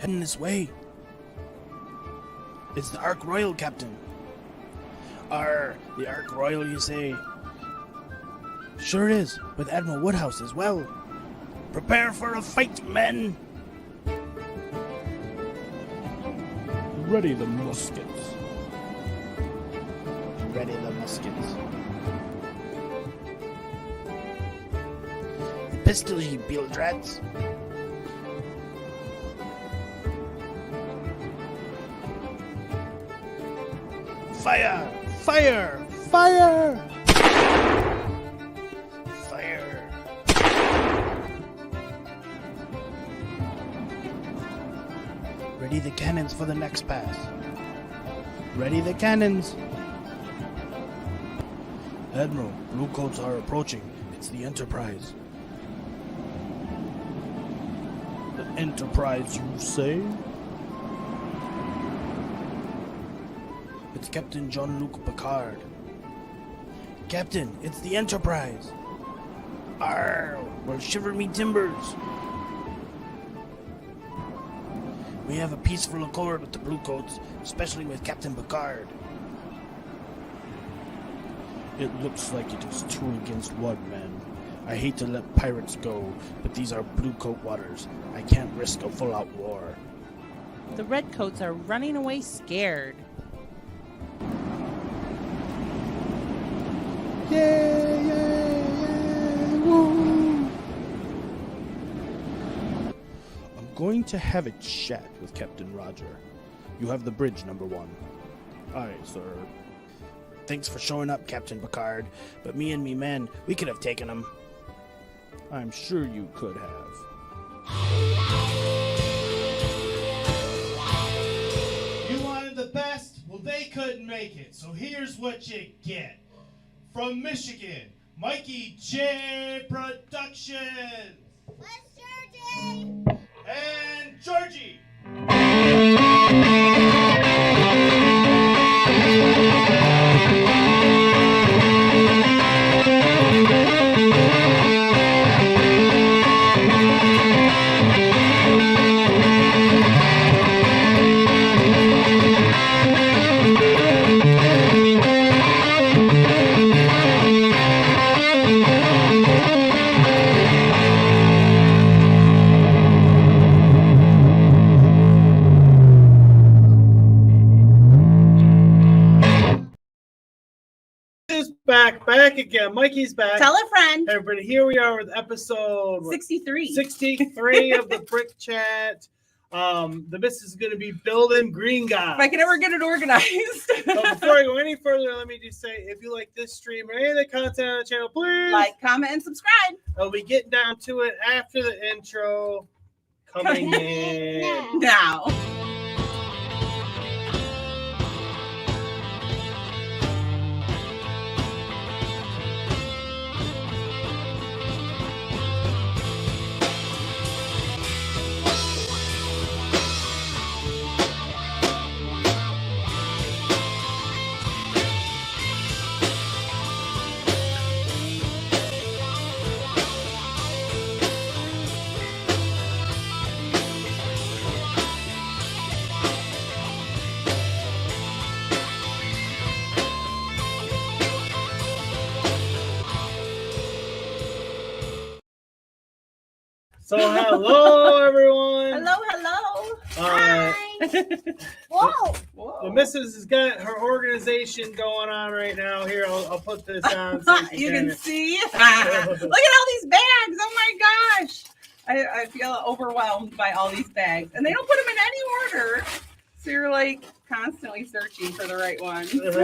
Heading this way. It's the Ark Royal, Captain. The Ark Royal, you say? Sure is, with Admiral Woodhouse as well. Prepare for a fight, men! Ready the muskets. Ready the muskets. The pistols, you beeldrats. Fire! Fire! Fire! Fire! Ready the cannons for the next pass. Ready the cannons. Admiral, bluecoats are approaching. It's the Enterprise. The Enterprise, you say? It's Captain Jean-Luc Picard. Captain, it's the Enterprise. Arr, well, shiver me timbers. We have a peaceful accord with the Bluecoats, especially with Captain Picard. It looks like it is 2 against 1, man. I hate to let pirates go, but these are Bluecoat waters. I can't risk a full-out war. The Redcoats are running away scared. Yay, yay, yay, woo! I'm going to have a chat with Captain Roger. You have the bridge, number 1. Aye, sir. Thanks for showing up, Captain Picard, but me and me men, we could have taken him. I'm sure you could have. You wanted the best? Well, they couldn't make it, so here's what you get. From Michigan, Mikey J Productions. Let's Georgie! And Georgie. Back again. Mikey's back. Tell a friend. Everybody, here we are with episode 63 of the Brick Chat. The missus is going to be building Gringotts. If I can ever get it organized. But before I go any further, let me just say, if you like this stream or any of the content on the channel, please Like, comment, and subscribe. I'll be getting down to it after the intro coming in. Now. So hello, everyone. Hello. Hi! Whoa! The missus has got her organization going on right now. Here, I'll put this on. So You can see. Look at all these bags. Oh my gosh. I feel overwhelmed by all these bags. And they don't put them in any order. So you're like constantly searching for the right one. But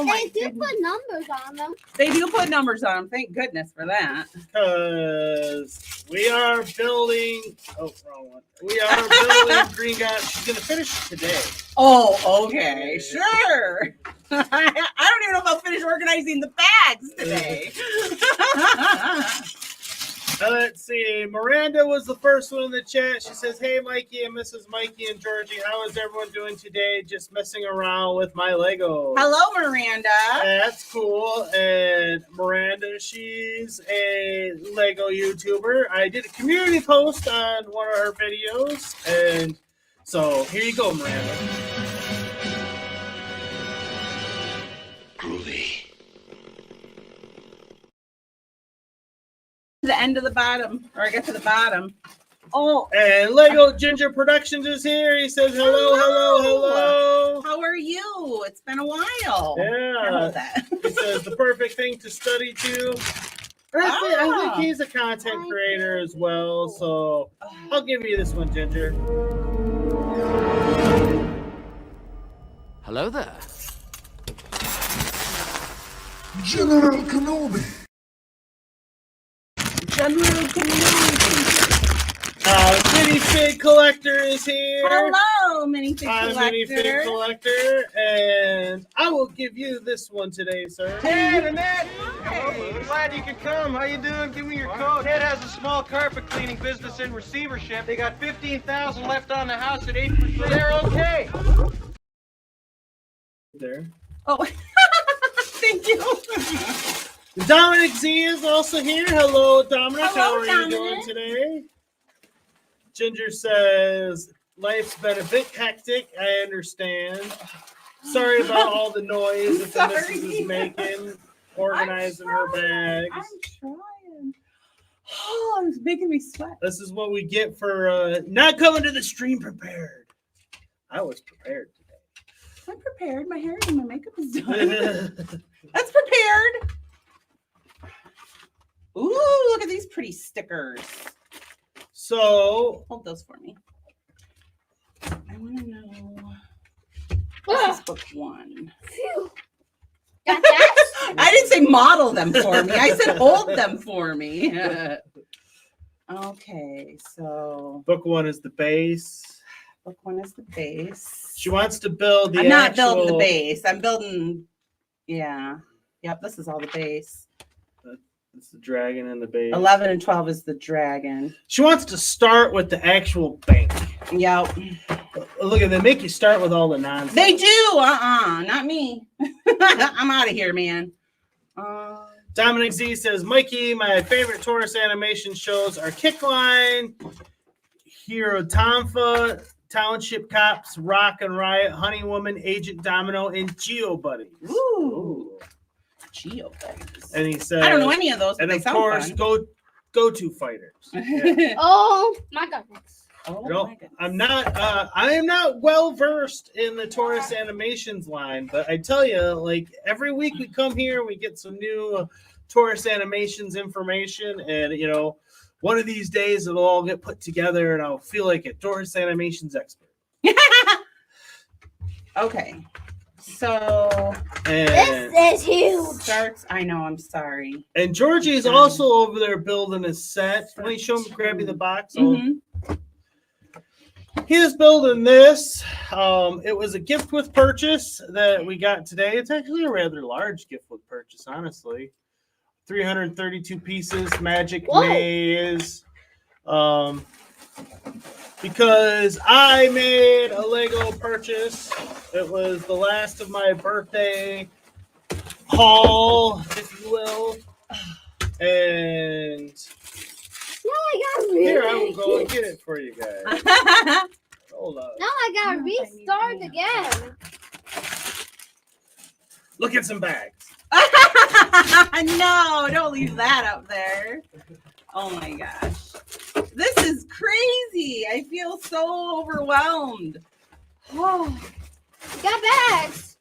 they do put numbers on them. They do put numbers on them. Thank goodness for that. Because we are building. Oh, wrong one. We are building Gringotts. She's going to finish today. Oh, okay. Sure. I don't even know if I'll finish organizing the bags today. Let's see. Miranda was the first one in the chat. She says, "Hey, Mikey and Mrs. Mikey and Georgie, how is everyone doing today? Just messing around with my Legos." Hello, Miranda. That's cool. And Miranda, she's a Lego YouTuber. I did a community post on one of her videos, and so here you go, Miranda. The end of the bottom, or I get to the bottom. Oh, And Lego Ginger Productions is here. He says, hello. How are you? It's been a while. Yeah. He says, the perfect thing to study to. I think he's a content creator as well, so I'll give you this one, Ginger. Hello there. General Kenobi. Minifig Collector is here. Hello, Minifig Collector. I'm Minifig Collector, and I will give you this one today, sir. Ted and Ed, hey, glad you could come. How you doing? Give me your code. Ted has a small carpet cleaning business in receivership. They got $15,000 left on the house at 8%. They're okay. There. Oh, thank you. Dominic Z is also here. Hello, Dominic. How are Dominic. you doing today? Ginger says, life's been a bit hectic. I understand. Sorry about all the noise that the missus is making, organizing her bags. I'm trying. Oh, it's making me sweat. This is what we get for not coming to the stream prepared. I was prepared today. I'm prepared. My hair and my makeup is done. That's prepared. Ooh, look at these pretty stickers. So, Hold those for me. I want to know. This is book one. Phew. Got that? I didn't say model them for me. I said hold them for me. Okay, so book one is the base. book one is the base. She wants to build the I'm not actual... building the base. I'm building, yeah. Yep, this is all the base. It's the dragon and the base. 11 and 12 is the dragon. She wants to start with the actual bank. Yep. Look at they make you start with all the nonsense. They do. Not me. I'm out of here, man. Dominic Z says, Mikey, my favorite Taurus animation shows are Kickline, Hero Tonfa, Township Cops, Rock and Riot, Honey Woman, Agent Domino, and Geo Buddies. Ooh. Geo Buddies. And he says, I don't know any of those, but and they of sound course, fun. go-to fighters. Yeah. Oh my goodness. Oh, No, my goodness. I am not well versed in the Taurus animations line, but I tell you, like every week we come here, we get some new Taurus animations information, and you know, one of these days it'll all get put together, and I'll feel like a Taurus animations expert. Okay, so And This is huge. starts. I know. I'm sorry. and Georgie's also over there building a set. Let me show him, grab you the box. Mhm. He is building this. It was a gift with purchase that we got today. It's actually a rather large gift with purchase, honestly. 332 pieces, Magic Whoa. Maze. Because I made a Lego purchase. It was the last of my birthday haul, if you will. And Now I gotta here, I will go and get it for you guys. Hold on. Now I gotta restart again. Look at some bags. No, don't leave that up there. Oh my gosh. This is crazy. I feel so overwhelmed. Oh. Got bags.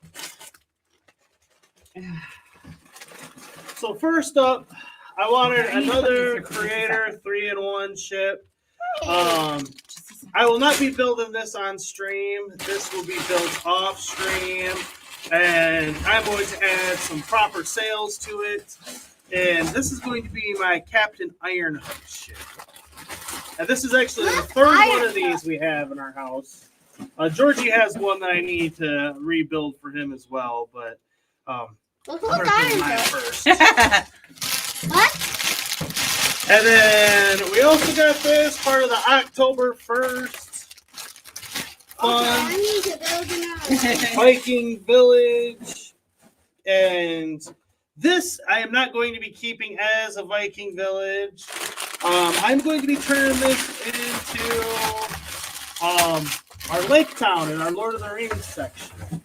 So first up, I wanted I need to put another these here for Creator 3-in-1 ship. I will not be building this on stream. This will be built off stream. And I'm going to add some proper sails to it. And this is going to be my Captain Ironheart ship. And this is actually the third one of these we have in our house. Georgie has one that I need to rebuild for him as well. But Look I'm what going to build Iron mine does. first. What? And then we also got this part of the October 1st I fun need to build another. Viking Village. And this I am not going to be keeping as a Viking Village. I'm going to be turning this into our lake town in our Lord of the Rings section.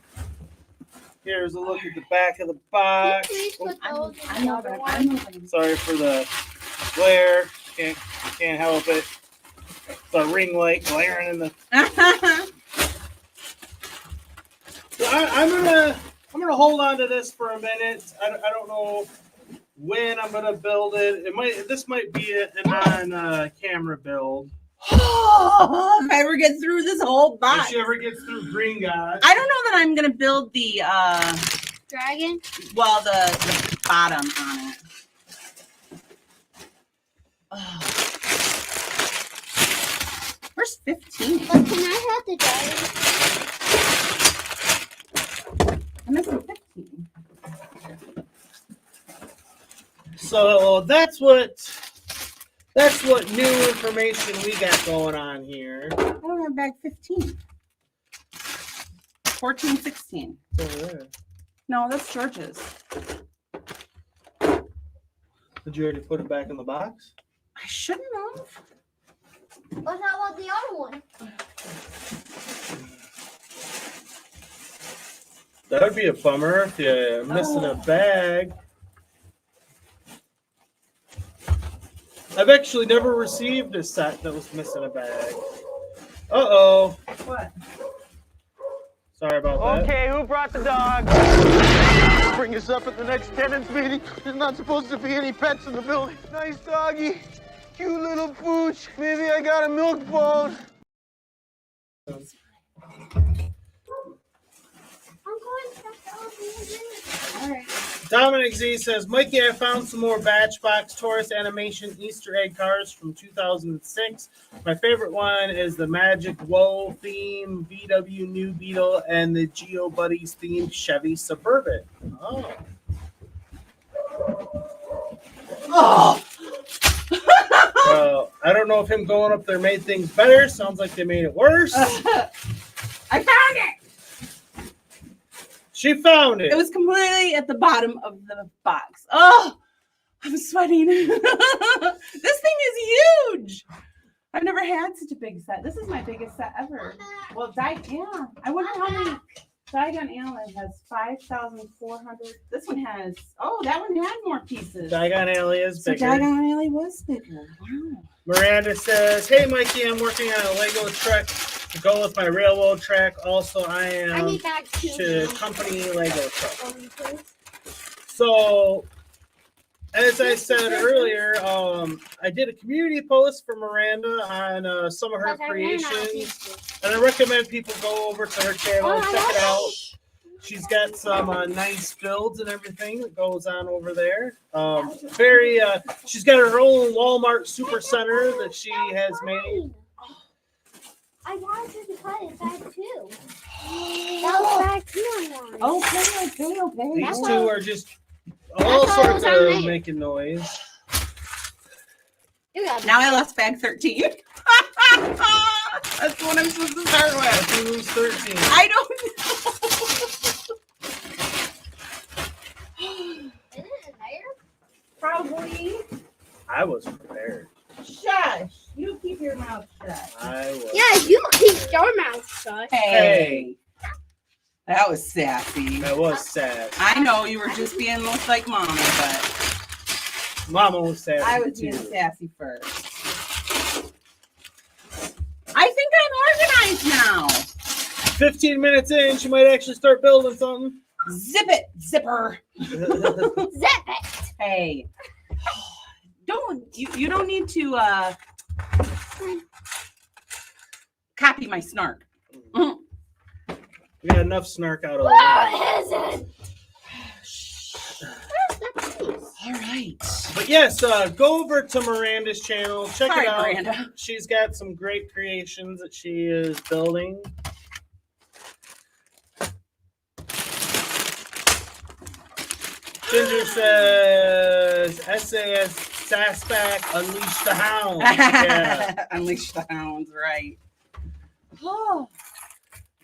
Here's a look at the back of the box. Please put those in I'm the other moving. one. I'm moving. Sorry for the glare. Can't help it. The ring light glaring in the. So I'm gonna hold on to this for a minute. I don't know when I'm gonna build it. This might be an on camera build. If I ever get through this whole box. If she ever gets through Gringotts. I don't know that I'm gonna build the Dragon? the bottom on it. Oh. Where's 15? But can I have the dragon? I'm missing 15. So that's what new information we got going on here. I don't have bag 15. 14, 16. It's over there. No, that's George's. Did you already put it back in the box? I shouldn't have. But how about the other one? That would be a bummer if you're missing a bag. I've actually never received a set that was missing a bag. Uh-oh. What? Sorry about that. Okay, who brought the dog? Bring us up at the next tenants meeting. There's not supposed to be any pets in the building. Nice doggy. Cute little pooch. Maybe I got a milk bone. I'm going to have to open it. All right. Dominic Z says, Mikey, I found some more Batchbox Taurus animation Easter egg cards from 2006. My favorite one is the Magic Woe theme VW New Beetle and the Geo Buddies themed Chevy Suburban. Oh. Oh! Well, I don't know if him going up there made things better. Sounds like they made it worse. I found it! She found it. It was completely at the bottom of the box. Oh, I'm sweating. This thing is huge. I've never had such a big set. This is my biggest set ever. Well, yeah. I wonder how many. Diagon Alley has 5,400. This one has. Oh, that one had more pieces. Diagon Alley is So bigger. Diagon Alley was bigger. Wow. Miranda says, hey, Mikey, I'm working on a Lego truck to go with my railroad track. Also, I I am need bag 2. to company Lego truck. So, as I said earlier, I did a community post for Miranda on some of her creations, and I recommend people go over to her channel and check it out. She's got some nice builds and everything that goes on over there. She's got her own Walmart super center that she has made. I wanted to cut it bag 2. That was bag 2 I wanted. Okay. These two are just all sorts of making noise. Now I lost bag 13. That's what I'm supposed to start with. You lose 13. I don't know. Isn't it higher? Probably. I was prepared. Shush. You keep your mouth shut. I was. Yeah, you keep your mouth shut. Hey. That was sassy. That was sad. I know you were just being most like mommy, but Mama was sad. I was being sassy first. I think I'm organized now. 15 minutes in, she might actually start building something. Zip it, zipper. Zip it. Hey. You don't need to copy my snark. We got enough snark out of the way. What is it? All right. But yes, go over to Miranda's channel. Check Sorry, it out. Miranda. She's got some great creations that she is building. Ginger says SAS Sassback, unleash the hounds. Yeah. Unleash the hounds, right? Oh.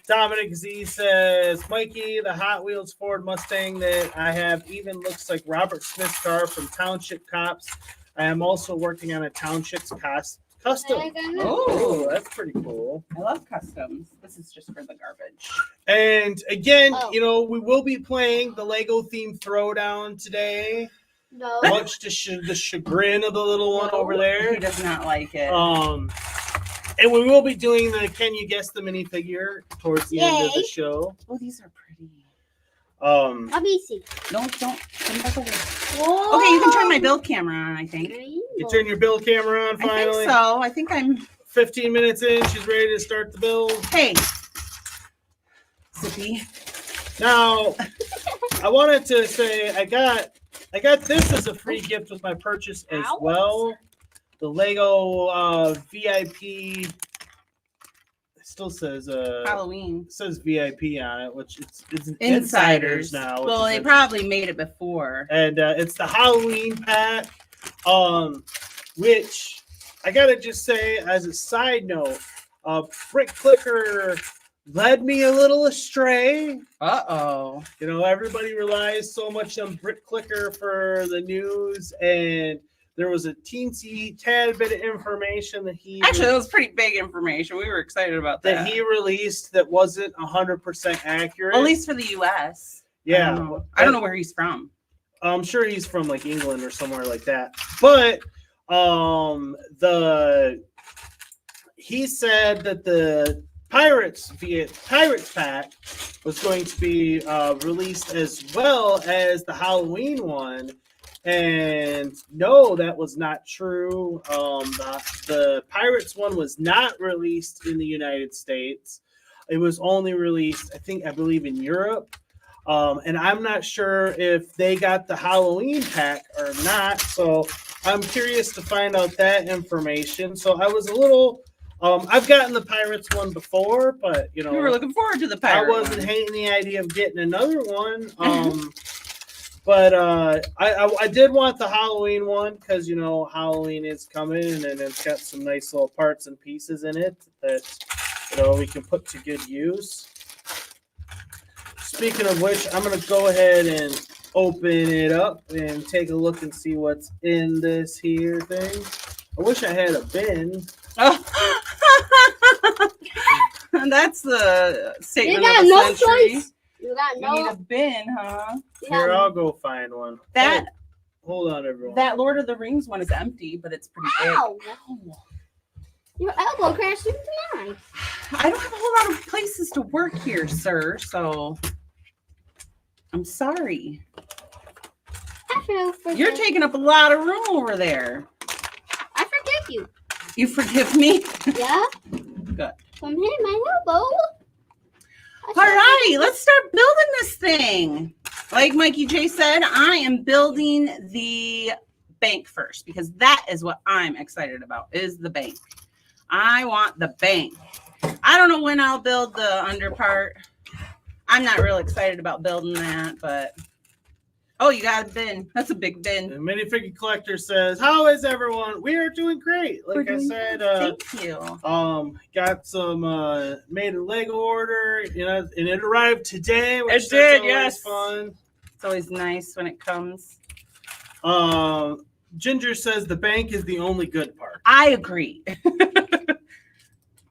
Dominic Z says, Mikey, the Hot Wheels Ford Mustang that I have even looks like Robert Smith's car from Township Cops. I am also working on a Township's custom. Oh, that's pretty cool. I love customs. This is just for the garbage. And again, you know, we will be playing the Lego themed throwdown today. No. Much to the chagrin of the little one over there. He does not like it. And we will be doing the Can You Guess the Minifigure towards the end of the show. Oh, these are pretty. Let me see. Don't. Come back over. Whoa. Okay, you can turn my build camera on, I think. You turn your build camera on finally. I think so. I think I'm 15 minutes in, she's ready to start the build. Hey. Zippy. Now, I wanted to say I got this as a free gift with my purchase as well. The Lego VIP. It still says Halloween. It says VIP on it, which it's Insiders now. Well, they probably made it before. And it's the Halloween pack, which I gotta just say as a side note, Brick Clicker led me a little astray. Uh-oh. You know, everybody relies so much on Brick Clicker for the news, and there was a teensy tad bit of information that Actually, it was pretty big information. We were excited about that. That he released that wasn't 100% accurate. Well, at least for the U.S. Yeah. I don't know where he's from. I'm sure he's from like England or somewhere like that. But he said that the Pirates pack was going to be released as well as the Halloween one. And no, that was not true. The Pirates one was not released in the United States. It was only released, I believe, in Europe. And I'm not sure if they got the Halloween pack or not. So I'm curious to find out that information. So I was a little, I've gotten the Pirates one before, but you know, we were looking forward to the Pirates. I wasn't hating the idea of getting another one. But I did want the Halloween one because, you know, Halloween is coming and it's got some nice little parts and pieces in it that, you know, we can put to good use. Speaking of which, I'm going to go ahead and open it up and take a look and see what's in this here thing. I wish I had a bin. Oh. That's the statement You got of the no century. choice. You got You need a bin, huh? Here, I'll go find one. That hold on, everyone. That Lord of the Rings one is empty, but it's pretty big. Ow. Your elbow crashed into mine. I don't have a whole lot of places to work here, sir, so I'm sorry. You're taking up a lot of room over there. I forgive you. You forgive me? Yeah. Good. I'm hitting my elbow. All right, let's start building this thing. Like Mikey J said, I am building the bank first because that is what I'm excited about, is the bank. I want the bank. I don't know when I'll build the under part. I'm not real excited about building that, but oh, you got a bin. That's a big bin. The minifigure collector says, "How is everyone? We are doing great." Like I said, thank you. Got some made a Lego order, you know, and it arrived today. Which It did, yes. Fun. It's always nice when it comes. Ginger says the bank is the only good part. I agree.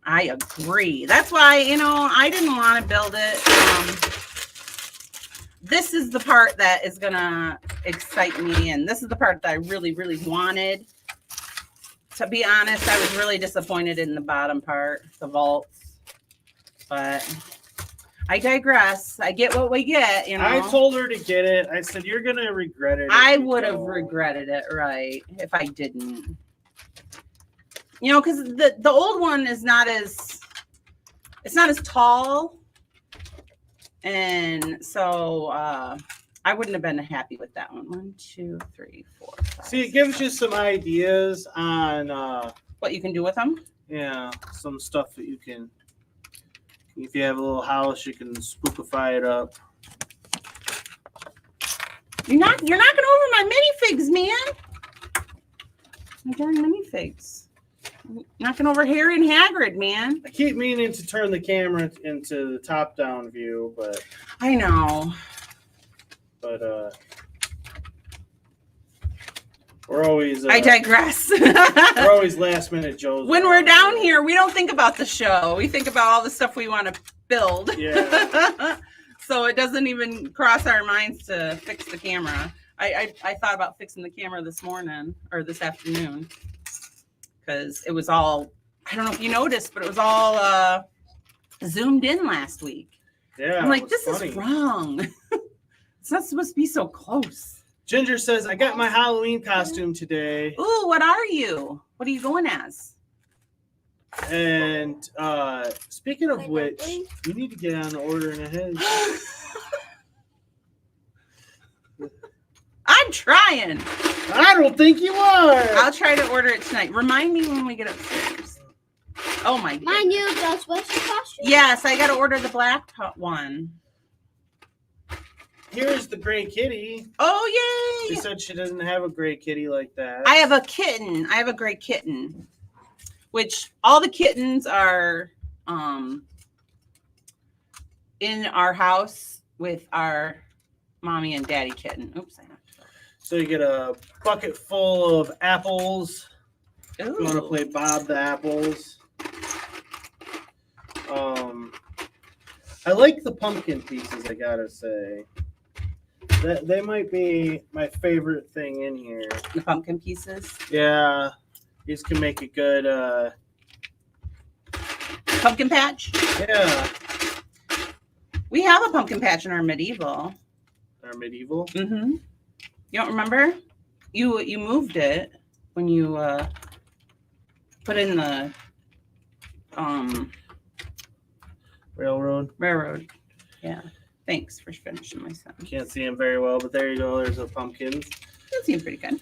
I agree. That's why, you know, I didn't want to build it. This is the part that is going to excite me. And this is the part that I really, really wanted. To be honest, I was really disappointed in the bottom part, the vaults. But I digress. I get what we get, you know. I told her to get it. I said, you're going to regret it. I would have regretted it, right, if I didn't. You know, because the old one is not as, it's not as tall. And so I wouldn't have been happy with that one. 1, 2, 3, 4, 5. See, it gives you some ideas on what you can do with them. Yeah, some stuff that you can. If you have a little house, you can spookify it up. You're knocking over my minifigs, man. My darn minifigs. Knocking over Harry and Hagrid, man. I keep meaning to turn the camera into the top-down view, but I know. we're always. I digress. We're always last-minute Joes. When we're down here, we don't think about the show. We think about all the stuff we want to build. Yeah. So it doesn't even cross our minds to fix the camera. I thought about fixing the camera this morning or this afternoon because it was all, I don't know if you noticed, but it was all zoomed in last week. Yeah. I'm like, this is wrong. It's not supposed to be so close. Ginger says, I got my Halloween costume today. Ooh, what are you? What are you going as? And speaking of which, you need to get on ordering ahead. I'm trying. I don't think you are. I'll try to order it tonight. Remind me when we get upstairs. Oh my god. My new Ghostbuster costume? Yes, I got to order the black one. Here's the gray kitty. Oh, yay. She said she doesn't have a gray kitty like that. I have a kitten. I have a gray kitten. Which all the kittens are in our house with our mommy and daddy kitten. Oops, I know. So you get a bucket full of apples. Ooh. You want to play Bob the Apples. I like the pumpkin pieces, I gotta say. They might be my favorite thing in here. The pumpkin pieces. Yeah. These can make a good Pumpkin patch. yeah. We have a pumpkin patch in our medieval. Our medieval. Mm-hmm. You don't remember? You moved it when you put in the railroad. Yeah. Thanks for finishing my sentence. Can't see him very well, but there you go. There's a pumpkin. That seemed pretty good.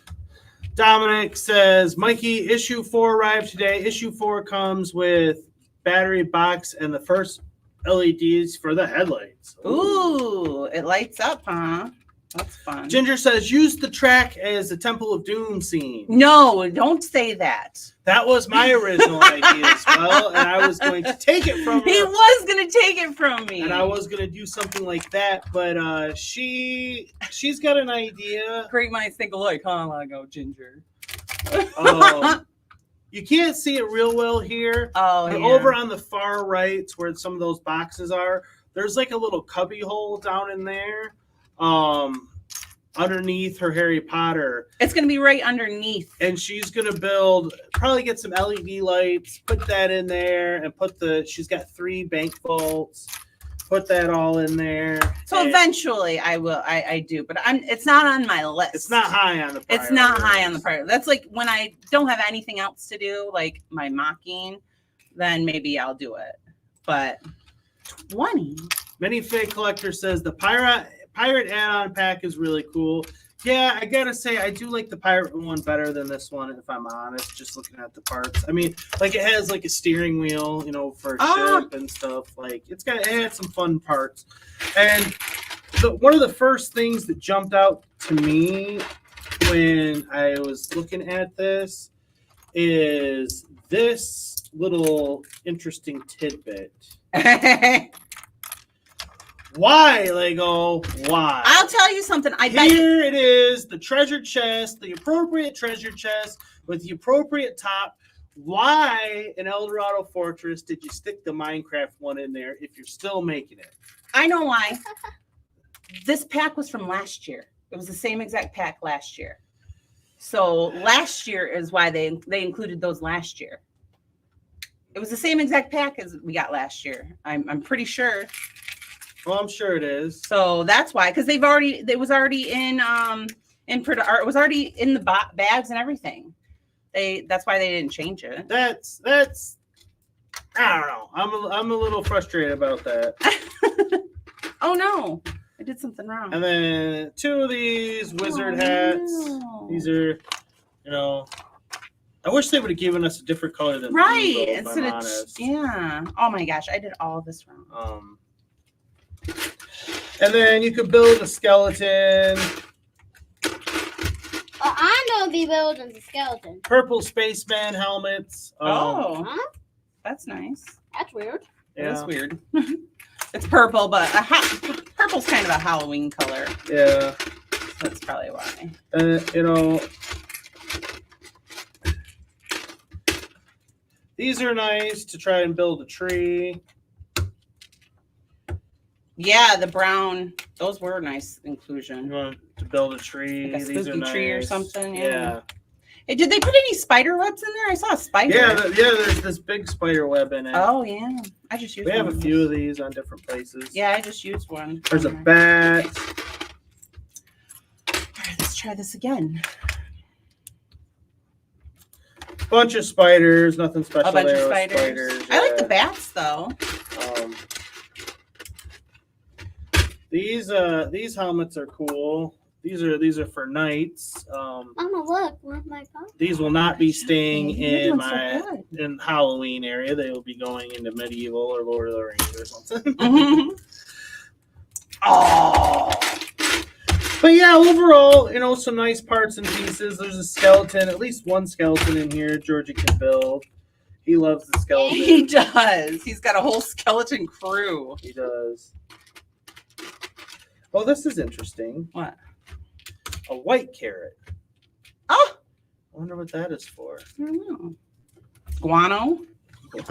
Dominic says, Mikey, issue 4 arrived today. Issue 4 comes with battery box and the first LEDs for the headlights. Ooh, it lights up, huh? That's fun. Ginger says, use the track as the Temple of Doom scene. No, don't say that. That was my original idea as well, and I was going to take it from her. He was going to take it from me. And I was going to do something like that, but she's got an idea. Great minds think alike, huh? I go, Ginger. You can't see it real well here. Oh, but yeah. over on the far right, where some of those boxes are, there's like a little cubby hole down in there. Underneath her Harry Potter. It's going to be right underneath. And she's going to probably get some LED lights, put that in there, and she's got 3 bank vaults, put that all in there. So eventually I will, I do, but it's not on my list. It's not high on the priority. It's not high on the priority. That's like when I don't have anything else to do, like my mocking, then maybe I'll do it. But 20. Minifig Collector says the pirate add-on pack is really cool. Yeah, I gotta say I do like the pirate one better than this one, if I'm honest. Just looking at the parts, I mean, like it has like a steering wheel, for a ship and stuff. Like it had some fun parts. And one of the first things that jumped out to me when I was looking at this is this little interesting tidbit. Why, Lego? Why? I'll tell you something. I bet Here it is, the treasure chest, the appropriate treasure chest with the appropriate top. Why in El Dorado Fortress did you stick the Minecraft one in there if you're still making it? I know why. This pack was from last year. It was the same exact pack last year. So last year is why they included those last year. It was the same exact pack as we got last year. I'm pretty sure. Well, I'm sure it is. So that's why, because it was already in it was already in the bags and everything. That's why they didn't change it. That's I don't know. I'm a little frustrated about that. Oh no, I did something wrong. And then 2 of these wizard hats. No. These are, I wish they would have given us a different color than right. blue, if Instead I'm of honest. yeah. Oh my gosh, I did all of this wrong. And then you could build a skeleton. I'm gonna be building the skeleton. Purple spaceman helmets. Huh? That's nice. That's weird. That's weird. It's purple, but purple's kind of a Halloween color. Yeah. That's probably why. These are nice to try and build a tree. Yeah, the brown. Those were nice inclusion. You want to build a tree. Like a These are spooky nice. tree or something. Yeah. Hey, did they put any spider webs in there? I saw a spider. Yeah, there's this big spider web in it. Oh yeah, I just used. We have one. a few of these on different places. Yeah, I just used one. There's a bat. All right, let's try this again. Bunch of spiders, nothing special. A bunch there of with spiders. I like the bats though. These helmets are cool. These are for knights. Mama, look, where's my phone? These will not be staying You're in doing so good. in Halloween area. They will be going into medieval or Lord of the Rings or something. Oh. But yeah, overall, some nice parts and pieces. There's a skeleton, at least one skeleton in here Georgie can build. He loves the skeleton. He does. He's got a whole skeleton crew. He does. Oh, this is interesting. What? A white carrot. Oh, I wonder what that is for. I don't know. Guano. What's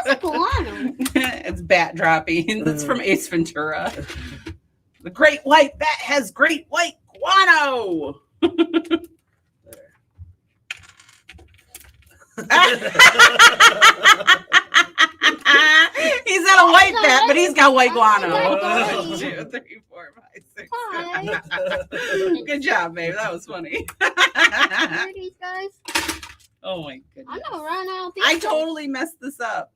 a guano? It's bat dropping. That's from Ace Ventura. The great white bat has great white guano. He's not a white bat, but he's got white guano. Oh, 1, 2, 3, 4, 5, 6. Hi. Good job, babe. That was funny. Where are these guys? Oh my goodness. I'm gonna run out. I totally messed this up.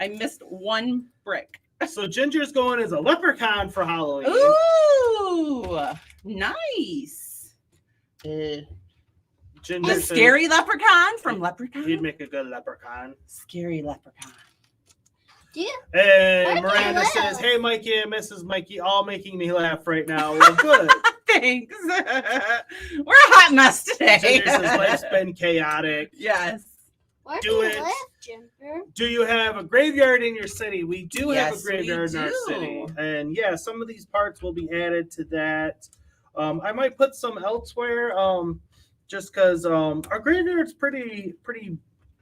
I missed one brick. So Ginger's going as a leprechaun for Halloween. Ooh, nice. Ginger A says scary leprechaun from Leprechaun. he'd make a good leprechaun. Scary leprechaun. Yeah. And Where do you Miranda live? says, "Hey, Mikey and Mrs. Mikey, all making me laugh right now. Well, good." Thanks. We're a hot mess today. Ginger says, "Life's been chaotic. Yes. Where Do do you it. live, Ginger? Do you have a graveyard in your city? We do have a Yes, graveyard we in our do. city, and yeah, some of these parts will be added to that. I might put some elsewhere, just because our graveyard's pretty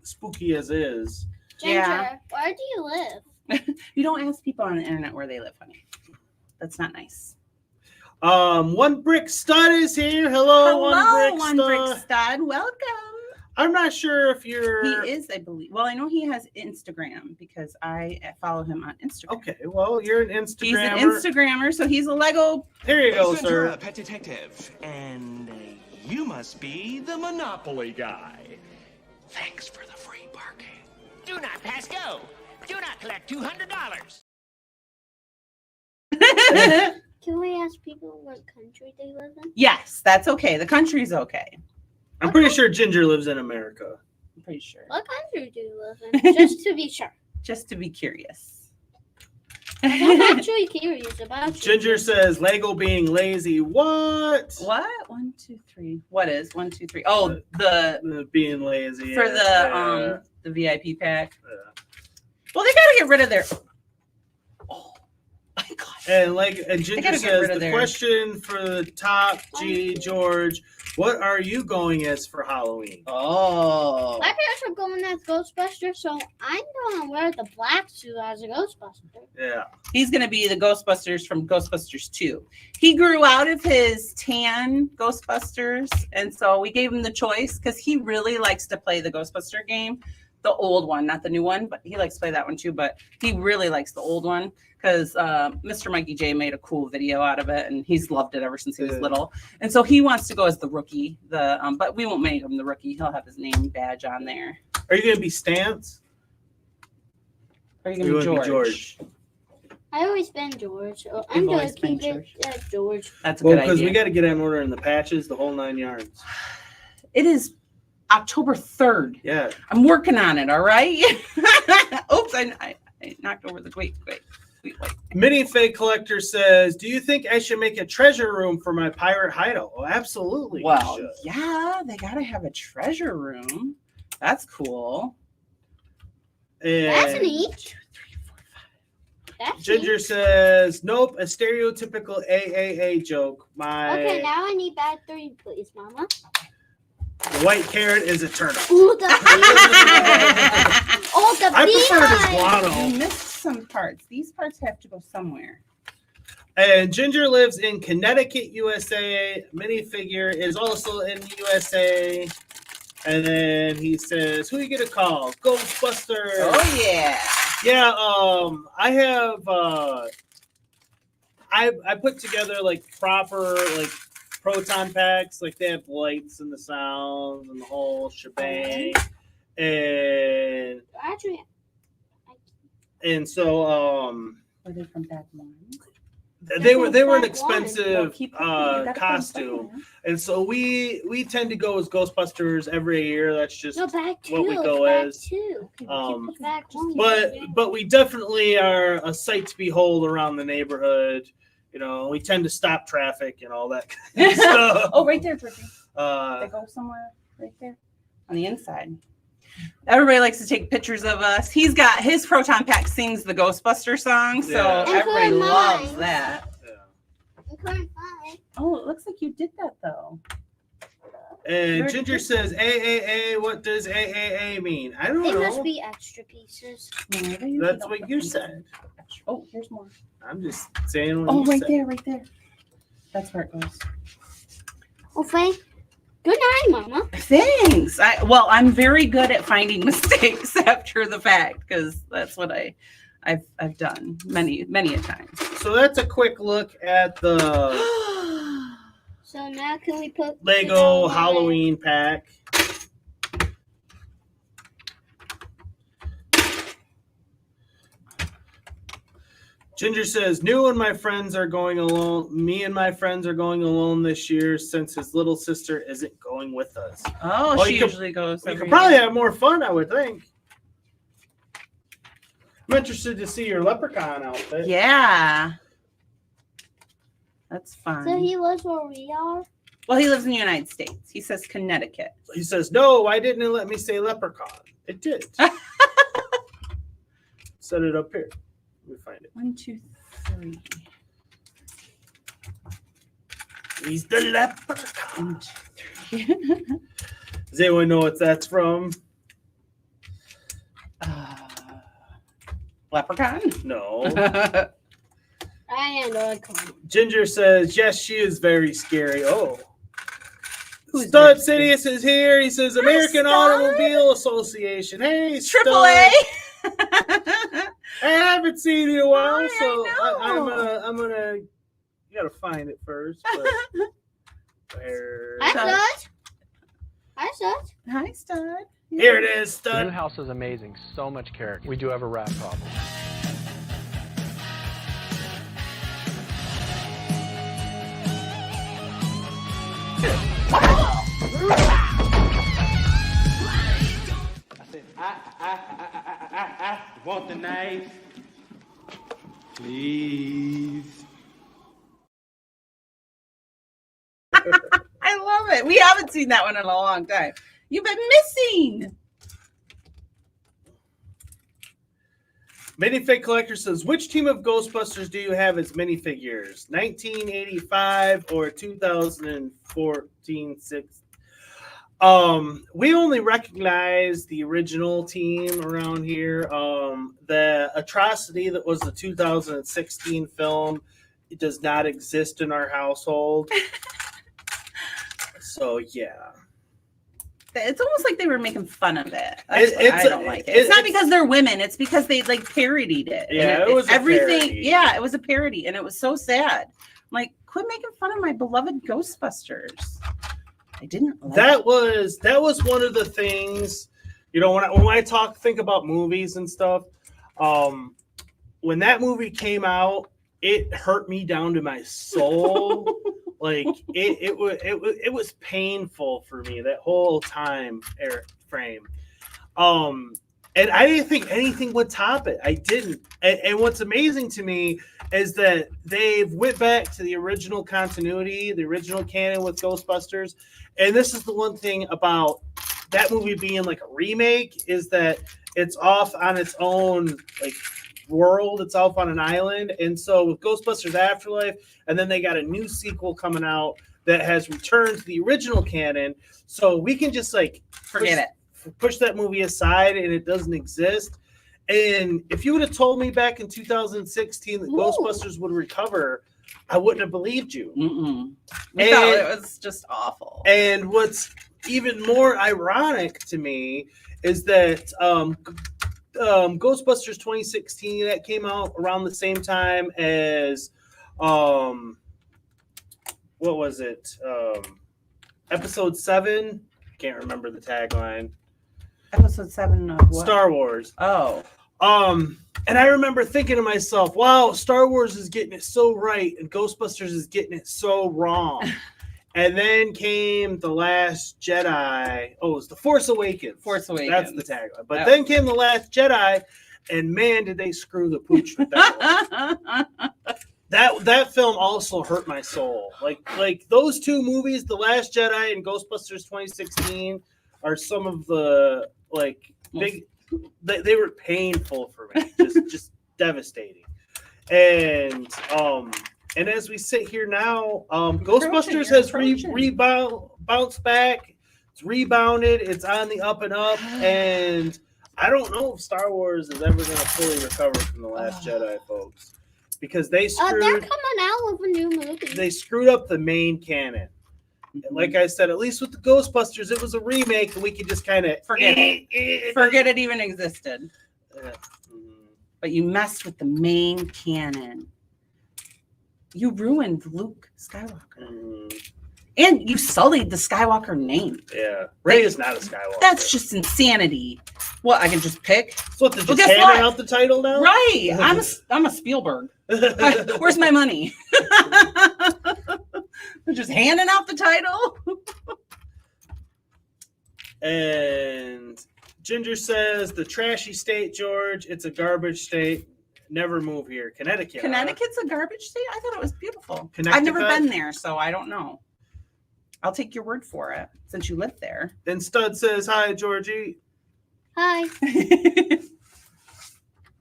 spooky as is. Ginger, Yeah. where do you live? You don't ask people on the internet where they live, honey. That's not nice. One Brick Stud is here. Hello, One Brick brick Stud. stud. Welcome. I'm not sure if you're. He is, I believe. Well, I know he has Instagram because I follow him on Instagram. Okay, well, you're an Instagrammer. He's an Instagrammer, so he's a Lego. Here you go, Ace Ventura, sir. Pet Detective, and you must be the Monopoly guy. Thanks for the free parking. Do not pass go. Do not collect $200. Can we ask people what country they live in? Yes, that's okay. The country's okay. I'm pretty sure Ginger lives in America. I'm pretty sure. What country do you live in? Just to be sure. Just to be curious. I'm actually curious about you. Ginger says Lego being lazy. What? What? 1, 2, 3. What is 1, 2, 3? Oh, the Being lazy for yeah. the VIP pack. Yeah. Well, they gotta get rid of their. Oh my gosh. And Ginger gotta get says rid of the their- question for the top G George, what are you going as for Halloween? Oh. My parents are going as Ghostbusters, so I'm going to wear the black suit as a Ghostbuster. Yeah. He's gonna be the Ghostbusters from Ghostbusters 2. He grew out of his tan Ghostbusters, and so we gave him the choice because he really likes to play the Ghostbuster game. The old one, not the new one, but he likes to play that one too. But he really likes the old one because Mr. Mikey J made a cool video out of it, and he's loved it ever since he was little. And so he wants to go as the rookie. But we won't make him the rookie. He'll have his name badge on there. Are you gonna be Stance? Are you gonna be George? I always been George, so I'm You've going always to been keep it as George. That's a Well, good because idea. we got to get in order in the patches, the whole 9 yards. It is October 3rd. Yeah. I'm working on it. All right. Oops, I knocked over the wait. Minifig Collector says, do you think I should make a treasure room for my pirate hideout? Oh, absolutely. Well, you should. yeah, they gotta have a treasure room. That's cool. That's And neat. That's Ginger neat. says, nope, a stereotypical AAA joke. My Okay, now I need bag 3, please, Mama. white carrot is a turnip. Ooh, the oh, the I prefer beehive. guano. You missed some parts. These parts have to go somewhere. And Ginger lives in Connecticut, USA. Minifigure is also in the USA. And then he says, who are you going to call? Ghostbusters. Oh, yeah. Yeah, I have, I put together, like, proper, like, proton packs. Like, they have lights and the sounds and the whole shebang. And Actually, so, Are they from back one? they were an back one. expensive You gotta put them costume. somewhere. And so we tend to go as Ghostbusters every year. That's just no, bag 2. what we go bag as. 2. Bag 1. But we definitely are a sight to behold around the neighborhood. You know, we tend to stop traffic and all that kind of stuff. Oh, right there, Drippy. They go somewhere right there on the inside. Everybody likes to take pictures of us. He's got his proton pack sings the Ghostbuster song, so Yeah. everybody Including loves mine. that. Oh, it looks like you did that though. And Ginger says, AAA, what does AAA mean? I don't They know. must be extra pieces. No, they usually That's don't what put you them. said. Oh, here's more. I'm just saying what Oh, you right said. there, right there. That's where it goes. Okay. Good night, Mama. Thanks. I'm very good at finding mistakes after the fact because that's what I've done many a times. So that's a quick look at the So now can we put Lego Halloween pack. Ginger says, "New and my friends are going alone. Me and my friends are going alone this year since his little sister isn't going with us." Oh, she you could- usually goes. You every could probably year. have more fun, I would think. I'm interested to see your leprechaun outfit. Yeah, that's fun. So he lives where we are? Well, he lives in the United States. He says Connecticut. He says, "No, why didn't it let me say leprechaun?" It did. Set it up here. Let me find it. 1, 2, 3. He's the leprechaun. 1, 2, 3. Does anyone know what that's from? Leprechaun? No. I know a con. Ginger says, "Yes, she is very scary." Oh. Who's Stud very Sidious is here. He says, "American Stud. Automobile Association." Hey, Triple A. Stud. I haven't seen you in a while, Hi, so I know. I'm gonna. You gotta find it first. But where? Hi, Stud. Hi, Stud. Hi, Stud. Here it is, The new Stud. house is amazing. So much character. We do have a rat problem. I said, I want the knife. Please. I love it. We haven't seen that one in a long time. You've been missing. Minifig Collector says, "Which team of Ghostbusters do you have as minifigures? 1985 or 2014? We only recognize the original team around here. The atrocity that was the 2016 film, it does not exist in our household. So yeah. It's almost like they were making fun of it. That's why It's I don't like it. It's not because they're women. It's because they like parodied it. And Yeah, it was a everything. parody. Yeah, it was a parody, and it was so sad. I'm like, quit making fun of my beloved Ghostbusters. I didn't. Like That was one of the things, you know, when I think about movies and stuff. When that movie came out, it hurt me down to my soul. Like it was painful for me that whole time frame. And I didn't think anything would top it. I didn't. And what's amazing to me is that they've went back to the original continuity, the original canon with Ghostbusters. And this is the one thing about that movie being like a remake is that it's off on its own like world. It's off on an island. And so with Ghostbusters Afterlife, and then they got a new sequel coming out that has returned to the original canon. So we can just like push that movie aside and it doesn't exist. And if you would have told me back in 2016 that Ghostbusters would recover, I wouldn't have believed you. We thought it was just awful. And what's even more ironic to me is that Ghostbusters 2016 that came out around the same time as what was it? Episode 7. Can't remember the tagline. Episode 7 of what? Star Wars. Oh. And I remember thinking to myself, wow, Star Wars is getting it so right and Ghostbusters is getting it so wrong. And then came The Last Jedi. Oh, it was The Force Awakens. Force Awakens. That's the tagline. But then came The Last Jedi, and man, did they screw the pooch with that one. That film also hurt my soul. Like those two movies, The Last Jedi and Ghostbusters 2016, are some of the big. They were painful for me, just devastating. And as we sit here now, Ghostbusters has bounced back. It's rebounded. It's on the up and up. And I don't know if Star Wars is ever going to fully recover from The Last Jedi, folks, because they screwed. They're coming out with a new movie. They screwed up the main canon. And like I said, at least with the Ghostbusters, it was a remake, and we could just kind of forget it even existed. But you messed with the main canon. You ruined Luke Skywalker. And you sullied the Skywalker name. Yeah. Rey is not a Skywalker. That's just insanity. What, I can just pick? So what, they're just handing out the title now? Right. I'm a Spielberg. Where's my money? They're just handing out the title. And Ginger says, the trashy state, George. It's a garbage state. Never move here. Connecticut. Connecticut's a garbage state? I thought it was beautiful. Connecticut? I've never been there, so I don't know. I'll take your word for it, since you live there. And Stud says, hi, Georgie. Hi.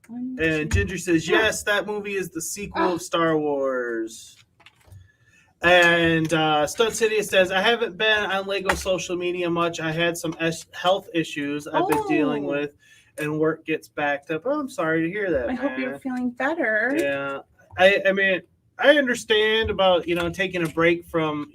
And Ginger says, yes, that movie is the sequel of Star Wars. And Stud City says, I haven't been on Lego social media much. I had some health issues I've been dealing with, and work gets backed up. Oh, I'm sorry to hear that. I hope you're feeling better. Yeah. I mean, I understand about, taking a break from,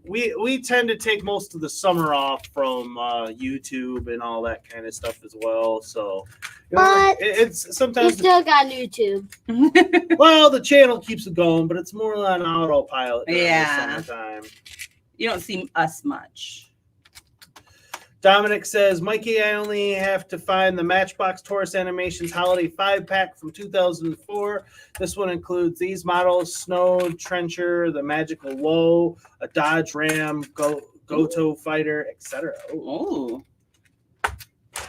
we tend to take most of the summer off from YouTube and all that kind of stuff as well. So, but it's sometimes you still got YouTube. Well, the channel keeps it going, but it's more on autopilot during the summertime. You don't see us much. Dominic says, Mikey, I only have to find the Matchbox Taurus Animations Holiday 5-pack from 2004. This one includes these models: Snow Trencher, the Magical Low, a Dodge Ram, Goto Fighter, etc. Oh.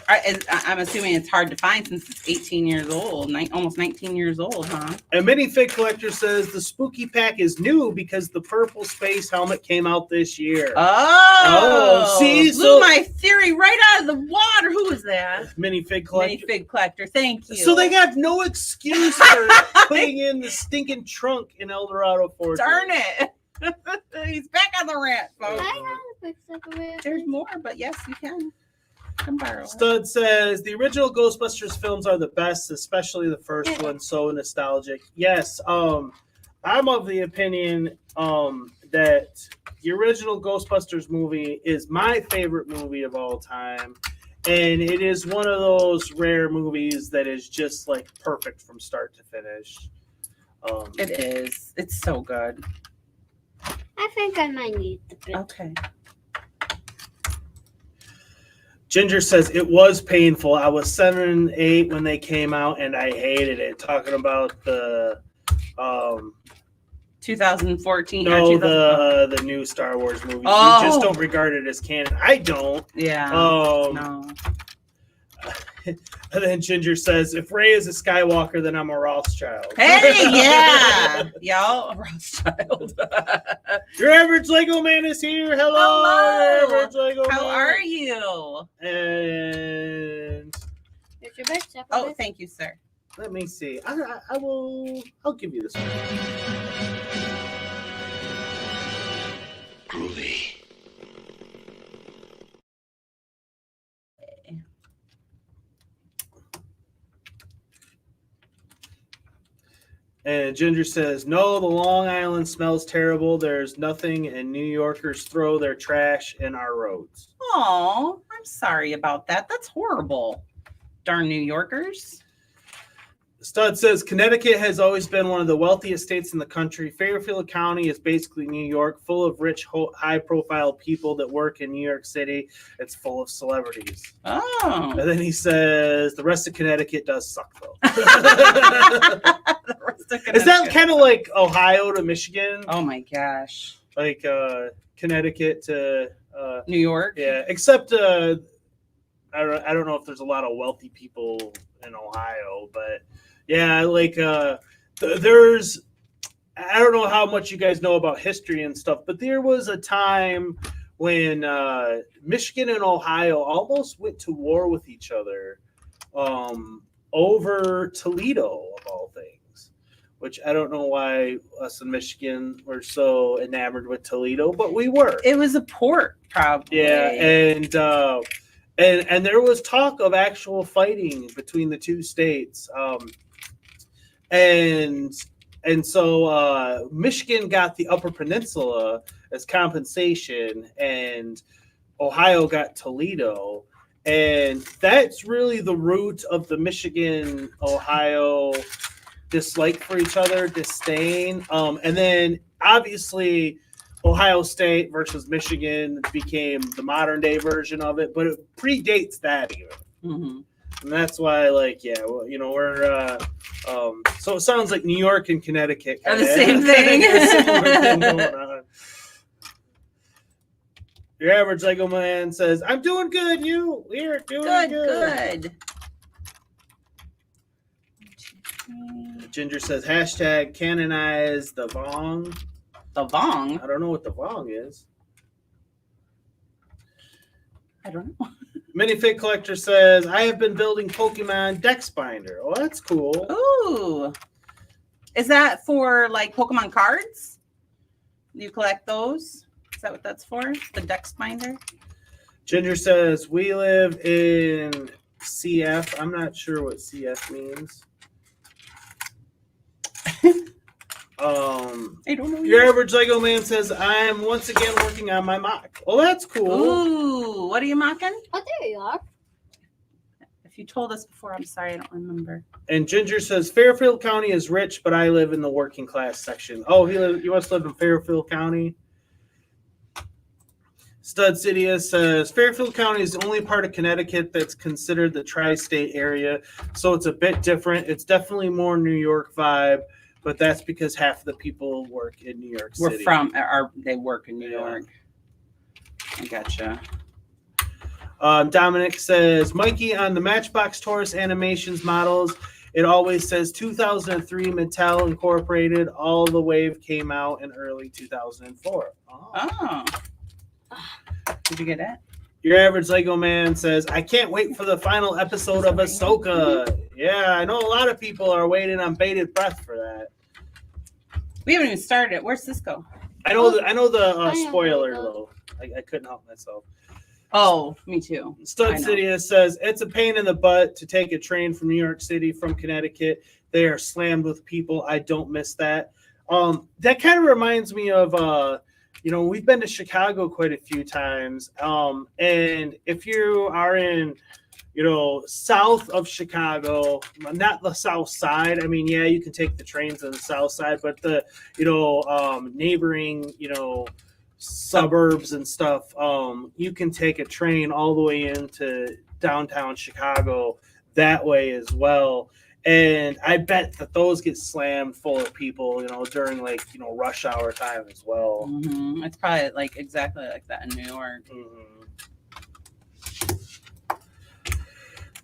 I'm assuming it's hard to find since it's 18 years old, almost 19 years old, huh? And Minifig Collector says the Spooky Pack is new because the purple space helmet came out this year. Oh, see? Blew my theory right out of the water. Who was that? Minifig Collector. Minifig Collector, thank you. So they have no excuse for putting in the stinking trunk in Eldorado Fortress. Darn it. He's back on the rant, folks. I have a big cigarette. There's more, but yes, you can. Come borrow. Stud says the original Ghostbusters films are the best, especially the first one. So nostalgic. Yes, I'm of the opinion that the original Ghostbusters movie is my favorite movie of all time, and it is one of those rare movies that is just like perfect from start to finish. It is. It's so good. I think I might need the bit. Okay. Ginger says it was painful. I was 7 and 8 when they came out, and I hated it. Talking about the 2014. No, the new Star Wars movies. Oh. We just don't regard it as canon. I don't. Yeah. No. And then Ginger says, if Ray is a Skywalker, then I'm a Rothschild. Hey, yeah. Y'all, Rothschild. Your average Lego man is here. Hello. Your average Lego How man. are you? And Here's your best stuff. Oh, thank you, sir. let me see. I'll give you this one. Groovy. And Ginger says, no, the Long Island smells terrible. There's nothing, and New Yorkers throw their trash in our roads. Oh, I'm sorry about that. That's horrible. Darn New Yorkers. Stud says, Connecticut has always been one of the wealthiest states in the country. Fairfield County is basically New York, full of rich, high-profile people that work in New York City. It's full of celebrities. Oh. And then he says, the rest of Connecticut does suck, though. The rest of Is that Connecticut. kind of like Ohio to Michigan? Oh my gosh. Like Connecticut to New York? Yeah, except I don't know if there's a lot of wealthy people in Ohio, but yeah, like there's I don't know how much you guys know about history and stuff, but there was a time when Michigan and Ohio almost went to war with each other over Toledo, of all things, which I don't know why us in Michigan were so enamored with Toledo, but we were. It was a port, probably. Yeah, and there was talk of actual fighting between the two states, and so Michigan got the Upper Peninsula as compensation, and Ohio got Toledo, and that's really the root of the Michigan-Ohio dislike for each other, disdain, and then obviously Ohio State versus Michigan became the modern day version of it, but it predates that even. Mm-hmm. And that's why, like, yeah, well, you know, we're so it sounds like New York and Connecticut Are the same thing. a similar thing going on. Your average Lego man says, I'm doing good, we're doing good. Ginger says, hashtag canonize the Vong. The Vong? I don't know what the Vong is. I don't know. Minifig Collector says, I have been building Pokemon Dex Binder. Oh, that's cool. Ooh. Is that for like Pokemon cards? You collect those? Is that what that's for? The Dex Binder? Ginger says, we live in CF. I'm not sure what CF means. I don't know. Your average Lego man says, I am once again working on my mock. Oh, that's cool. Ooh, what are you mocking? Oh, there you are. If you told us before, I'm sorry, I don't remember. And Ginger says, Fairfield County is rich, but I live in the working class section. Oh, he must live in Fairfield County. Stud Sidia says, Fairfield County is the only part of Connecticut that's considered the tri-state area, so it's a bit different. It's definitely more New York vibe, but that's because half of the people work in New York City. They work in New York. I gotcha. Dominic says, Mikey, on the Matchbox Taurus animations models, it always says 2003 Mattel Incorporated. All the wave came out in early 2004. Oh. Did you get it? Your average Lego man says, I can't wait for the final episode of Ahsoka. Yeah, I know a lot of people are waiting on bated breath for that. We haven't even started it. Where's Cisco? I know the spoiler, though. I couldn't help myself. Oh, me too. Stud City says, it's a pain in the butt to take a train from New York City from Connecticut. They are slammed with people. I don't miss that. That kind of reminds me of, we've been to Chicago quite a few times. And if you are in, south of Chicago, not the south side. I mean, yeah, you can take the trains on the south side, but the, neighboring, suburbs and stuff, you can take a train all the way into downtown Chicago that way as well. And I bet that those get slammed full of people, during rush hour time as well. Mm-hmm. It's probably exactly like that in New York. Mm-hmm.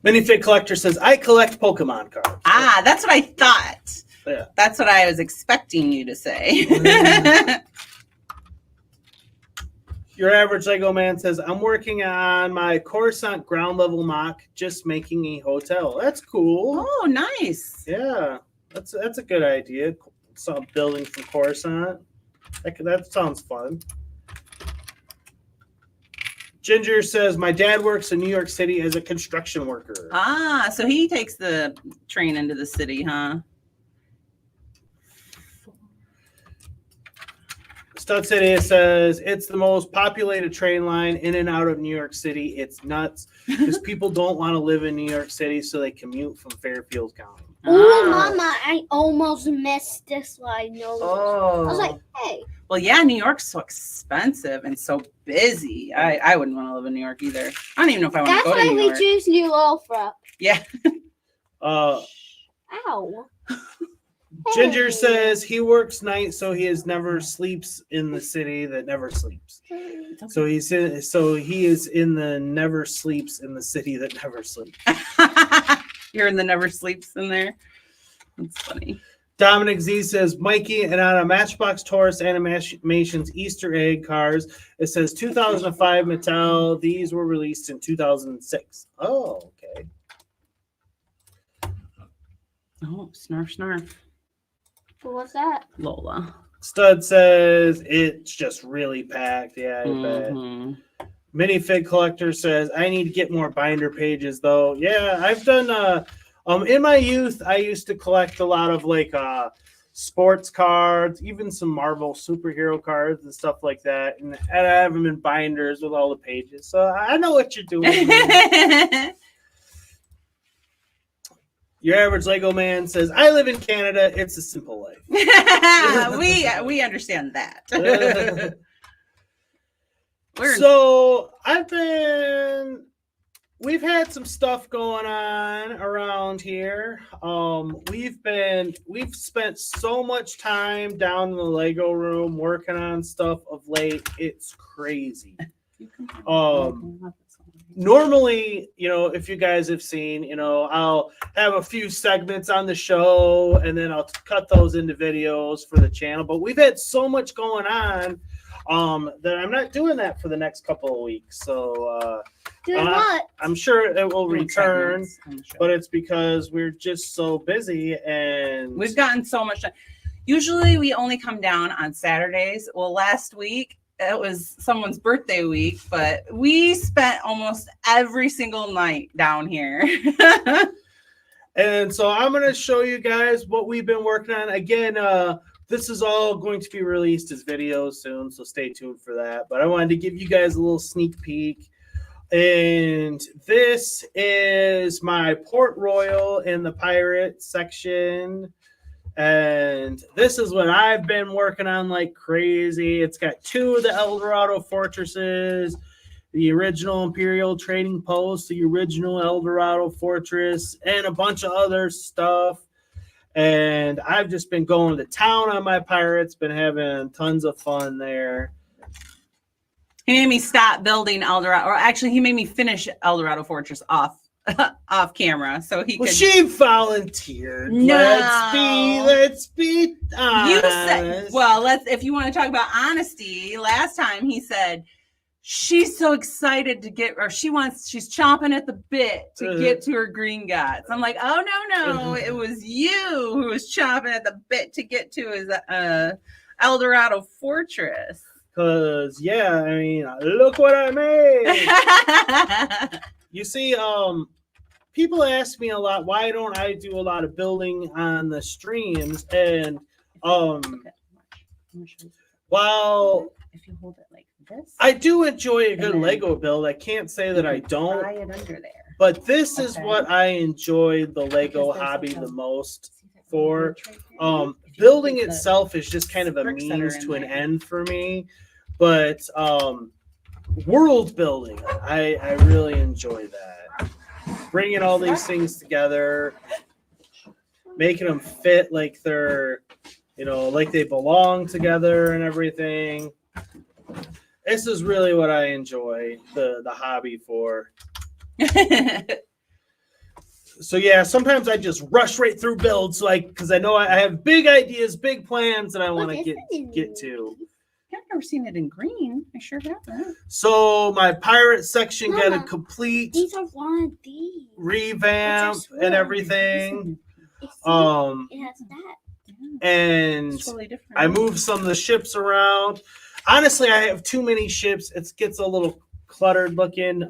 Minifig Collector says, I collect Pokemon cards. Ah, that's what I thought. Yeah. That's what I was expecting you to say. Your Average Lego Man says, I'm working on my Coruscant ground level mock, just making a hotel. That's cool. Oh, nice. Yeah, that's a good idea. Some building from Coruscant. That sounds fun. Ginger says, my dad works in New York City as a construction worker. Ah, so he takes the train into the city, huh? Stud City says, it's the most populated train line in and out of New York City. It's nuts because people don't want to live in New York City, so they commute from Fairfield County. Oh, Mama, I almost missed this line. No, Oh. I was like, hey. Well, yeah, New York's so expensive and so busy. I wouldn't want to live in New York either. I don't even know if I want to go to That's New why York. we choose New Ulfra. Yeah. Ow. Ginger says he works nights, so he never sleeps in the city that never sleeps. So he is in the never sleeps in the city that never sleeps. You're in the never sleeps in there. That's funny. Dominic Z says, Mikey, and on a Matchbox Taurus Animations Easter egg cars, it says 2005 Mattel. These were released in 2006. Oh, okay. Oh, snarf, snarf. What's that? Lola. Stud says it's just really packed. Yeah, I bet. Minifig Collector says, I need to get more binder pages, though. Yeah, I've done... in my youth, I used to collect a lot of like sports cards, even some Marvel superhero cards and stuff like that. And I have them in binders with all the pages. So I know what you're doing. Your Average Lego Man says, I live in Canada. It's a simple life. we understand that. We've had some stuff going on around here. We've spent so much time down in the Lego room working on stuff of late. It's crazy. Normally, if you guys have seen, I'll have a few segments on the show and then I'll cut those into videos for the channel. But we've had so much going on that I'm not doing that for the next couple of weeks. So I'm sure it will return, but it's because we're just so busy and we've gotten so much done. Usually we only come down on Saturdays. Well, last week it was someone's birthday week, but we spent almost every single night down here. And so I'm going to show you guys what we've been working on. Again, this is all going to be released as videos soon, so stay tuned for that. But I wanted to give you guys a little sneak peek. And this is my Port Royal in the pirate section. And this is what I've been working on like crazy. It's got 2 of the El Dorado fortresses, the original Imperial Trading Post, the original El Dorado Fortress, and a bunch of other stuff. And I've just been going to town on my pirates, been having tons of fun there. He made me stop building El Dorado, or actually he made me finish El Dorado Fortress off camera so he could. She volunteered. No. Let's be honest. You said, well, if you want to talk about honesty, last time he said she's so excited to get, or she's chomping at the bit to get to her Gringotts. I'm like, oh no, it was you who was chomping at the bit to get to his El Dorado Fortress. Because, yeah, I mean, look what I made. You see, people ask me a lot, why don't I do a lot of building on the streams? And while if you hold it like this, I do enjoy a good Lego build, I can't say that I don't. Tie it under there. But this is what I enjoy the Lego hobby the most for. Building itself is just kind of a means to an end for me. But world building, I really enjoy that. Bringing all these things together, making them fit like they're, like they belong together and everything. This is really what I enjoy the hobby for. So yeah, sometimes I just rush right through builds, like because I know I have big ideas, big plans that I want to get to. I've never seen it in green. I sure haven't. So my pirate section got a complete These are one of these. revamp and everything. It has that. And Totally different. I moved some of the ships around. Honestly, I have too many ships. It gets a little cluttered looking.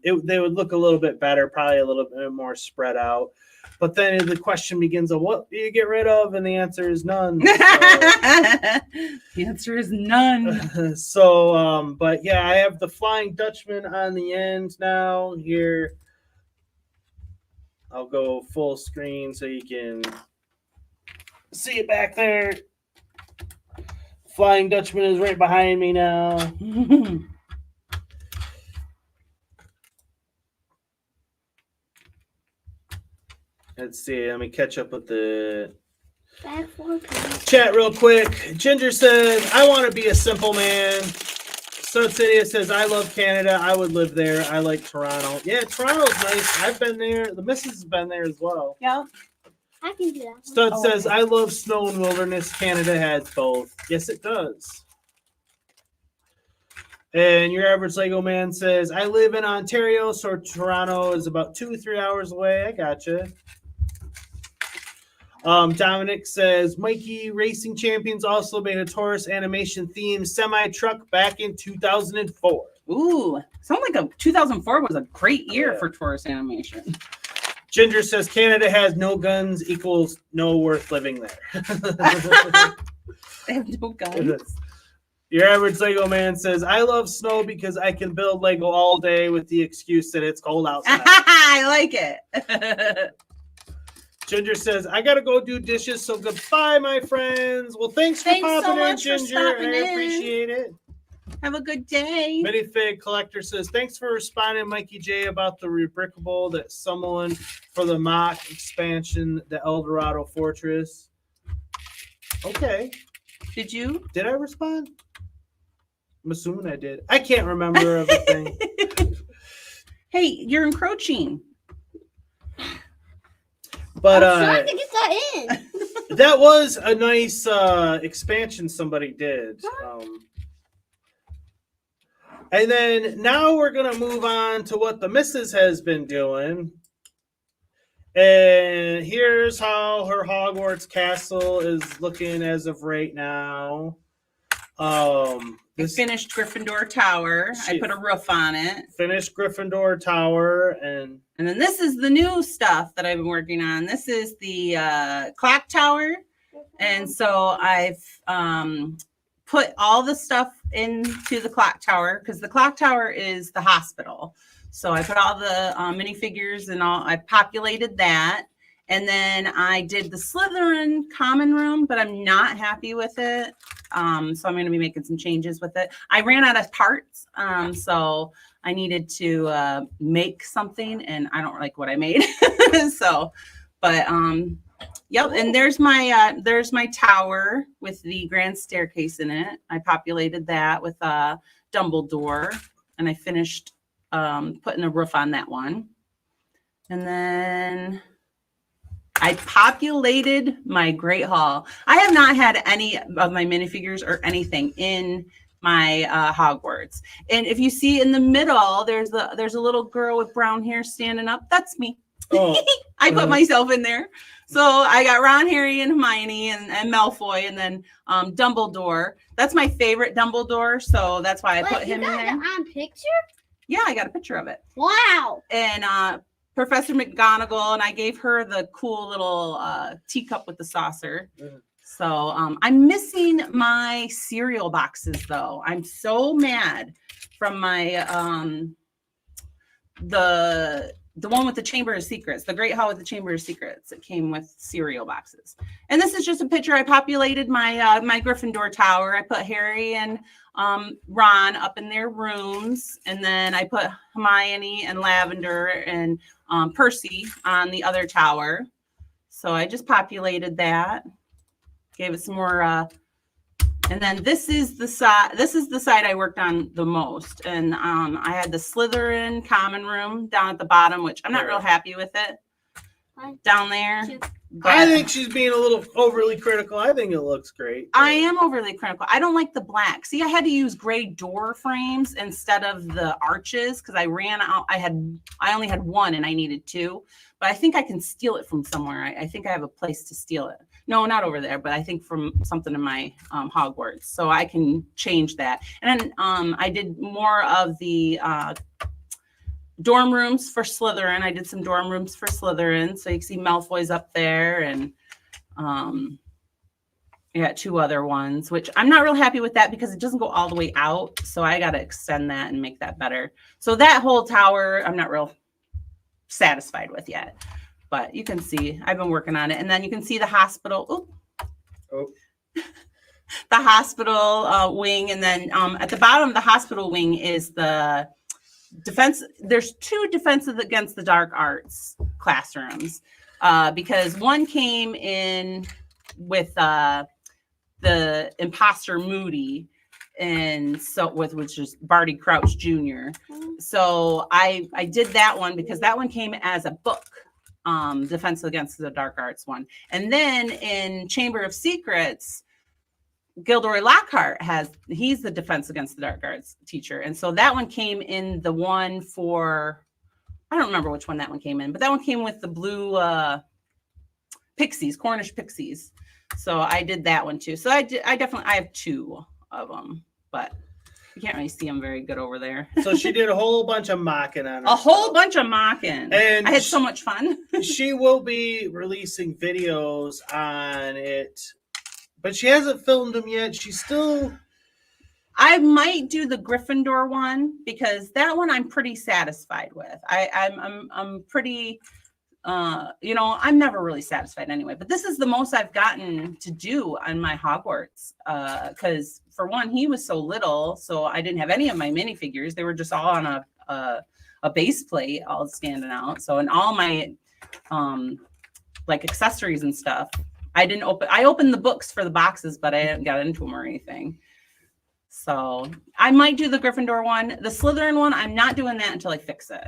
They would look a little bit better, probably a little bit more spread out. But then the question begins of what do you get rid of? And the answer is none. So, The answer is none. so but yeah, I have the Flying Dutchman on the end now. Here, I'll go full screen so you can see it back there. Flying Dutchman is right behind me now. Let's see. Let me catch up with the chat real quick. Ginger says, I want to be a simple man. Subsidia says, I love Canada. I would live there. I like Toronto. Yeah, Toronto's nice. I've been there. The missus has been there as well. Yeah. I can do that. Stud says, I love snow and wilderness. Canada has both. Yes, it does. And your average Lego man says, I live in Ontario, so Toronto is about 2-3 hours away. I gotcha. Dominic says, Mikey Racing Champions also made a Taurus animation themed semi-truck back in 2004. Ooh, sounds like 2004 was a great year for Taurus animation. Ginger says, Canada has no guns equals no worth living there. They have no guns. Your average Lego man says, I love snow because I can build Lego all day with the excuse that it's cold outside. I like it. Ginger says, I got to go do dishes, so goodbye, my friends. Well, thanks for popping so in, much for Ginger. stopping I in. appreciate it. Have a good day. Minifig Collector says, thanks for responding, Mikey J, about the rebrickable that someone for the mock expansion, the El Dorado Fortress. Okay. Did you? Did I respond? I'm assuming I did. I can't remember everything. Hey, you're encroaching. But I'm trying to get that in. that was a nice expansion somebody did. And then now we're going to move on to what the missus has been doing. And here's how her Hogwarts castle is looking as of right now. I finished Gryffindor Tower. I put a roof on it. Finished Gryffindor Tower. And then this is the new stuff that I've been working on. This is the clock tower. And so I've put all the stuff into the clock tower because the clock tower is the hospital. So I put all the minifigures and all. I populated that. And then I did the Slytherin common room, but I'm not happy with it. So I'm going to be making some changes with it. I ran out of parts, so I needed to make something, and I don't like what I made. So, but yep. And there's my tower with the grand staircase in it. I populated that with Dumbledore, and I finished putting a roof on that one. And then I populated my Great Hall. I have not had any of my minifigures or anything in my Hogwarts. And if you see in the middle, there's a little girl with brown hair standing up. That's me. Oh, I put myself in there. So I got Ron, Harry, and Hermione, and Malfoy, and then Dumbledore. That's my favorite Dumbledore, so that's why I put him in there. On picture? Yeah, I got a picture of it. Wow. And Professor McGonagall, and I gave her the cool little teacup with the saucer. Mm-hmm. So I'm missing my cereal boxes, though. I'm so mad from my the one with the Chamber of Secrets, the Great Hall with the Chamber of Secrets. It came with cereal boxes. And this is just a picture. I populated my my Gryffindor Tower. I put Harry and Ron up in their rooms, and then I put Hermione and Lavender and Percy on the other tower. So I just populated that, gave it some more. And then this is the side I worked on the most. And I had the Slytherin common room down at the bottom, which I'm not real happy with it. down there. I think she's being a little overly critical. I think it looks great. I am overly critical. I don't like the black. See, I had to use gray door frames instead of the arches because I ran out. I only had one and I needed two, but I think I can steal it from somewhere. I think I have a place to steal it. No, not over there, but I think from something in my Hogwarts. So I can change that. And then I did more of the dorm rooms for Slytherin. I did some dorm rooms for Slytherin. So you can see Malfoy's up there, and I got two other ones, which I'm not real happy with that because it doesn't go all the way out. So I got to extend that and make that better. So that whole tower, I'm not real satisfied with yet, but you can see I've been working on it. And then you can see the hospital. Oh. The hospital wing. And then at the bottom of the hospital wing is the defense. There's two Defense Against the Dark Arts classrooms because one came in with the imposter Moody, and so which is Barty Crouch Jr. So I did that one because that one came as a book, Defense Against the Dark Arts one. And then in Chamber of Secrets, Gilderoy Lockhart he's the Defense Against the Dark Arts teacher. And so that one came in the one for, I don't remember which one that one came in, but that one came with the blue pixies, Cornish pixies. So I did that one too. So I have two of them, but you can't really see them very good over there. So she did a whole bunch of mocking on her. A whole bunch of mocking. And I had so much fun. She will be releasing videos on it, but she hasn't filmed them yet. She's still... I might do the Gryffindor one because that one I'm pretty satisfied with. I'm pretty... I'm never really satisfied anyway, but this is the most I've gotten to do on my Hogwarts. Because for one, he was so little, so I didn't have any of my minifigures. They were just all on a base plate, all standing out. So, and all my like accessories and stuff, I opened the books for the boxes, but I didn't get into them or anything. So I might do the Gryffindor one. The Slytherin one, I'm not doing that until I fix it.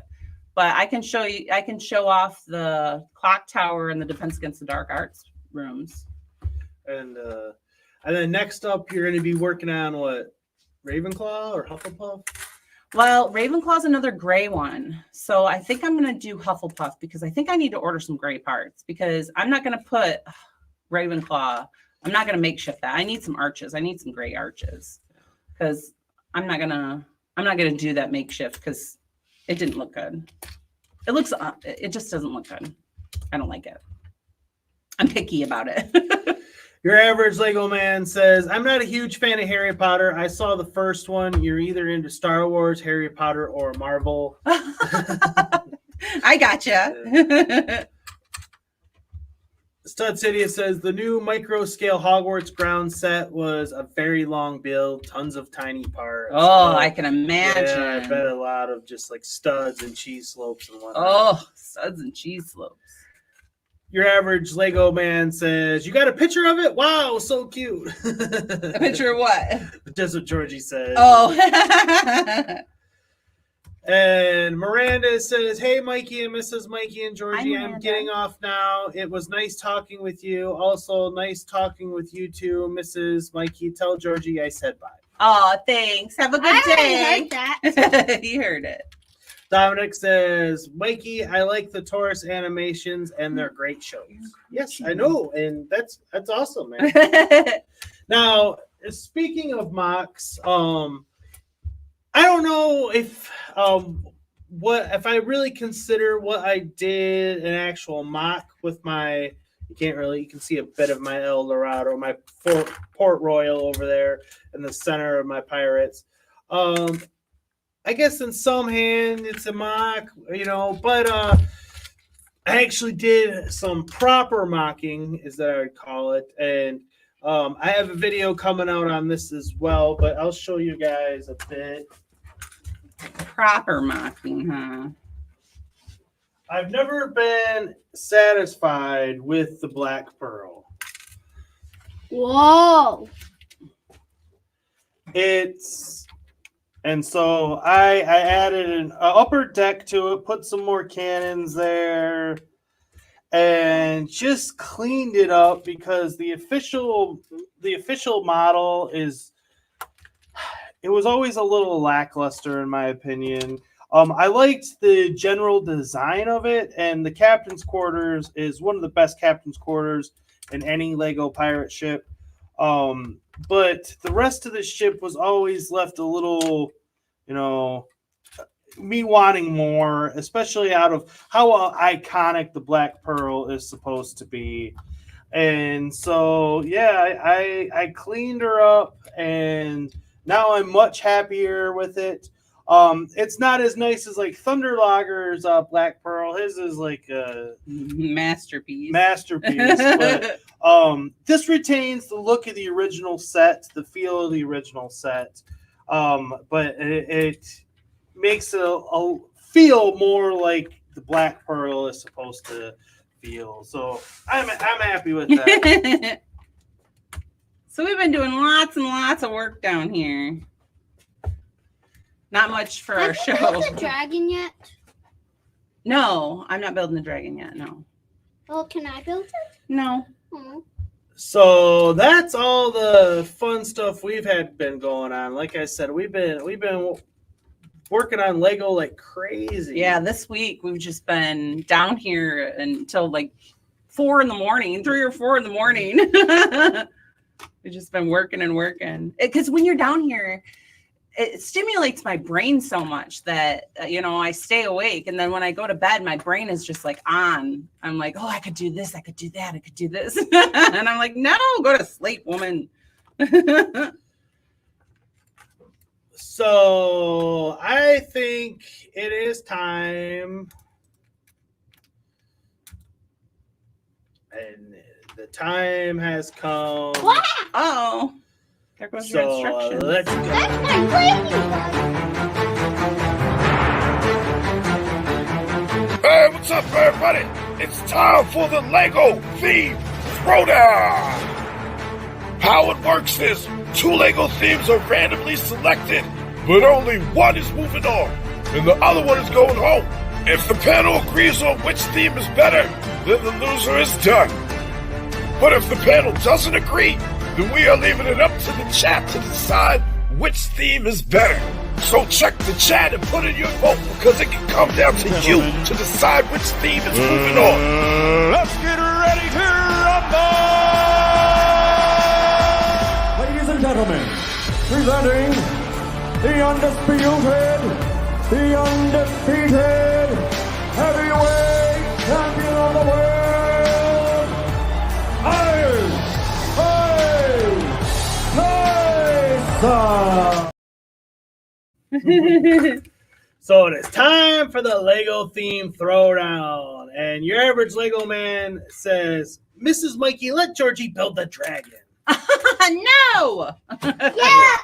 But I can show off the clock tower and the Defense Against the Dark Arts rooms. And then next up, you're going to be working on what? Ravenclaw or Hufflepuff? Well, Ravenclaw's another gray one. So I think I'm going to do Hufflepuff because I think I need to order some gray parts because I'm not going to put Ravenclaw. I'm not going to makeshift that. I need some arches. I need some gray arches because I'm not going to do that makeshift because it didn't look good. It just doesn't look good. I don't like it. I'm picky about it. Your average Lego man says, I'm not a huge fan of Harry Potter. I saw the first one. You're either into Star Wars, Harry Potter, or Marvel. I gotcha. Stud City says, the new micro scale Hogwarts ground set was a very long build, tons of tiny parts. Oh, I can imagine. Yeah, I bet a lot of just like studs and cheese slopes and whatnot. Oh, studs and cheese slopes. Your average Lego man says, you got a picture of it? Wow, so cute. A picture of what? That's what Georgie says. Oh. And Miranda says, hey, Mikey and Mrs. Mikey and Georgie, I'm getting off now. It was nice talking with you. Also, nice talking with you too, Mrs. Mikey. Tell Georgie I said bye. Oh, thanks. Have a good day. I heard that. He heard it. Dominic says, Mikey, I like the Taurus animations and they're great shows. Yes, I know. And that's awesome, man. Now, speaking of mocks, I don't know if I really consider what I did an actual mock with my, you can see a bit of my El Dorado, my Port Royal over there in the center of my pirates. I guess in some hand it's a mock, but I actually did some proper mocking, is that I would call it. And I have a video coming out on this as well, but I'll show you guys a bit. Proper mocking, huh? I've never been satisfied with the Black Pearl. Whoa. And so I added an upper deck to it, put some more cannons there. and just cleaned it up because the official model it was always a little lackluster in my opinion. I liked the general design of it, and the captain's quarters is one of the best captain's quarters in any Lego pirate ship. But the rest of the ship was always left a little, me wanting more, especially out of how iconic the Black Pearl is supposed to be. And so, yeah, I cleaned her up, and now I'm much happier with it. It's not as nice as like Thunderlogger's Black Pearl. His is like a masterpiece. But this retains the look of the original set, the feel of the original set. But it makes it feel more like the Black Pearl is supposed to feel. So I'm happy with that. So we've been doing lots and lots of work down here. Not much for our show. Have you built the dragon yet? No, I'm not building the dragon yet. No. Well, can I build it? No. Oh. So that's all the fun stuff we've been going on. Like I said, we've been working on Lego like crazy. Yeah, this week we've just been down here until like 3 or 4 in the morning. We've just been working and working. Because when you're down here, it stimulates my brain so much that, I stay awake. And then when I go to bed, my brain is just like on. I'm like, oh, I could do this. I could do that. I could do this. And I'm like, no, go to sleep, woman. So I think it is time. And the time has come. Wow. Oh. There goes your instructions. Let's go. That's my gravy. Hey, what's up, everybody? It's time for the Lego theme throwdown. How it works is 2 Lego themes are randomly selected, but only one is moving on, and the other one is going home. If the panel agrees on which theme is better, then the loser is done. But if the panel doesn't agree, then we are leaving it up to the chat to decide which theme is better. So check the chat and put in your vote, because it can come down to you to decide which theme is moving on. Let's get ready to rumble! Ladies and gentlemen, presenting the undefeated heavyweight champion of the world, So it is time for the Lego theme throwdown. And your average Lego man says, Mrs. Mikey, let Georgie build the dragon. No! Yeah!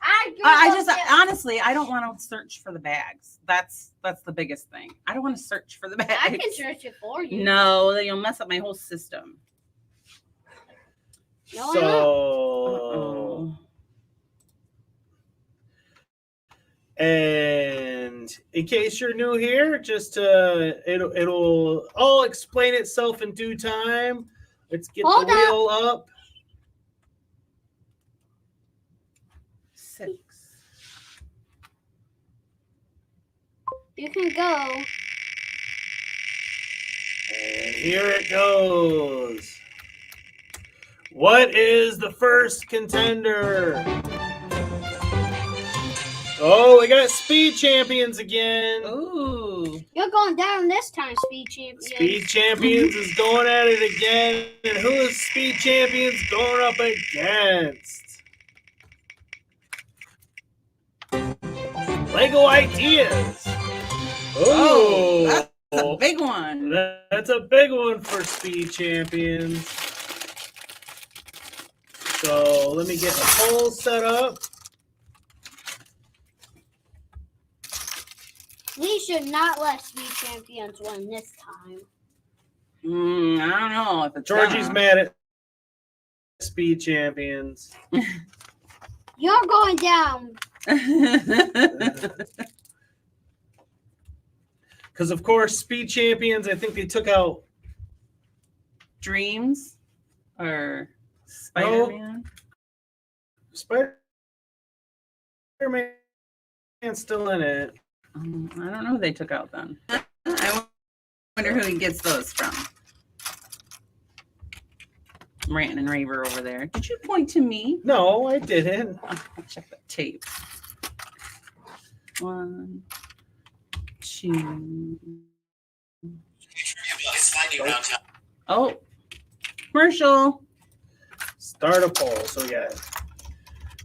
I just honestly, I don't want to search for the bags. That's the biggest thing. I don't want to search for the bags. I can search it for you. No, then you'll mess up my whole system. No, So, and in case you're new here, just it'll all explain itself in due time. Let's get the wheel up. 6. You can go. And here it goes. What is the first contender? Oh, we got Speed Champions again. Ooh. You're going down this time, Speed Champions. Speed Champions is going at it again. And who is Speed Champions going up against? Lego Ideas. Oh, that's a big one. That's a big one for Speed Champions. So let me get the poll set up. We should not let Speed Champions win this time. I don't know if it's Georgie's mad at Speed Champions. You're going down. Because, of course, Speed Champions, I think they took out Dreams or Spider-Man. Spider-Man's still in it. I don't know who they took out then. I wonder who he gets those from. Ranting and Raver over there. Did you point to me? No, I didn't. I'll check the tape. 1, 2. Oh, commercial. Start a poll. So, yeah.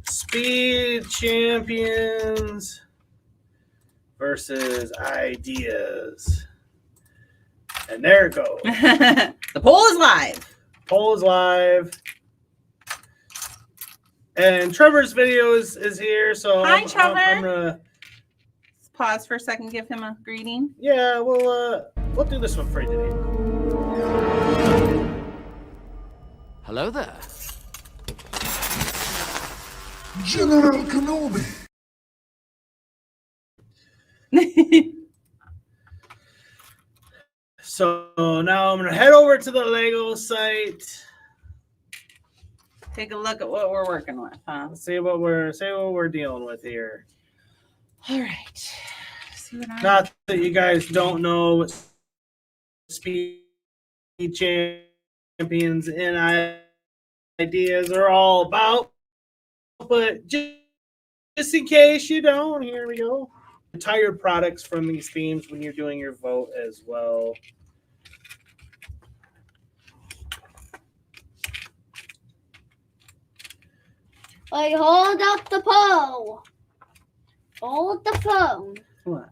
Speed Champions versus Ideas. And there it goes. The poll is live. Poll is live. And Trevor's video is here. So Hi, Trevor. I'm gonna pause for a second, give him a greeting. Yeah, we'll do this one for you today. Hello there. General Kenobi. So now I'm gonna head over to the Lego site. Take a look at what we're working with, huh? Let's see what we're dealing with here. All right. See what Not that you guys don't know what Speed Champions and Ideas are all about, but just in case you don't, here we go. Entire products from these themes when you're doing your vote as well. Wait, hold up the poll. Hold the phone. What?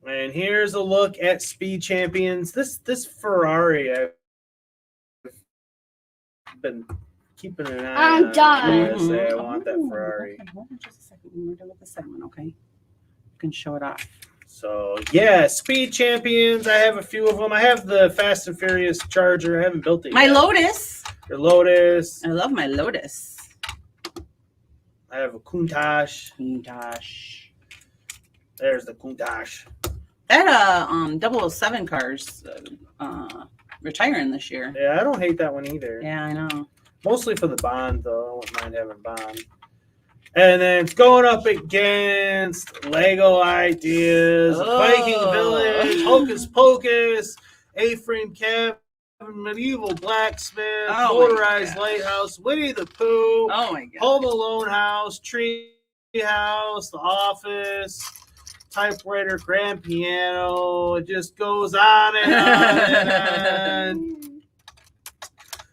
And here's a look at Speed Champions. This Ferrari, I've been keeping an eye on. I'm done. Say I want that Ferrari. Okay, hold on just a second. We're done with the segment, okay? You can show it off. So yeah, Speed Champions. I have a few of them. I have the Fast and Furious Charger. I haven't built it My yet. Lotus. Your Lotus. I love my Lotus. I have a Countach. Countach. There's the Countach. That 007 cars retiring this year. Yeah, I don't hate that one either. Yeah, I know. Mostly for the Bond, though. I wouldn't mind having Bond. And then it's going up against Lego Ideas, Viking Village, Hocus Pocus, A-Frame Cabin, Medieval Blacksmith, Motorized Lighthouse, Winnie the Pooh, Home Alone House, Tree House, The Office, Typewriter, Grand Piano. It just goes on and on and on.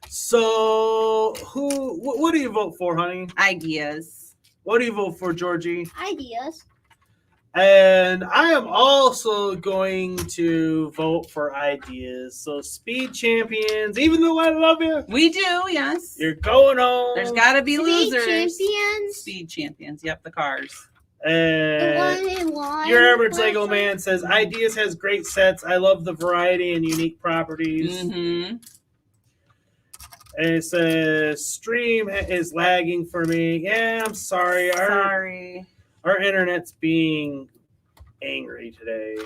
So, what do you vote for, honey? Ideas. What do you vote for, Georgie? Ideas. And I am also going to vote for Ideas. So, Speed Champions, even though I love you. We do, yes. You're going home. There's got to be Speed losers. Champions. Speed Champions. Yep, the cars. And your average Lego man says, Ideas has great sets. I love the variety and unique properties. Mm-hmm. And it says, stream is lagging for me. Yeah, I'm sorry. Our internet's being angry today.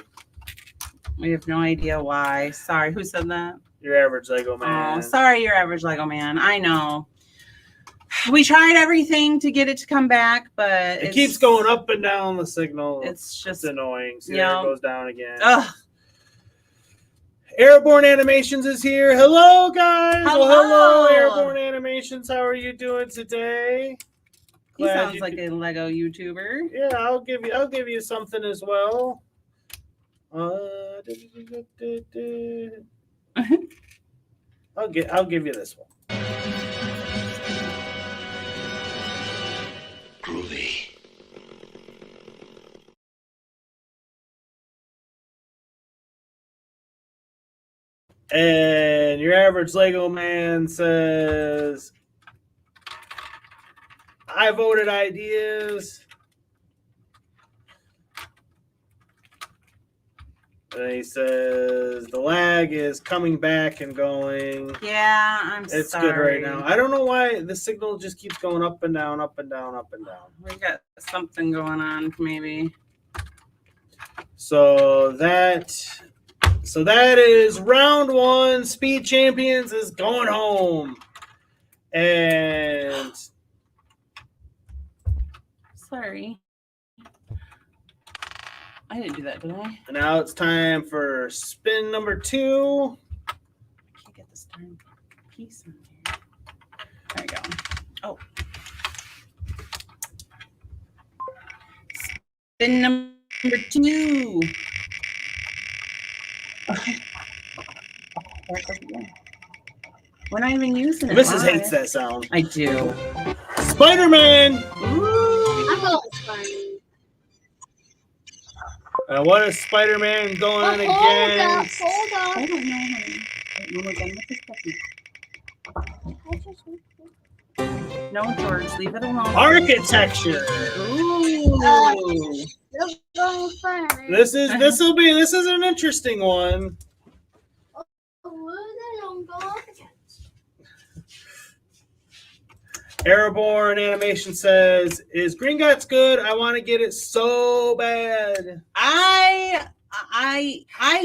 We have no idea why. Sorry. Who said that? Your average Lego man. Oh, sorry, your average Lego man. I know. We tried everything to get it to come back, but it keeps going up and down the signal. It's just annoying. See, there it goes down again. Ugh. Airborne Animations is here. Hello, guys. Hello. Well, hello, Airborne Animations. How are you doing today? He sounds like a Lego YouTuber. Yeah, I'll give you something as well. I'll give you this one. Groovy. And your average Lego man says, I voted Ideas. And he says, the lag is coming back and going. Yeah, I'm sorry. It's good right now. I don't know why the signal just keeps going up and down, up and down, up and down. We got something going on, maybe. So that So that is round 1. Speed Champions is going home. And sorry. I didn't do that, did I? now it's time for spin number 2. I can't get this darn piece in here. There we go. Oh. Spin number 2. We're not even using it. Mrs. hates that sound. I do. Spider-Man! Ooh. I'm going with Spider-Man. What is Spider-Man going against? Hold up. I don't know, honey. When we're done with this puppy. No, George, leave it alone. Architecture. Ooh. Let's go with Spider-Man. This is an interesting one. Airborne Animation says, "Is Gringotts good? I want to get it so bad." I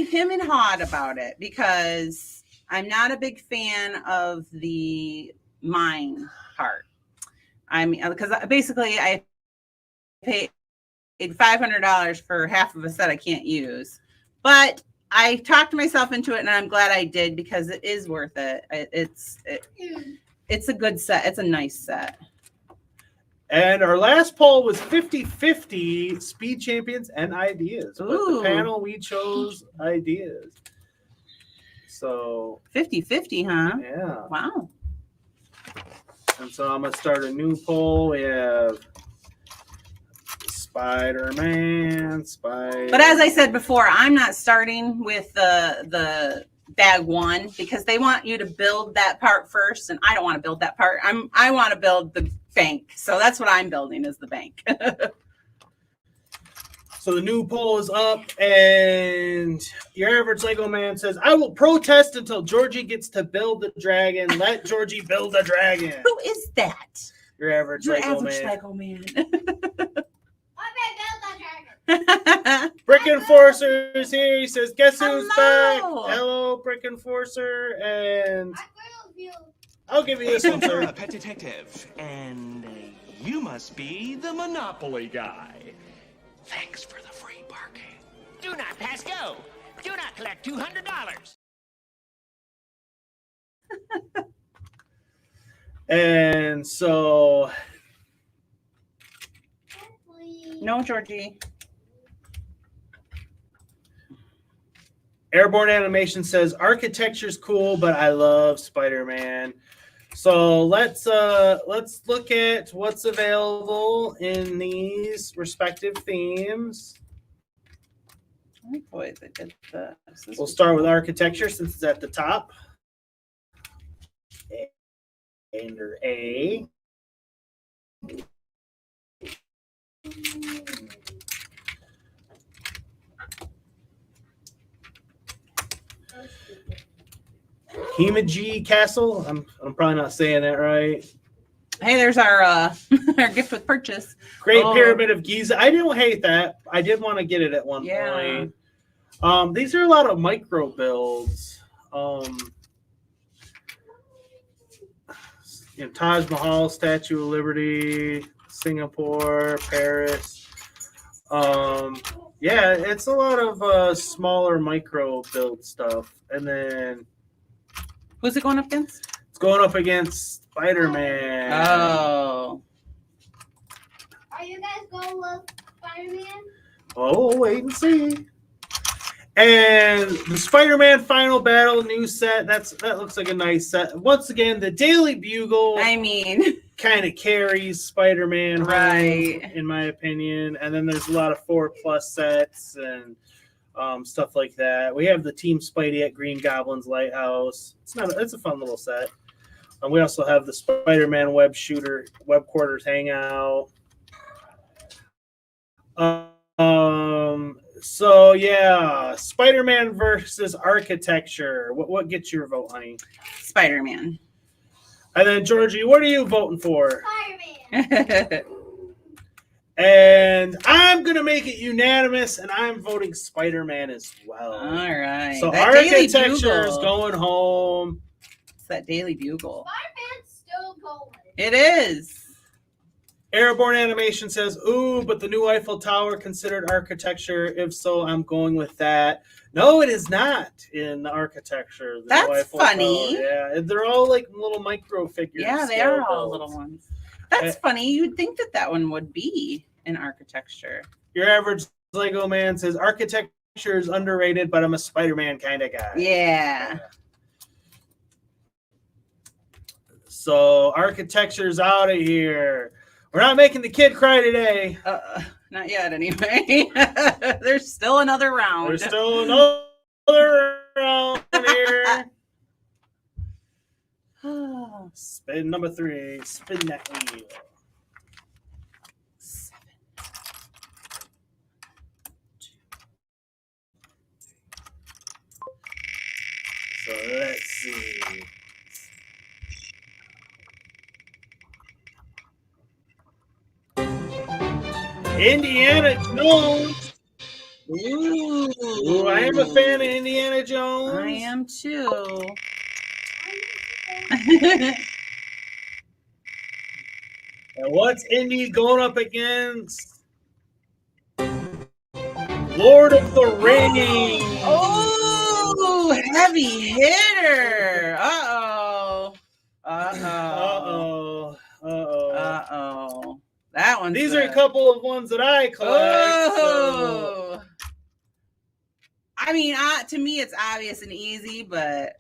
him and hawed about it because I'm not a big fan of the mine part. I mean, because basically I paid $500 for half of a set I can't use, but I talked myself into it, and I'm glad I did because it is worth it. It's a good set. It's a nice set. And our last poll was 50-50 Speed Champions and ideas. But the panel, we chose ideas. So 50-50, huh? Yeah. Wow. And so I'm going to start a new poll. We have Spider-Man, But as I said before, I'm not starting with the bag 1 because they want you to build that part first, and I don't want to build that part. I want to build the bank, so that's what I'm building is the bank. So the new poll is up, and your average Lego man says, "I will protest until Georgie gets to build the dragon. Let Georgie build the dragon." Who is that? Your average Lego man. Lego man. Brick Enforcer is here. He says, "Guess who's back?" Hello, Brick Enforcer, and I'll give you this one, You're sir. a pet detective, and you must be the Monopoly guy. Thanks for the free parking. Do not pass go. Do not collect $200. And so, No, Georgie. Airborne Animation says, "Architecture's cool, but I love Spider-Man." So let's look at what's available in these respective themes. Oh boy, they did this. We'll start with architecture since it's at the top. Under A. Himaji Castle. I'm probably not saying that right. Hey, there's our our gift with purchase. Great Pyramid of Giza. I don't hate that. I did want to get it at one Yeah. point. These are a lot of micro builds. Taj Mahal, Statue of Liberty, Singapore, Paris. Yeah, it's a lot of smaller micro build stuff. And then who's it going up against? It's going up against Spider-Man. Oh. Are you guys going with Spider-Man? Oh, wait and see. And the Spider-Man Final Battle new set. That looks like a nice set. Once again, the Daily Bugle. I mean, kind of carries Spider-Man, right? Home, in my opinion. And then there's a lot of 4+ sets and stuff like that. We have the Team Spidey at Green Goblin's Lighthouse. It's a fun little set. And we also have the Spider-Man Web Quarters Hangout. So yeah, Spider-Man versus architecture. What gets your vote, honey? Spider-Man. And then Georgie, what are you voting for? Spider-Man. And I'm going to make it unanimous, and I'm voting Spider-Man as well. All right. So That Daily Architecture is Bugle. going home. It's that Daily Bugle. Spider-Man's still going. It is. Airborne Animation says, ooh, but the new Eiffel Tower considered architecture. If so, I'm going with that. No, it is not in architecture. The That's new Eiffel funny. Tower. Yeah, they're all like little micro figures. Yeah, they are all little ones. That's funny. You'd think that one would be in architecture. Your average Lego man says architecture is underrated, but I'm a Spider-Man kind of guy. Yeah. So architecture's out of here. We're not making the kid cry today. Not yet, anyway. There's still another round. There's still another round here. Spin number 3. Spin that wheel. 7. 2. So let's see. Indiana Jones. Ooh, I am a fan of Indiana Jones. I am too. And what's Indy going up against? Lord of the Rings. Oh, heavy hitter. Uh-oh. That one. These are a couple of ones that I collect. Oh. I mean, to me, it's obvious and easy, but.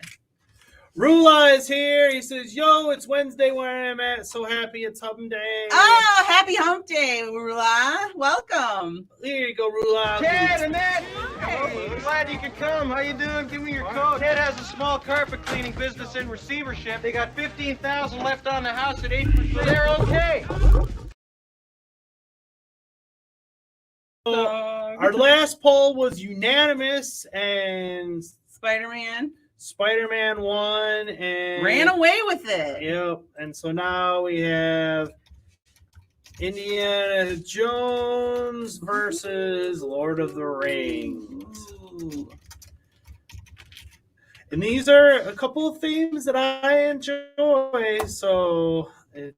Rula is here. He says, yo, it's Wednesday where I'm at. So happy it's hump day. Oh, happy hump day, Rula. Welcome. Here you go, Rula. Ted and Ed. Hey, glad you could come. How you doing? Give me your coat. Ted has a small carpet cleaning business in receivership. They got $15,000 left on the house at 8%. They're okay. Our last poll was unanimous, and Spider-Man won and ran away with it. Yep. And so now we have Indiana Jones versus Lord of the Rings. Ooh. And these are a couple of themes that I enjoy. So it's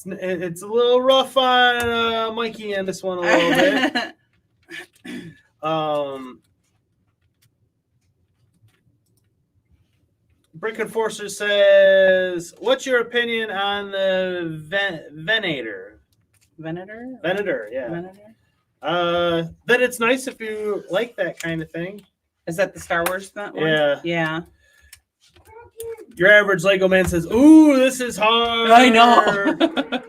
it's a little rough on Mikey and this one a little bit. Brick Enforcer says, what's your opinion on the Venator? Venator, yeah. Venator? That it's nice if you like that kind of thing. Is that the Star Wars one? Yeah. Yeah. Your average Lego man says, ooh, this is hard. I know.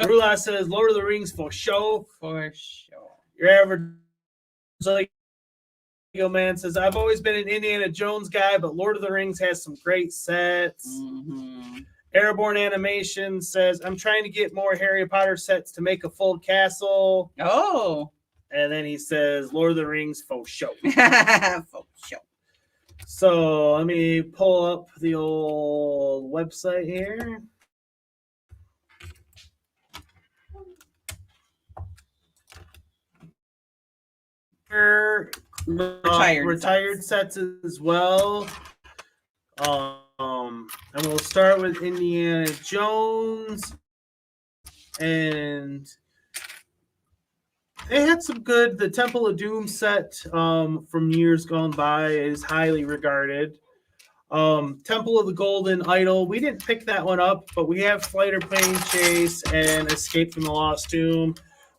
Rula says, Lord of the Rings for show. For sure. Your average Lego man says, I've always been an Indiana Jones guy, but Lord of the Rings has some great sets. Mm-hmm. Airborne Animation says, I'm trying to get more Harry Potter sets to make a full castle. Oh. And then he says, Lord of the Rings for show. For sure. So let me pull up the old website here. Retired sets as well. And we'll start with Indiana Jones. And they had some good. The Temple of Doom set from years gone by is highly regarded. Temple of the Golden Idol. We didn't pick that one up, but we have Fighter Plane Chase and Escape from the Lost Tomb.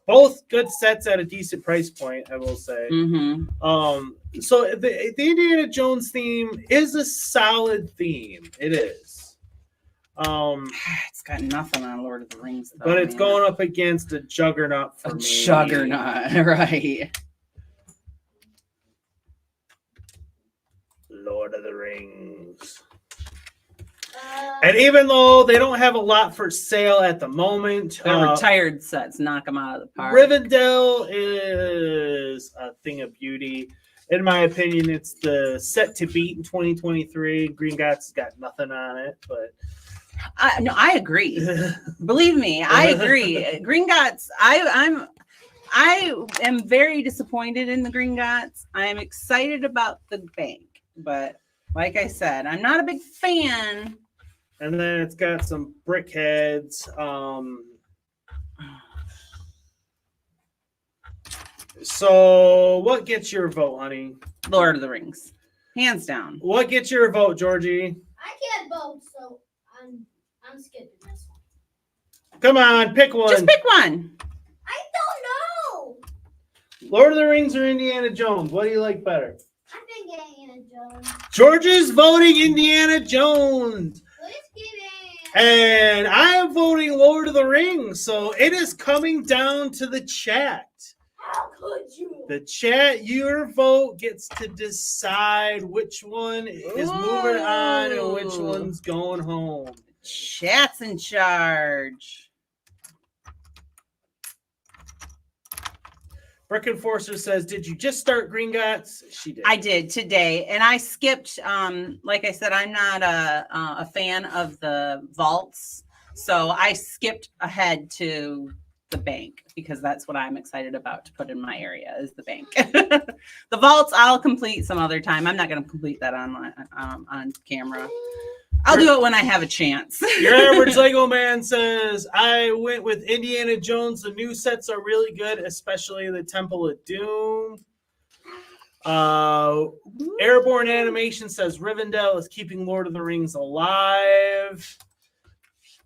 Both good sets at a decent price point, I will say. Mm-hmm. So the Indiana Jones theme is a solid theme. It is. It's got nothing on Lord of the Rings, though, but it's going up against a juggernaut for me. Juggernaut, right? Lord of the Rings. And even though they don't have a lot for sale at the moment, The retired sets knock them out of the park. Rivendell is a thing of beauty. In my opinion, it's the set to beat in 2023. Gringotts got nothing on it, but No, I agree. Believe me, I agree. Gringotts. I am very disappointed in the Gringotts. I am excited about the bank, but like I said, I'm not a big fan. And then it's got some brick heads. So what gets your vote, honey? Lord of the Rings, hands down. What gets your vote, Georgie? I can't vote, so I'm skipping this one. Come on, pick one. Just pick one. I don't know. Lord of the Rings or Indiana Jones? What do you like better? I think Indiana Jones. Georgie's voting Indiana Jones. Let's get it. And I am voting Lord of the Rings. So it is coming down to the chat. How could you? The chat, your vote gets to decide which one is moving on and which one's going home. Chat's in charge. Brick Enforcer says, did you just start Gringotts? She did. I did today, and I skipped. Like I said, I'm not a fan of the vaults, so I skipped ahead to the bank because that's what I'm excited about to put in my area is the bank. The vaults I'll complete some other time. I'm not going to complete that on camera. I'll do it when I have a chance. Your average Lego man says, I went with Indiana Jones. The new sets are really good, especially the Temple of Doom. Airborne Animation says, Rivendell is keeping Lord of the Rings alive.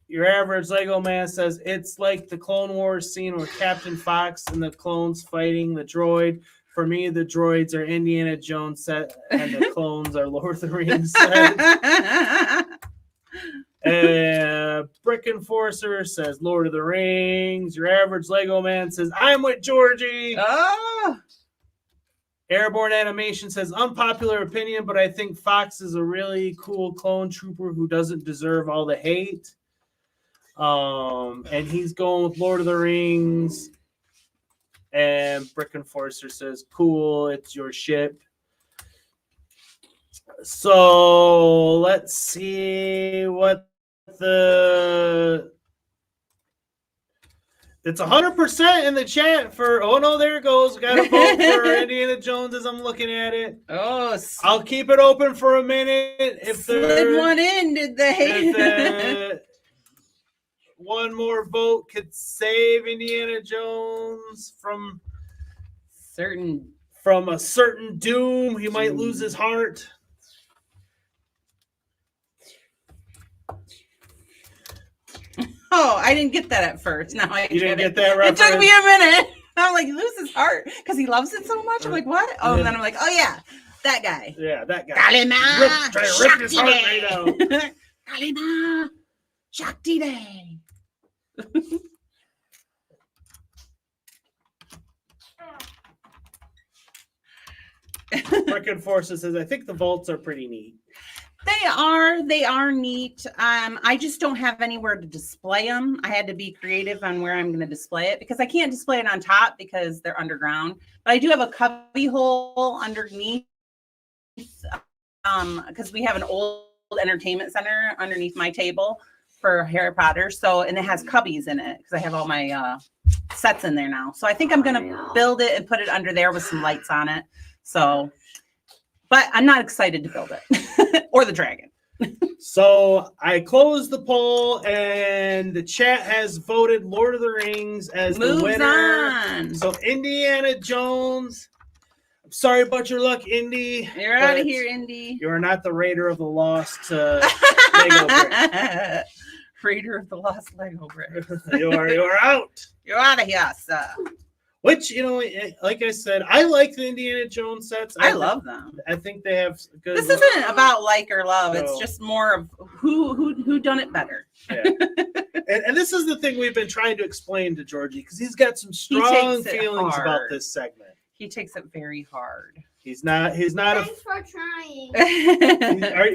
Your average Lego man says, it's like the Clone Wars scene where Captain Fox and the clones fighting the droid. For me, the droids are Indiana Jones set, and the clones are Lord of the Rings set. Brick Enforcer says Lord of the Rings. Your average Lego man says, I'm with Georgie. Oh. Airborne Animation says, unpopular opinion, but I think Fox is a really cool clone trooper who doesn't deserve all the hate. And he's going with Lord of the Rings. And Brick Enforcer says, cool, it's your ship. So let's see what the... It's 100% in the chat for... Oh, no, there it goes. Got to vote for Indiana Jones as I'm looking at it. Oh, I'll keep it open for a minute. If slid one in, did they? One more vote could save Indiana Jones from a certain doom. He might lose his heart. Oh, I didn't get that at first. Now I You didn't get that reference? It took me a minute. I'm like, lose his heart because he loves it so much. I'm like, what? Oh, and then I'm like, oh yeah, that guy. Yeah, that guy. Kalima, Try to rip his heart right out. Kalima, Shakti Day. Brick Enforcer says, I think the vaults are pretty neat. They are neat. I just don't have anywhere to display them. I had to be creative on where I'm going to display it because I can't display it on top because they're underground. But I do have a cubby hole underneath because we have an old entertainment center underneath my table for Harry Potter. So, and it has cubbies in it because I have all my sets in there now. So I think I'm going to build it and put it under there with some lights on it. So, but I'm not excited to build it or the dragon. So I closed the poll and the chat has voted Lord of the Rings as the winner. On. So Indiana Jones. I'm sorry about your luck, Indy. You're out of here, Indy. You are not the Raider of the Lost Lego brick. Raider of the Lost Lego brick. You are out. You're out of here, sir. Which, you know, like I said, I like the Indiana Jones sets. I love them. I think they have good. This isn't about like or love. No. It's just more of who done it better. Yeah. and this is the thing we've been trying to explain to Georgie because he's got some strong feelings about this segment. He takes it very hard. He's not. Thanks for trying.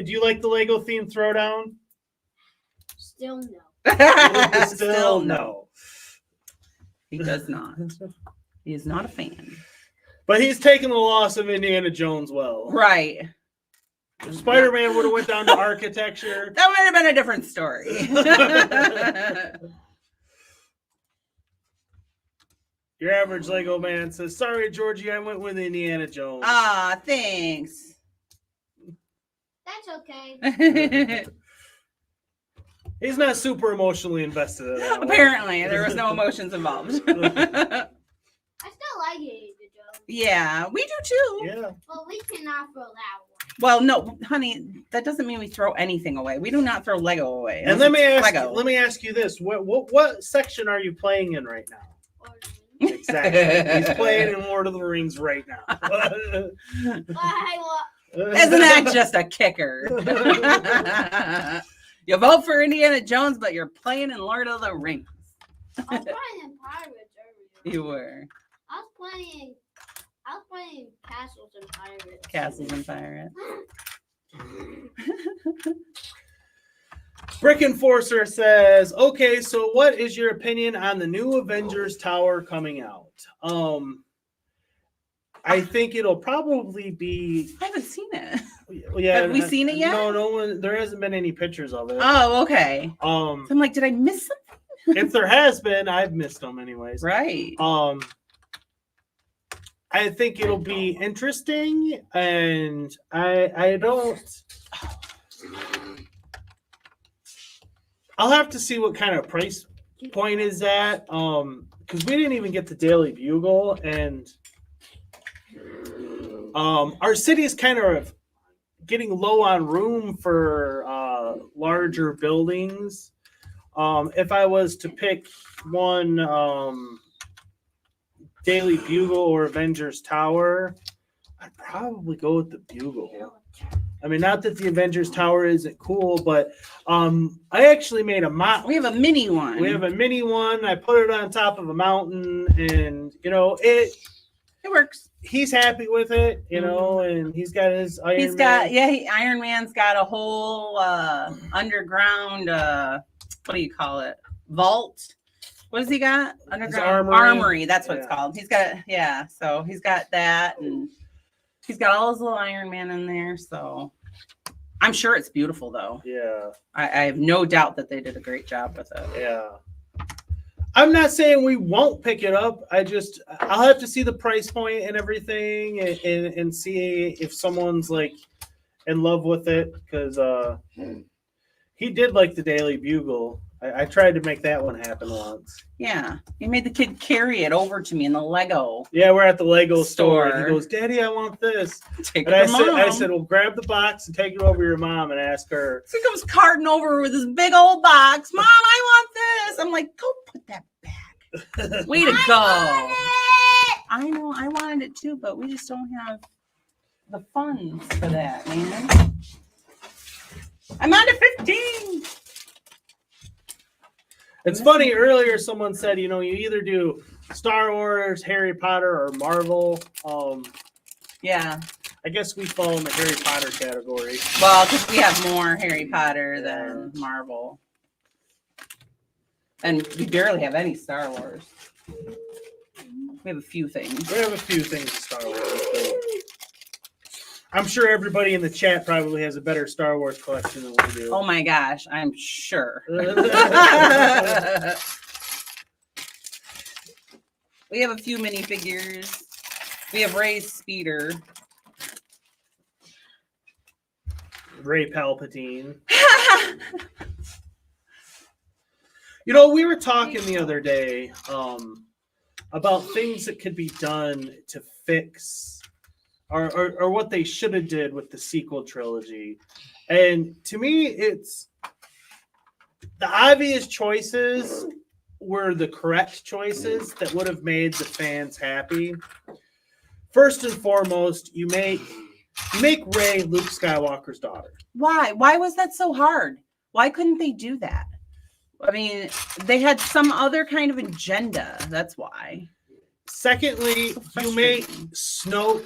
Do you like the Lego theme throwdown? Still no. Still no. He does not. He is not a fan. But he's taking the loss of Indiana Jones well. Right. If Spider-Man would have went down to architecture, that might have been a different story. Your average Lego man says, "Sorry, Georgie, I went with Indiana Jones." Ah, thanks. That's okay. He's not super emotionally invested in that one. Apparently, there was no emotions involved. I still like Indiana Jones. Yeah, we do too. Yeah. Well, we cannot throw that one. Well, no, honey, that doesn't mean we throw anything away. We do not throw Lego away. And let me ask you this: what section are you playing in right now? Exactly. He's playing in Lord of the Rings right now. Isn't that just a kicker? You vote for Indiana Jones, but you're playing in Lord of the Rings. I was playing in Pirates earlier. You were. I was playing Castles and Pirates. Castles and Pirates. Brick Enforcer says, "Okay, so what is your opinion on the new Avengers Tower coming out?" I think it'll probably be. I haven't seen it. Yeah, have we seen it yet? No one. There hasn't been any pictures of it. Oh, okay. So I'm like, did I miss something? If there has been, I've missed them anyways. Right. I think it'll be interesting, and I don't. I'll have to see what kind of price point is at, because we didn't even get the Daily Bugle, and our city is kind of getting low on room for larger buildings. If I was to pick one, Daily Bugle or Avengers Tower, I'd probably go with the Bugle. I mean, not that the Avengers Tower isn't cool, but I actually made a We have a mini one. We have a mini one. I put it on top of a mountain, and it works. He's happy with it, and he's got his Iron Man. Iron Man's got a whole underground. What do you call it? Vault. What has he got? Underground armory. That's what it's called. He's got so he's got that, and he's got all his little Iron Man in there. So I'm sure it's beautiful, though. Yeah, I have no doubt that they did a great job with it. Yeah, I'm not saying we won't pick it up. I'll have to see the price point and everything, and see if someone's like in love with it, because he did like the Daily Bugle. I tried to make that one happen once. Yeah, he made the kid carry it over to me in the Lego. Yeah, we're at the Lego store. He goes, "Daddy, I want this." I said, "Well, grab the box and take it over to your mom and ask her." So he comes carting over with this big old box. "Mom, I want this." I'm like, "Go put that back." Way to go. I know, I wanted it too, but we just don't have the funds for that, man. I'm on to 15. It's funny, earlier someone said, you either do Star Wars, Harry Potter, or Marvel. Yeah. I guess we fall in the Harry Potter category. Well, because we have more Harry Potter than Marvel. And we barely have any Star Wars. We have a few things. We have a few things in Star Wars. But I'm sure everybody in the chat probably has a better Star Wars collection than we do. Oh my gosh, I'm sure. We have a few minifigures. We have Rey's speeder. Rey Palpatine. We were talking the other day about things that could be done to fix or what they should have did with the sequel trilogy. And to me, it's the obvious choices were the correct choices that would have made the fans happy. First and foremost, you make Rey Luke Skywalker's daughter. Why? Why was that so hard? Why couldn't they do that? I mean, they had some other kind of agenda. That's why. Secondly, you make Snoke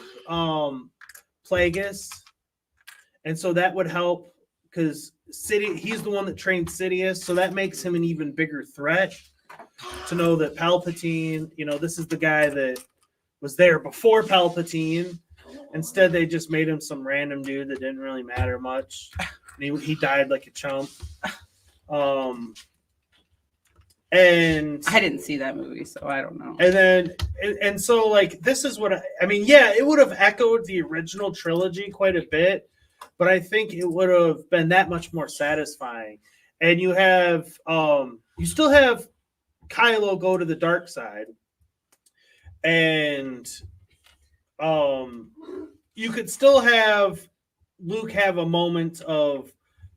Plagueis, and so that would help because he's the one that trained Sidious, so that makes him an even bigger threat to know that Palpatine, this is the guy that was there before Palpatine, Instead, they just made him some random dude that didn't really matter much. And he died like a chump. And I didn't see that movie, so I don't know. And so like this is what I mean. Yeah, it would have echoed the original trilogy quite a bit, but I think it would have been that much more satisfying. And you have you still have Kylo go to the dark side, and you could still have Luke have a moment of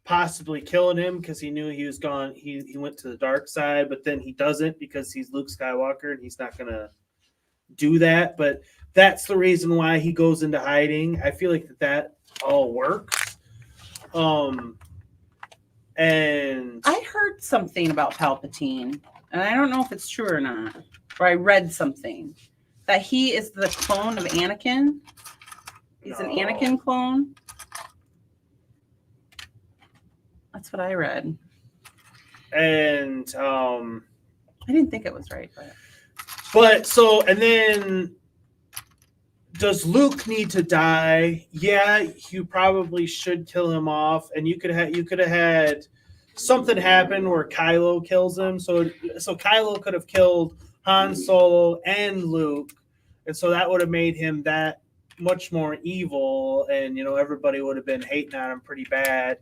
possibly killing him because he knew he was gone. He went to the dark side, but then he doesn't because he's Luke Skywalker and he's not gonna do that. But that's the reason why he goes into hiding. I feel like that all works. And I heard something about Palpatine, and I don't know if it's true or not. Or I read something that he is the clone of Anakin. He's an Anakin clone. That's what I read. And I didn't think it was right, but so and then does Luke need to die? Yeah, you probably should kill him off, and you could have had something happen where Kylo kills him. So Kylo could have killed Han Solo and Luke, and so that would have made him that much more evil, and everybody would have been hating on him pretty bad.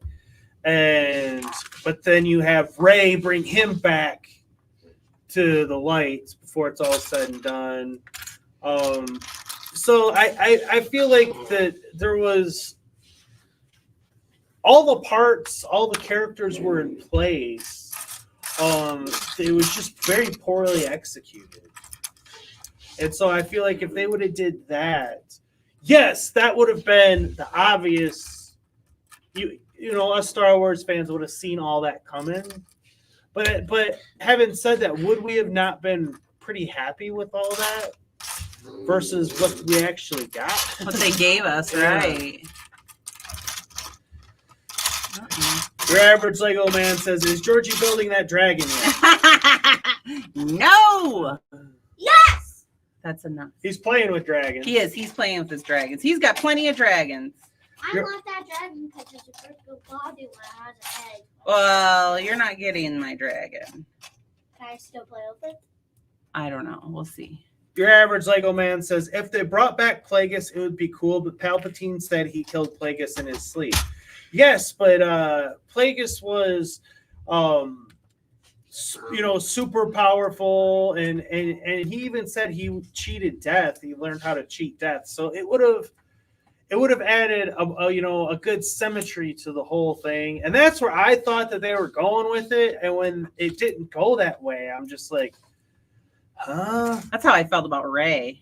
But then you have Rey bring him back to the light before it's all said and done. So I feel like that there was all the parts, all the characters were in place. It was just very poorly executed. And so I feel like if they would have did that, yes, that would have been the obvious. Us Star Wars fans would have seen all that coming. But having said that, would we have not been pretty happy with all that versus what we actually got? What they gave us, right? Your average Lego man says, "Is Georgie building that dragon yet?" No. Yes. That's enough. He's playing with dragons. He is. He's playing with his dragons. He's got plenty of dragons. I want that dragon because it's a crystal body when it has an egg. Well, you're not getting my dragon. Can I still play with it? I don't know. We'll see. Your average Lego man says, if they brought back Plagueis, it would be cool, but Palpatine said he killed Plagueis in his sleep. Yes, but Plagueis was, super powerful, and he even said he cheated death. He learned how to cheat death. So it would have added a good symmetry to the whole thing. And that's where I thought that they were going with it. And when it didn't go that way, I'm just like, huh? That's how I felt about Rey.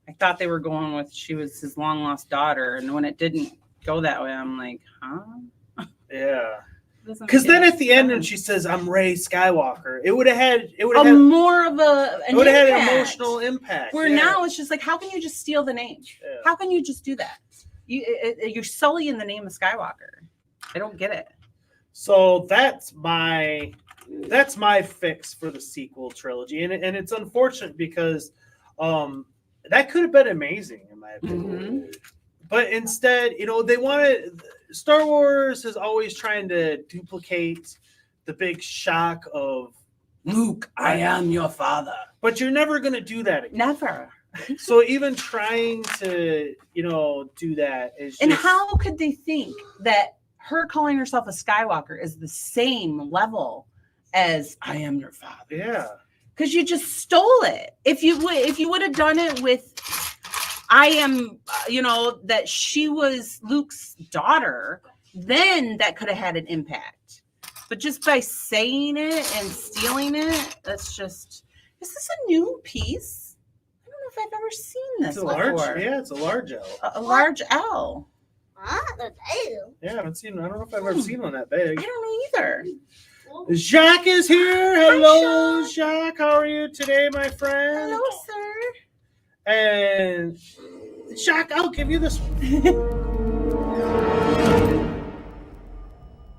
I thought they were going with she was his long lost daughter. And when it didn't go that way, I'm like, huh? Yeah. Because then at the end, when she says, "I'm Rey Skywalker," it would have had more of an emotional impact. Where now it's just like, how can you just steal the name? Yeah. How can you just do that? You're sullying the name of Skywalker. I don't get it. So that's my fix for the sequel trilogy, and it's unfortunate because that could have been amazing in my opinion. Mm-hmm. But instead, they wanted. Star Wars is always trying to duplicate the big shock of Luke, I am your father. But you're never going to do that again. Never. So even trying to, do that is And how could they think that her calling herself a Skywalker is the same level as I am your father? Yeah. Because you just stole it. If you would have done it with I am, that she was Luke's daughter, then that could have had an impact. But just by saying it and stealing it, that's just, is this a new piece? I don't know if I've ever seen this before. It's a large L. A large L. That's L. Yeah, I don't know if I've ever seen one that big. I don't know either. Jacques is here. Hello, Jacques. How are you today, my friend? Hello, sir. And Jacques, I'll give you this one.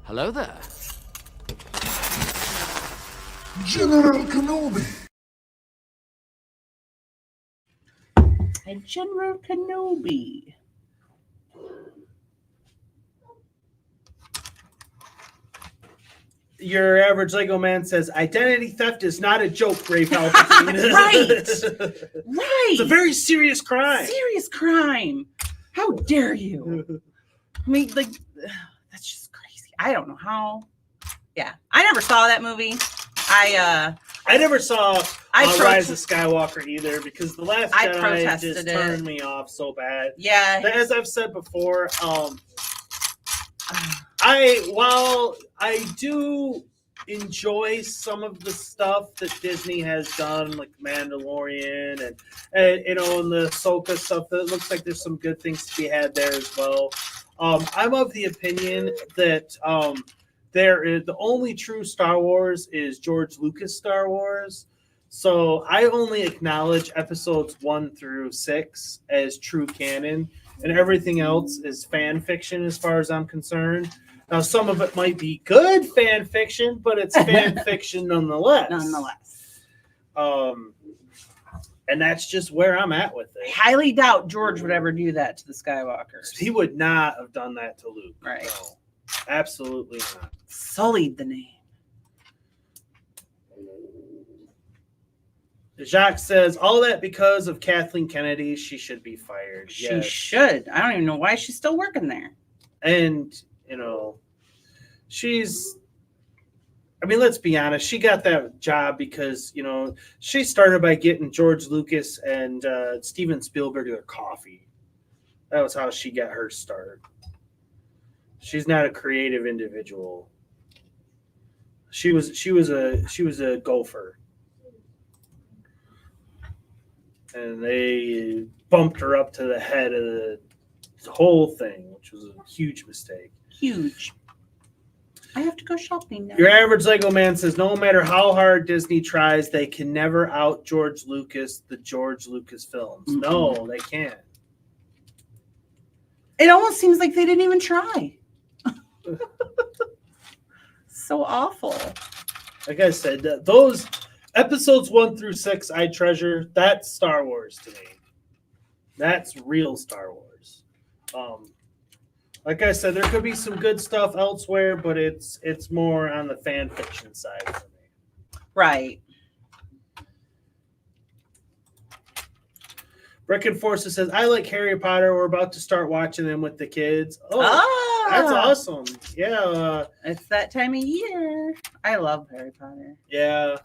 Hello there. General Kenobi. General Kenobi. Your average Lego man says, identity theft is not a joke, Gray Palpatine. Right. It's a very serious crime. Serious crime. How dare you? I mean, like, that's just crazy. I don't know how. Yeah. I never saw that movie. I never saw Rise of Skywalker either because The Last I Jedi protested just it. turned me off so bad. Yeah. As I've said before, while I do enjoy some of the stuff that Disney has done, like Mandalorian and and the Ahsoka stuff, that looks like there's some good things to be had there as well. I'm of the opinion that there is the only true Star Wars is George Lucas Star Wars. So I only acknowledge episodes 1 through 6 as true canon, and everything else is fan fiction as far as I'm concerned. Now, some of it might be good fan fiction, but it's fan fiction nonetheless. And that's just where I'm at with it. I highly doubt George would ever do that to the Skywalkers. He would not have done that to Luke. Right. No, absolutely not. Sullied the name. Jacques says, all that because of Kathleen Kennedy. She should be fired. She should. I don't even know why she's still working there. And, let's be honest. She got that job because, she started by getting George Lucas and Steven Spielberg their coffee. That was how she got her start. She's not a creative individual. She was a gopher. And they bumped her up to the head of the whole thing, which was a huge mistake. Huge. I have to go shopping now. Your average Lego man says, no matter how hard Disney tries, they can never out George Lucas, the George Lucas films. Mm-hmm. No, they can't. It almost seems like they didn't even try. So awful. Like I said, those episodes 1 through 6 I treasure. That's Star Wars to me. That's real Star Wars. Like I said, there could be some good stuff elsewhere, but it's more on the fan fiction side for me. Right. Brick and Forces says, I like Harry Potter. We're about to start watching them with the kids. Oh, that's awesome. Yeah. It's that time of year. I love Harry Potter. Yeah.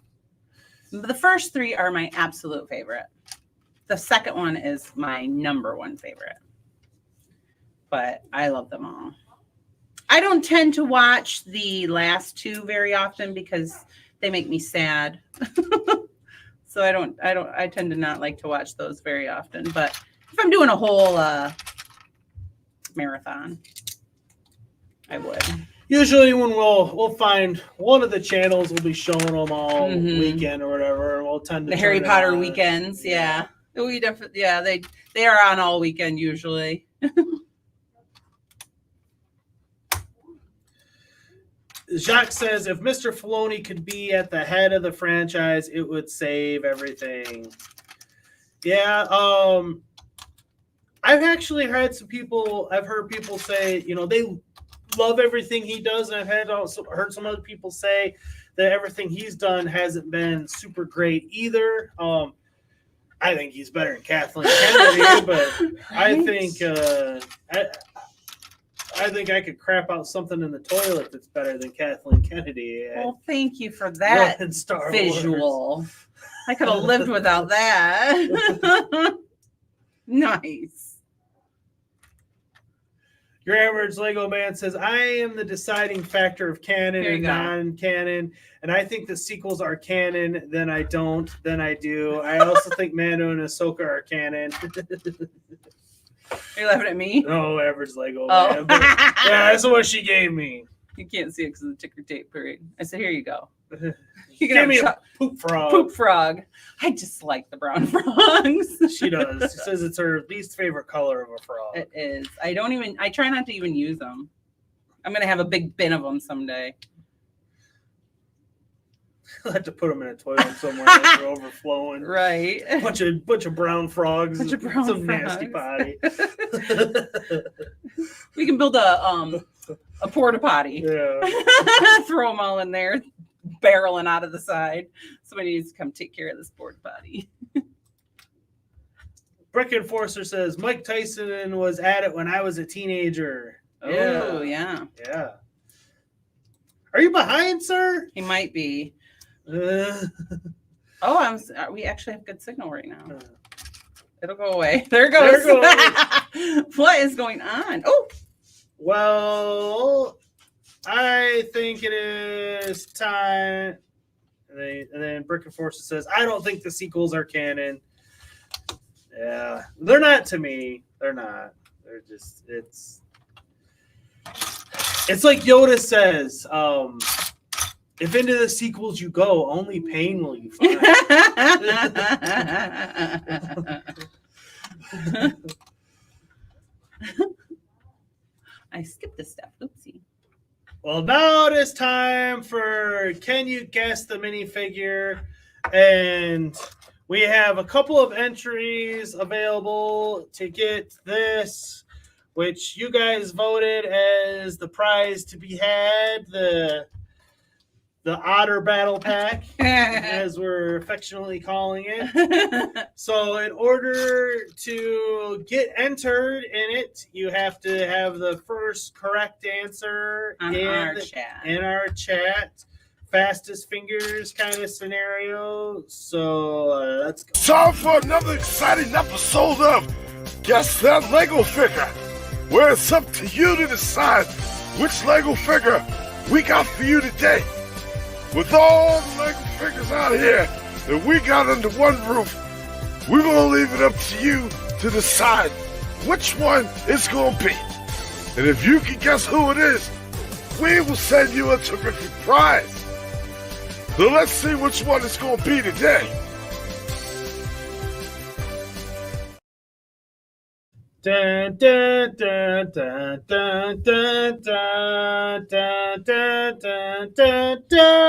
The first 3 are my absolute favorite. The second one is my number 1 favorite. But I love them all. I don't tend to watch the last 2 very often because they make me sad. So I tend to not like to watch those very often. But if I'm doing a whole marathon, I would. Usually when we'll find one of the channels will be showing them all weekend or whatever, and we'll tend to the Harry Potter weekends, yeah. We definitely, yeah, they are on all weekend usually. Jacques says, if Mr. Filoni could be at the head of the franchise, it would save everything. Yeah, I've actually heard people say, they love everything he does, and I've heard some other people say that everything he's done hasn't been super great either. I think he's better than Kathleen Kennedy, but I think I could crap out something in the toilet that's better than Kathleen Kennedy. Well, thank you for that visual. I could have lived without that. Nice. Your average Lego man says, I am the deciding factor of canon and non-canon, and I think the sequels are canon, then I don't, then I do. I also think Mando and Ahsoka are canon. Are you laughing at me? No, average Lego man. But, yeah, that's what she gave me. You can't see it because of the ticker tape period. I said, here you go. You can give me a poop frog. Poop frog. I just like the brown frogs. She does. She says it's her least favorite color of a frog. It is. I try not to even use them. I'm going to have a big bin of them someday. I'll have to put them in a toilet somewhere if they're overflowing. Right. Bunch of brown frogs. Bunch of brown some frogs. nasty potty. We can build a A porta potty. Yeah. Throw them all in there, barreling out of the side. Somebody needs to come take care of this porta potty. Brick Enforcer says Mike Tyson was at it when I was a teenager. Oh, yeah. Yeah. Are you behind, sir? He might be. We actually have good signal right now. It'll go away. There it goes. What is going on? Oh. Well, I think it is time. And then Brick Enforcer says, I don't think the sequels are canon. Yeah, they're not to me. They're not. They're just, it's like Yoda says, if into the sequels you go, only pain will you find. I skipped this step. Oopsie. Well, now it is time for Can You Guess the Minifigure? And we have a couple of entries available to get this, which you guys voted as the prize to be had, the Otter Battle Pack, as we're affectionately calling it. So in order to get entered in it, you have to have the first correct answer in our chat. Fastest fingers kind of scenario. So let's go. Time for another exciting episode of Guess That Lego Figure, where it's up to you to decide which Lego figure we got for you today. With all the Lego figures out here that we got under one roof, we're going to leave it up to you to decide which one it's going to be. And if you can guess who it is, we will send you a terrific prize. So let's see which one it's going to be today. Dun, dun, dun, dun, dun, dun, dun, dun, dun, dun, dun, dun, dun, dun,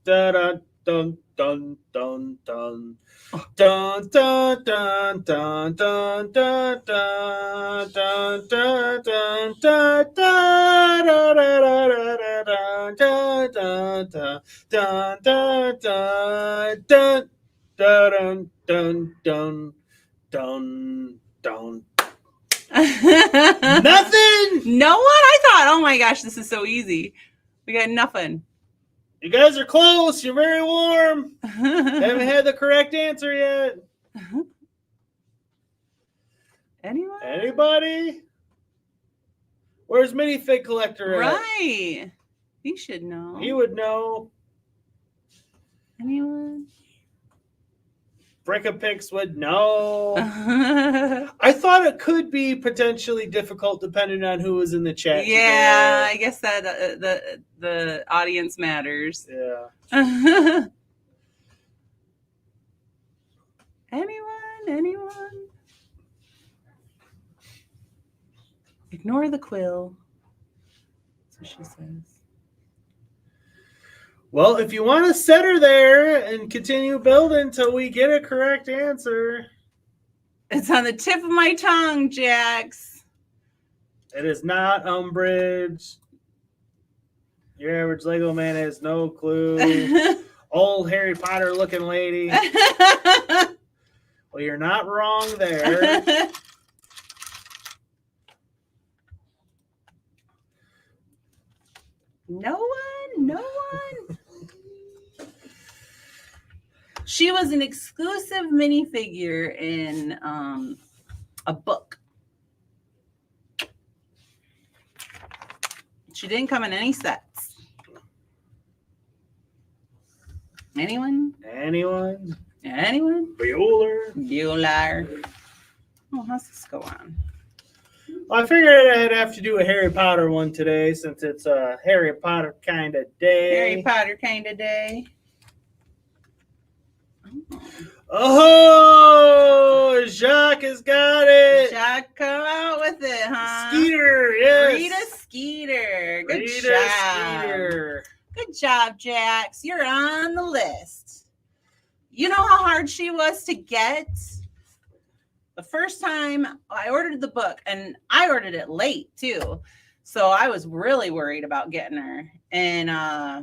dun, dun, dun, dun, dun. Dun dun dun dun dun dun dun dun dun dun dun dun dun dun dun dun dun. Nothing. No one? I thought, oh my gosh, this is so easy. We got nothing. You guys are close. You're very warm. Haven't had the correct answer yet. Anyone? Anybody? Where's Minifig Collector at? Right. He should know. He would know. Anyone? Brickapix would know. I thought it could be potentially difficult depending on who was in the chat. Yeah, I guess that the audience matters. Yeah. Anyone? Ignore the quill. That's what she says. Well, if you want to set her there and continue building until we get a correct answer. It's on the tip of my tongue, Jax. It is not Umbridge. Your average Lego man has no clue. Old Harry Potter looking lady. Well, you're not wrong there. No one. She was an exclusive minifigure in a book. She didn't come in any sets. Anyone? Bueller. Oh, how's this go on? Well, I figured I'd have to do a Harry Potter one today since it's a Harry Potter kind of day. Oh, Jacques has got it. Jacques, come out with it, huh? Skeeter, yes. Rita Skeeter. Good Rita job. Skeeter. Good job, Jax. You're on the list. You know how hard she was to get? The first time I ordered the book, and I ordered it late too. So I was really worried about getting her. And I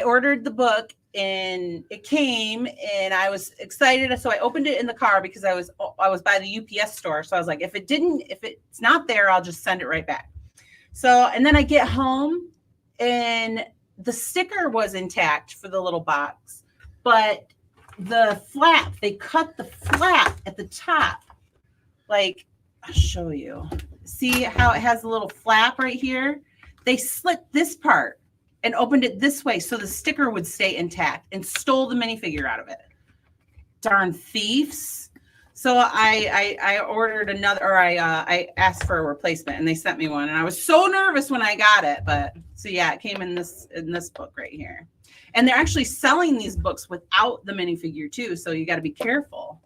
ordered the book and it came and I was excited. So I opened it in the car because I was by the UPS store. So I was like, if it's not there, I'll just send it right back. So, and then I get home and the sticker was intact for the little box, but the flap, they cut the flap at the top. Like, I'll show you. See how it has a little flap right here? They slit this part and opened it this way so the sticker would stay intact and stole the minifigure out of it. Darn thieves. So I ordered another, or I asked for a replacement and they sent me one. And I was so nervous when I got it. But so yeah, it came in this book right here. And they're actually selling these books without the minifigure too. So you got to be careful.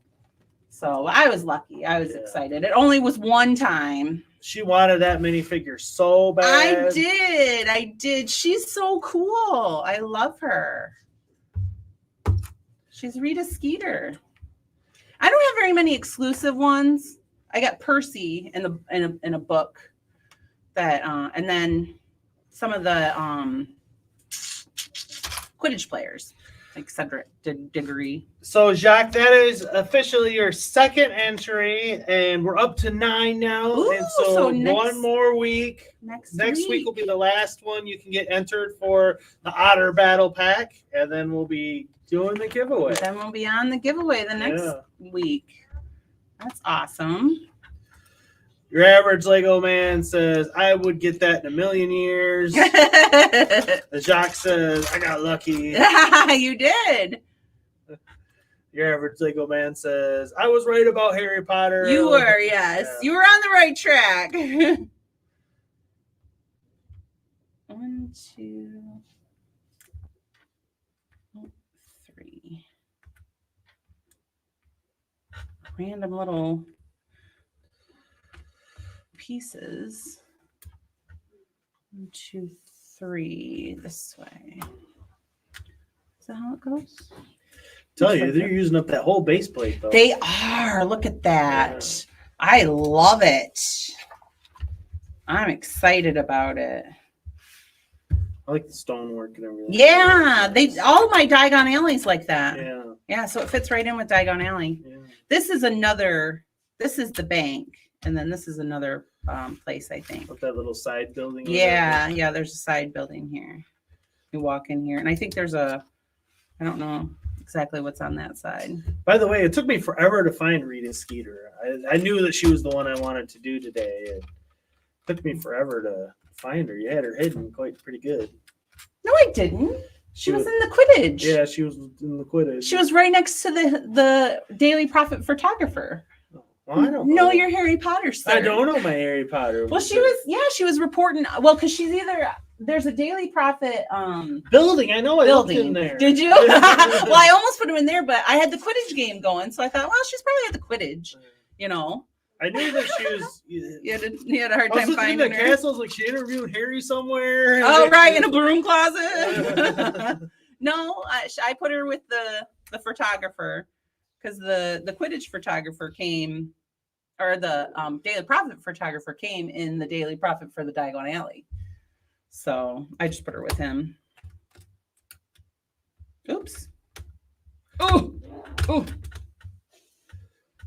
So I was lucky. I was excited. It only was one time. She wanted that minifigure so bad. I did. She's so cool. I love her. She's Rita Skeeter. I don't have very many exclusive ones. I got Percy in a book that, and then some of the Quidditch players, like Cedric Diggory. So, Jacques, that is officially your second entry, and we're up to 9 now. Ooh, and so one more week. Next week will be the last one. You can get entered for the Otter Battle Pack, and then we'll be doing the giveaway. Then we'll be on the giveaway the next week. That's awesome. Your average Lego man says, I would get that in a million years. Jacques says, I got lucky. You did. Your average Lego man says, I was right about Harry Potter. You were, yes. Yeah. You were on the right track. 1, 2, 3. Random little pieces. 1, 2, 3. This way. Is that how it goes? Tell you, they're using up that whole base plate, though. They are. Look at that. Yeah. I love it. I'm excited about it. I like the stonework and everything. Yeah, all my Diagon Alley's like that. Yeah. Yeah, so it fits right in with Diagon Alley. Yeah. This is the bank, and then this is another place, I think. With that little side building. Yeah, there's a side building here. You walk in here, and I think there's I don't know exactly what's on that side. By the way, it took me forever to find Rita Skeeter. I knew that she was the one I wanted to do today. It took me forever to find her. You had her hidden pretty good. No, I didn't. She was in the Quidditch. Yeah, she was in the Quidditch. She was right next to the Daily Prophet photographer. Well, I don't know your Harry Potter stuff. I don't know my Harry Potter. Well, she was reporting. Well, because she's there's a Daily Prophet building. I know I looked in there. Did you? Well, I almost put him in there, but I had the Quidditch game going, so I thought, well, she's probably at the Quidditch. I knew that she was. You had a hard time finding her. Castles, like she interviewed Harry somewhere. Oh, right, in a broom closet. No, I put her with the photographer because the Quidditch photographer came, or the Daily Prophet photographer came in the Daily Prophet for the Diagon Alley. So I just put her with him. Oops. Oh.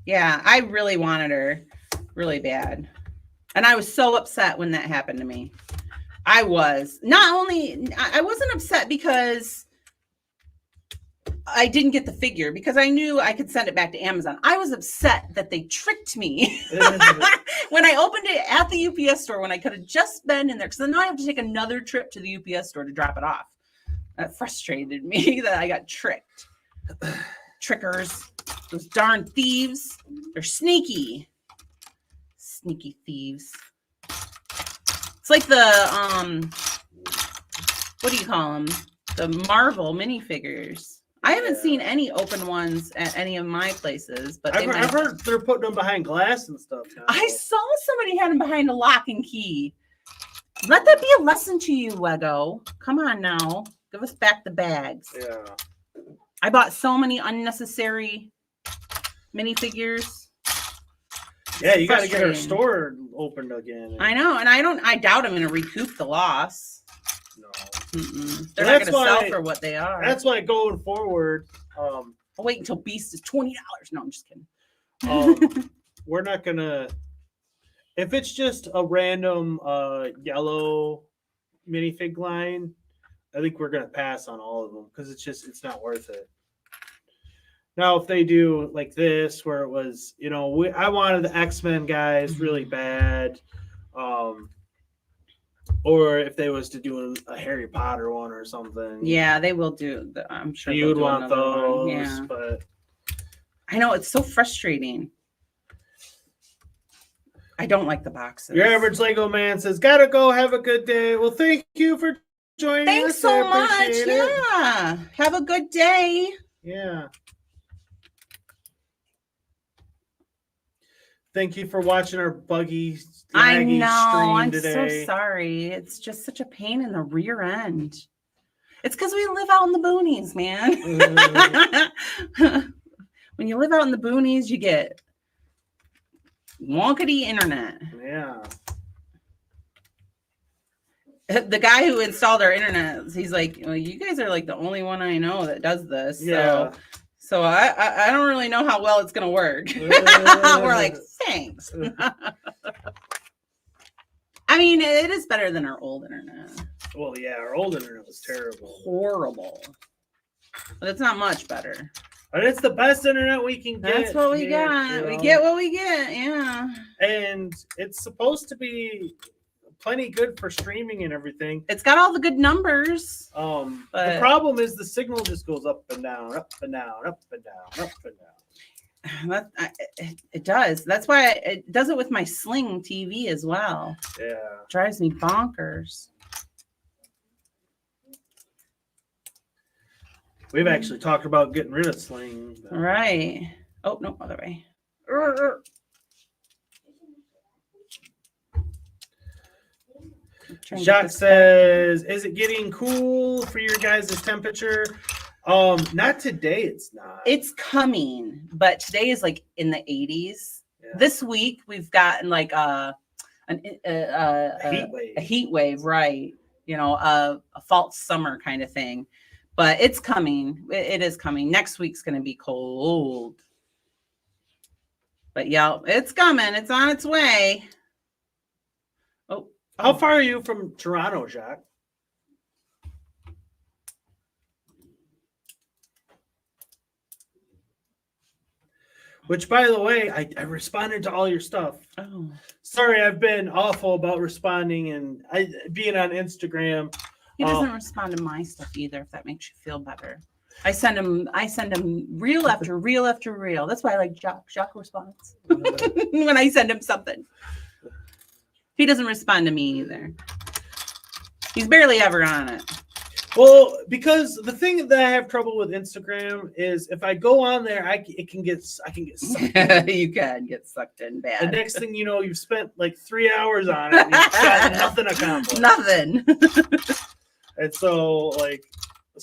Yeah, I really wanted her really bad. And I was so upset when that happened to me. I wasn't upset because I didn't get the figure, because I knew I could send it back to Amazon. I was upset that they tricked me when I opened it at the UPS store, when I could have just been in there, because then I have to take another trip to the UPS store to drop it off. That frustrated me that I got tricked. Trickers. Those darn thieves. They're sneaky. Sneaky thieves. It's like the, what do you call them? The Marvel minifigures. I haven't seen any open ones at any of my places, but I've heard they're putting them behind glass and stuff now. I saw somebody had them behind a lock and key. Let that be a lesson to you, Lego. Come on now. Give us back the bags. Yeah. I bought so many unnecessary minifigures. Yeah, you got to get our frustrating. store opened again. I know, and I doubt I'm going to recoup the loss. No. They're not going to sell for what they are. That's why going forward, I'll wait until Beast is $20. No, I'm just kidding. we're not gonna. If it's just a random yellow minifig line, I think we're gonna pass on all of them because it's not worth it. Now, if they do like this, where it was, I wanted the X-Men guys really bad, or if they was to do a Harry Potter one or something. Yeah, they will do. I'm sure you would want those, one. Yeah. but I know it's so frustrating. I don't like the boxes. Your average Lego man says, "Gotta go. Have a good day." Well, thank you for joining us. Thanks so much. Yeah. Have a good day. Yeah. Thank you for watching our buggy I know. stream I'm today. so sorry. It's just such a pain in the rear end. It's because we live out in the boonies, man. When you live out in the boonies, you get wonkety internet. Yeah. The guy who installed our internet, he's like, well, you guys are like the only one I know that does this. Yeah. So I don't really know how well it's going to work. We're like, thanks. I mean, it is better than our old internet. Well, yeah, our old internet was terrible. Horrible. But it's not much better. But it's the best internet we can get. That's what we got. We get what we get. Yeah. And it's supposed to be plenty good for streaming and everything. It's got all the good numbers. The problem is the signal just goes up and down, up and down, up and down, up and down. It does. That's why it does it with my Sling TV as well. Yeah. Drives me bonkers. We've actually talked about getting rid of Sling. Right. Oh, no, other way. Jacques says, is it getting cool for your guys' temperature? Not today, it's not. It's coming, but today is like in the 80s. Yeah. This week we've gotten like a heat wave, right? A false summer kind of thing. But it's coming. It is coming. Next week's going to be cold. But yeah, it's coming. It's on its way. Oh. How far are you from Toronto, Jacques? Which, by the way, I responded to all your stuff. Oh. Sorry, I've been awful about responding and being on Instagram. He doesn't respond to my stuff either, if that makes you feel better. I send him reel after reel after reel. That's why I like Jacques. Jacques responds when I send him something. He doesn't respond to me either. He's barely ever on it. Well, because the thing that I have trouble with Instagram is if I go on there, I can get sucked in. You can get sucked in bad. The next thing you know, you've spent like 3 hours on it and you've got nothing accomplished. Nothing. And so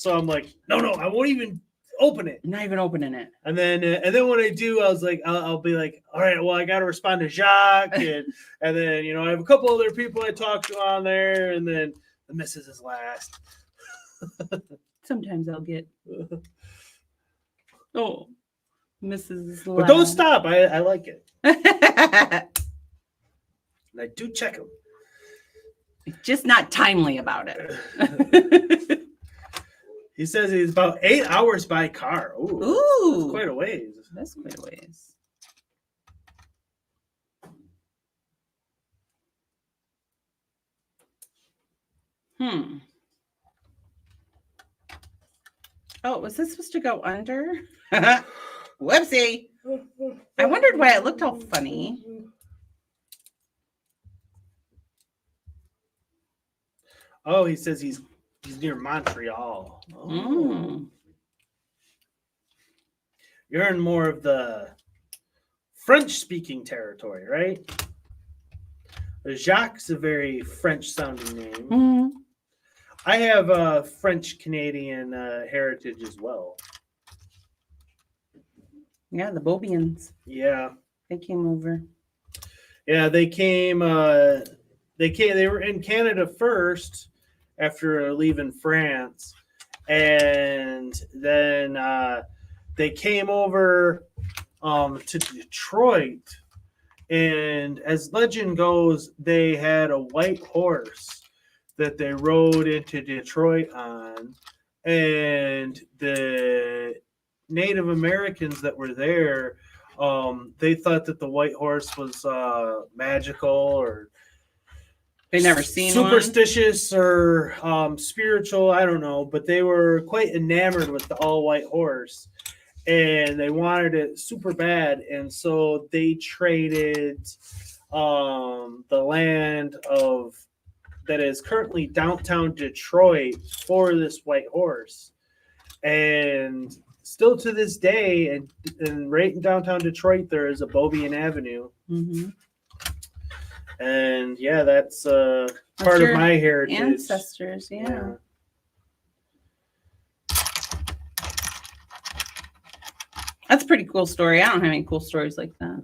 I'm like, no, I won't even open it. Not even opening it. And then when I do, I was like, I'll be like, all right, well, I got to respond to Jacques, and then I have a couple other people I talk to on there, and then the missus is last. Sometimes I'll get Mrs. is last. But don't stop. I like it. And I do check them. Just not timely about it. He says he's about 8 hours by car. Ooh. That's quite a ways. That's quite a ways. Oh, was this supposed to go under? Whoopsie. I wondered why it looked all funny. Oh, he says he's near Montreal. Oh. You're in more of the French-speaking territory, right? Jacques is a very French-sounding name. I have a French-Canadian heritage as well. Yeah, the Bobians. Yeah. They came over. Yeah, they came. They were in Canada first after leaving France, and then they came over to Detroit. And as legend goes, they had a white horse that they rode into Detroit on, and the Native Americans that were there, they thought that the white horse was magical or they never seen superstitious or spiritual. I don't know, but they were quite enamored with the all white horse, and they wanted it super bad, and so they traded the land of that is currently downtown Detroit for this white horse, and still to this day, and right in downtown Detroit, there is a Beaubien Avenue. Mm-hmm. And yeah, that's part of my heritage. Ancestors, yeah. That's a pretty cool story. I don't have any cool stories like that.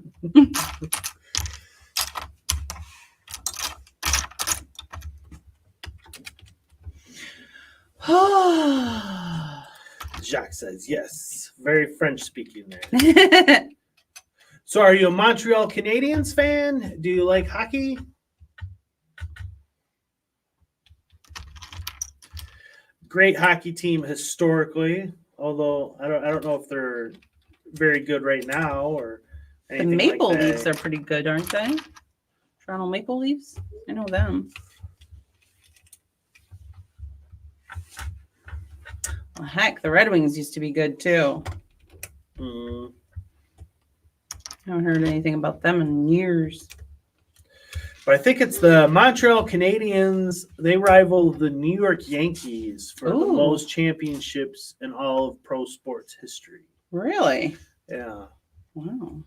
Jacques says yes. Very French speaking there. So are you a Montreal Canadiens fan? Do you like hockey? Great hockey team historically, although I don't know if they're very good right now or anything. The Maple like that. Leafs are pretty good, aren't they? Toronto Maple Leafs? I know them. Well, heck, the Red Wings used to be good too. I haven't heard anything about them in years. But I think it's the Montreal Canadiens. They rival the New York Yankees for the most championships in all of pro sports history. Really? Yeah. Wow.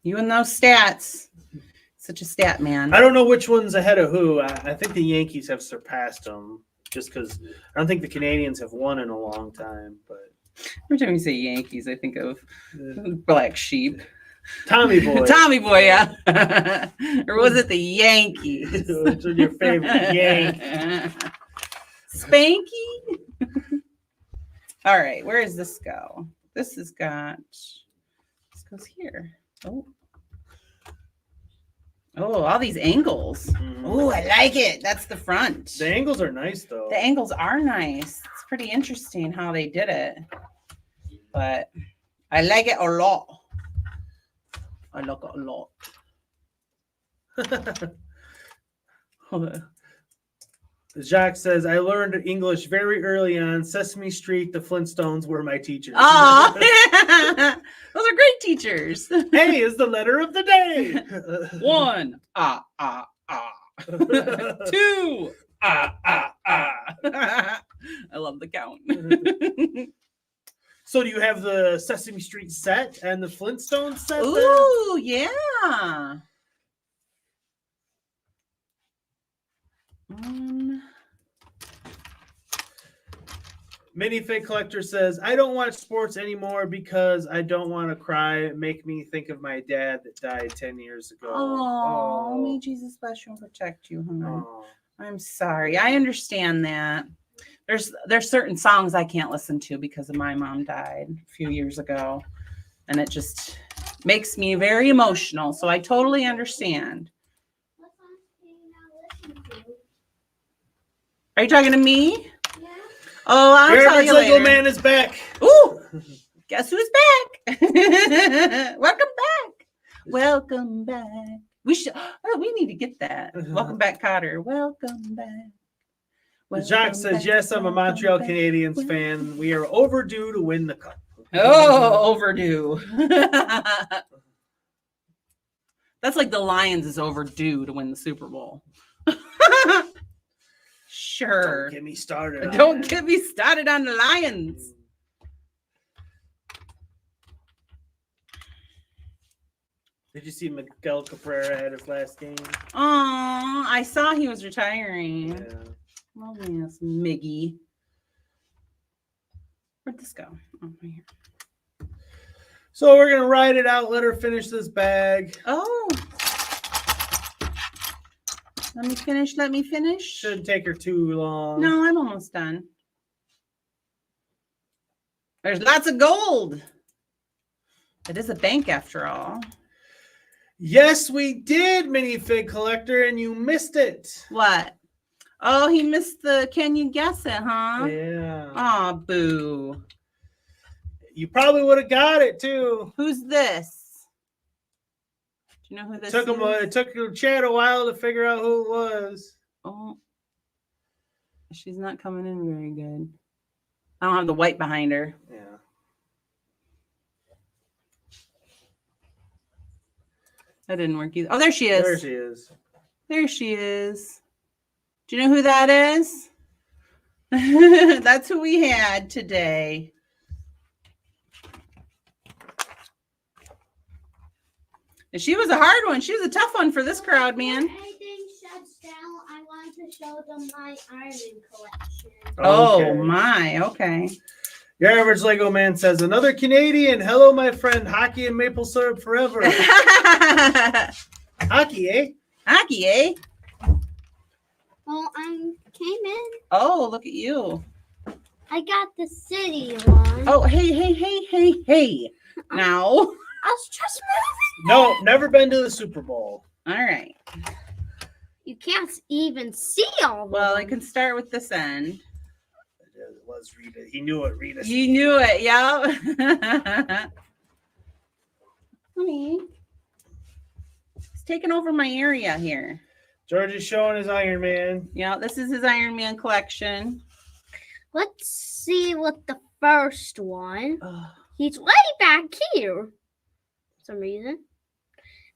You and those stats. Such a stat man. I don't know which one's ahead of who. I think the Yankees have surpassed them just because I don't think the Canadians have won in a long time. But every time you say Yankees, I think of Black Sheep. Tommy Boy. Tommy Boy, yeah. Or was it the Yankees? Which was your favorite Yank? Spanky? All right, where does this go? This has got, this goes here. Oh, all these angles. Oh, I like it. That's the front. The angles are nice, though. The angles are nice. It's pretty interesting how they did it. But I like it a lot. I like it a lot. Jacques says, I learned English very early on. Sesame Street, the Flintstones were my teachers. Oh, those are great teachers. A is the letter of the day. 1, Two, I love the count. So do you have the Sesame Street set and the Flintstones set? Ooh, yeah. Minifig Collector says, I don't watch sports anymore because I don't want to cry. Make me think of my dad that died 10 years ago. Oh, may Jesus bless you and protect you, honey. I'm sorry. I understand that. There's certain songs I can't listen to because of my mom died a few years ago. And it just makes me very emotional. So I totally understand. Are you talking to me? Yeah. Oh, I'll tell you later. Lego Man is back. Ooh, guess who's back? Welcome back. Welcome back. We need to get that. Welcome back, Cotter. Welcome back. Jacques says, yes, I'm a Montreal Canadiens fan. We are overdue to win the cup. Oh, overdue. That's like the Lions is overdue to win the Super Bowl. Sure. Don't get me started. Don't get me started on the Lions. Did you see Miguel Cabrera had his last game? Oh, I saw he was retiring. Yeah. Oh, yes, Miggy. Where'd this go? Oh, right here. So we're gonna ride it out. Let her finish this bag. Oh. Let me finish. Shouldn't take her too long. No, I'm almost done. There's lots of gold. It is a bank after all. Yes, we did, minifig collector, and you missed it. What? Oh, he missed the can you guess it, huh? Yeah. Aw, boo. You probably would have got it too. Who's this? Do you know who this is? It took Chad a while to figure out who it was. Oh. She's not coming in very good. I don't have the white behind her. Yeah. That didn't work either. Oh, there she is. There she is. There she is. Do you know who that is? That's who we had today. And she was a hard one. She was a tough one for this crowd, man. When anything shuts down, I want to show them my iron collection. Oh, my. Okay. Your average Lego man says, another Canadian. Hello, my friend. Hockey and maple syrup forever. Hockey, eh? Hockey, eh? Well, I came in. Oh, look at you. I got the city one. Oh, hey. Now. I was just moving. No, never been to the Super Bowl. All right. You can't even see all of Well, them. I can start with this end. It was Rita. He knew it, Rita. You knew it, yeah. Honey. He's taking over my area here. George is showing his Iron Man. Yeah, this is his Iron Man collection. Let's see what the first one. Oh. He's way back here. For some reason.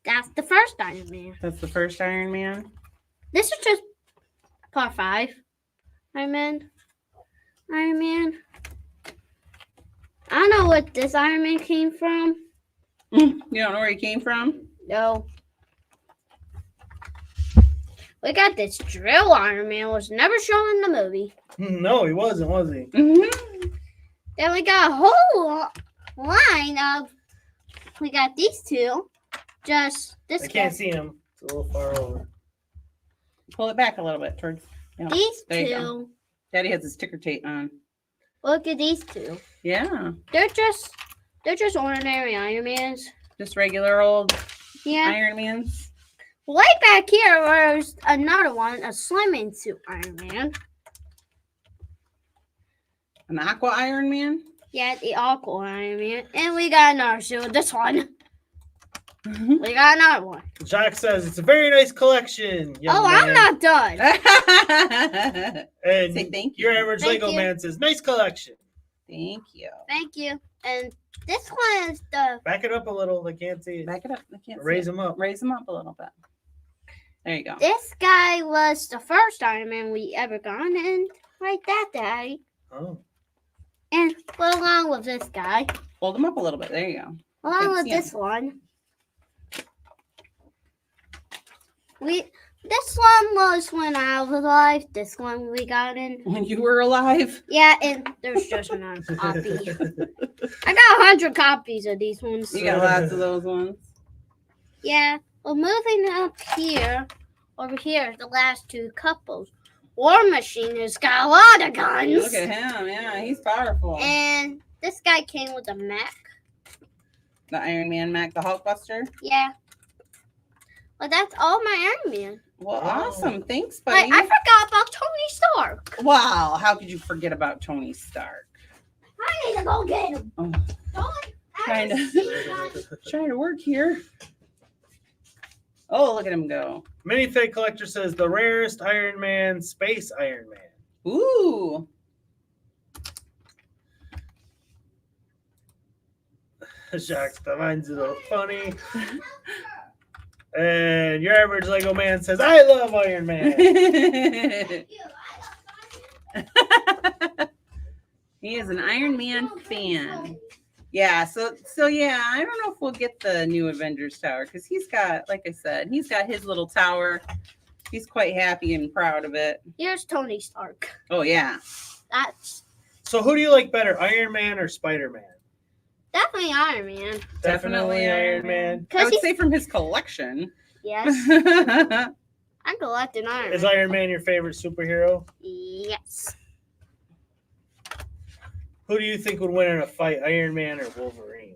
That's the first Iron Man. That's the first Iron Man. This is just part 5. Iron Man. I don't know what this Iron Man came from. You don't know where he came from? No. We got this drill Iron Man was never shown in the movie. No, he wasn't, was he? Mm-hmm. Then we got a whole line of. We got these two. Just this. I can't see him. It's a little far over. Pull it back a little bit towards. Yeah. These There you two. go. Daddy has his ticker tape on. Look at these two. Yeah. They're just ordinary Iron Mans. Just regular old Yeah. Iron Mans. Way back here, there's another one, a swimming suit Iron Man. An Aqua Iron Man? Yeah, the Aqua Iron Man. And we got another suit, this one. We got another one. Jacques says it's a very nice collection. Oh, I'm not done. And Say thank you. your average Thank Lego you. man says nice collection. Thank you. Thank you. And this one is the. Back it up a little. They can't see it. Back it up. I can't Raise see them up. Raise them up a little bit. There you go. This guy was the first Iron Man we ever got, and like that, Daddy. Oh. And along with this guy, Hold them up a little bit. There you go. along Good with seeing. this one, this one was when I was alive. This one we got in. When you were alive. Yeah, and there's just another copy. I got 100 copies of these ones. You got lots of those ones. Yeah. Well, moving up here, over here, the last two couples. War Machine has got a lot of guns. Look at him. Yeah, he's powerful. And this guy came with a mech. The Iron Man Mac, the Hulkbuster. Yeah. Well, that's all my Iron Man. Well, awesome. Thanks, But buddy. I forgot about Tony Stark. Wow. How could you forget about Tony Stark? I need to go get him. Oh, Don't trying ever to see that. trying to work here. Oh, look at him go. Minifig collector says the rarest Iron Man, Space Iron Man. Ooh. Jacques, that mine's a little funny. And your average Lego man says, I love Iron Man. He is an Iron Man fan. Yeah, so yeah, I don't know if we'll get the new Avengers Tower because he's got, like I said, he's got his little tower. He's quite happy and proud of it. Here's Tony Stark. Oh yeah. That's So who do you like better, Iron Man or Spider-Man? Definitely Iron Man. Definitely Iron Man. I would say from his collection. Yes. I'm collecting Iron Is Man. Iron Man your favorite superhero? Yes. Who do you think would win in a fight, Iron Man or Wolverine?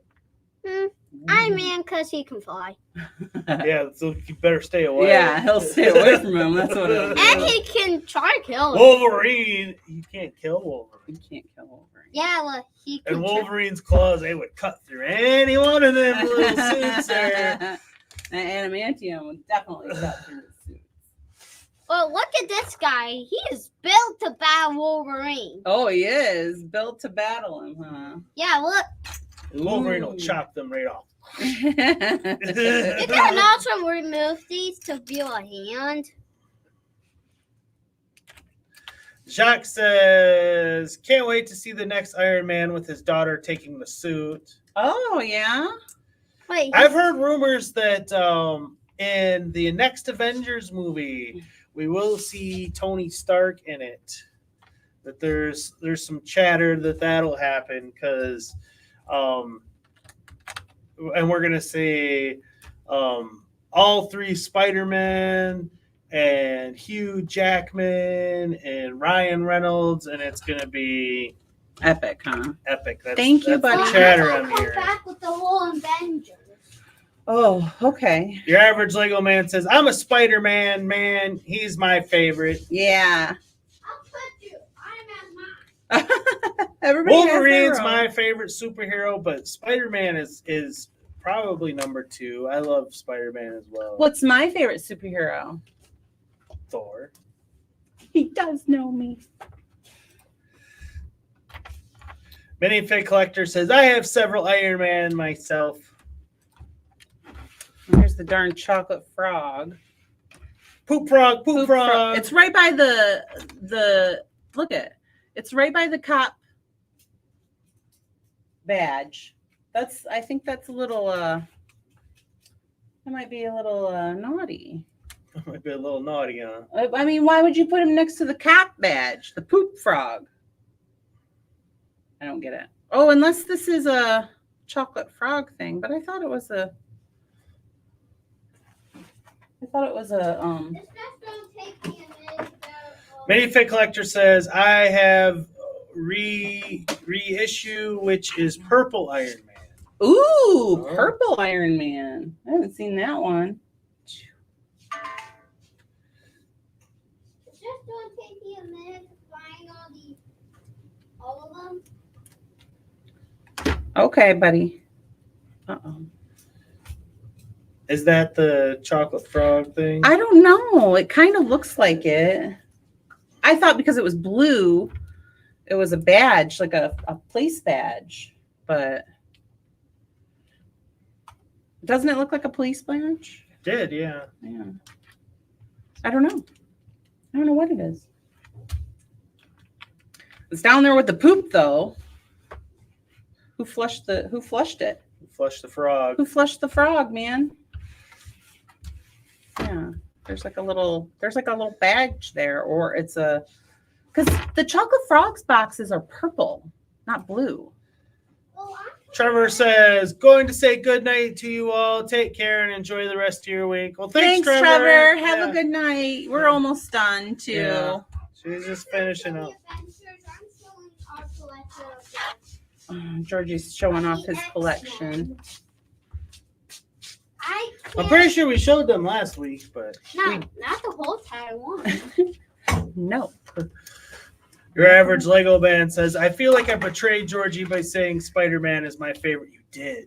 Iron Man, because he can fly. Yeah, so you better stay away. Yeah, he'll stay away from him. That's what it is. And he can try kill him. Wolverine, you can't kill Wolverine. You can't kill Wolverine. Yeah, well, he can And Wolverine's claws, they would cut through any one of them little suits there. And adamantium would definitely cut through his suit. Well, look at this guy. He is built to battle Wolverine. Oh, he is built to battle him, huh? Yeah, look. Wolverine will chop them right off. You can also remove these to view a hand. Jacques says, can't wait to see the next Iron Man with his daughter taking the suit. Oh, yeah? Wait. I've heard rumors that in the next Avengers movie, we will see Tony Stark in it. That there's some chatter that that'll happen because, and we're gonna see all three Spider-Man and Hugh Jackman and Ryan Reynolds, and it's gonna be epic, huh? Epic. Thank you, buddy. The chatter I'll I'm come hearing. back with the whole Avengers. Oh, okay. Your average Lego man says, I'm a Spider-Man man. He's my favorite. Yeah. I'll put you. Iron Man's mine. Everybody has their Wolverine's own. my favorite superhero, but Spider-Man is probably number 2. I love Spider-Man as well. What's my favorite superhero? Thor. He does know me. Minifig Collector says, I have several Iron Man myself. Here's the darn chocolate frog. Poop frog, poop frog. It's right by the look at. It's right by the cop badge. I think that's a little that might be a little naughty. Might be a little naughty, huh? I mean, why would you put him next to the cop badge, the poop frog? I don't get it. Oh, unless this is a chocolate frog thing, but I thought it was a Minifig Collector says, I have reissue, which is Purple Iron Man. Ooh, Purple Iron Man. I haven't seen that one. It's just going to take me a minute to find all of them. Okay, buddy. Uh-oh. Is that the chocolate frog thing? I don't know. It kind of looks like it. I thought because it was blue, it was a badge, like a place badge. But doesn't it look like a police badge? It did, yeah. Yeah. I don't know. I don't know what it is. It's down there with the poop, though. Who flushed it? Who flushed the frog? Who flushed the frog, man? Yeah. There's like a little badge there, or it's because the chocolate frogs boxes are purple, not blue. Trevor says, going to say good night to you all. Take care and enjoy the rest of your week. Well, thanks Trevor. Yeah. Have a good night. We're almost done, too. Yeah. She's just finishing up. Georgie's showing off his collection. I'm pretty sure we showed them last week, but No, not the whole entire one. No. Your average Lego man says, I feel like I betrayed Georgie by saying Spider-Man is my favorite. You did.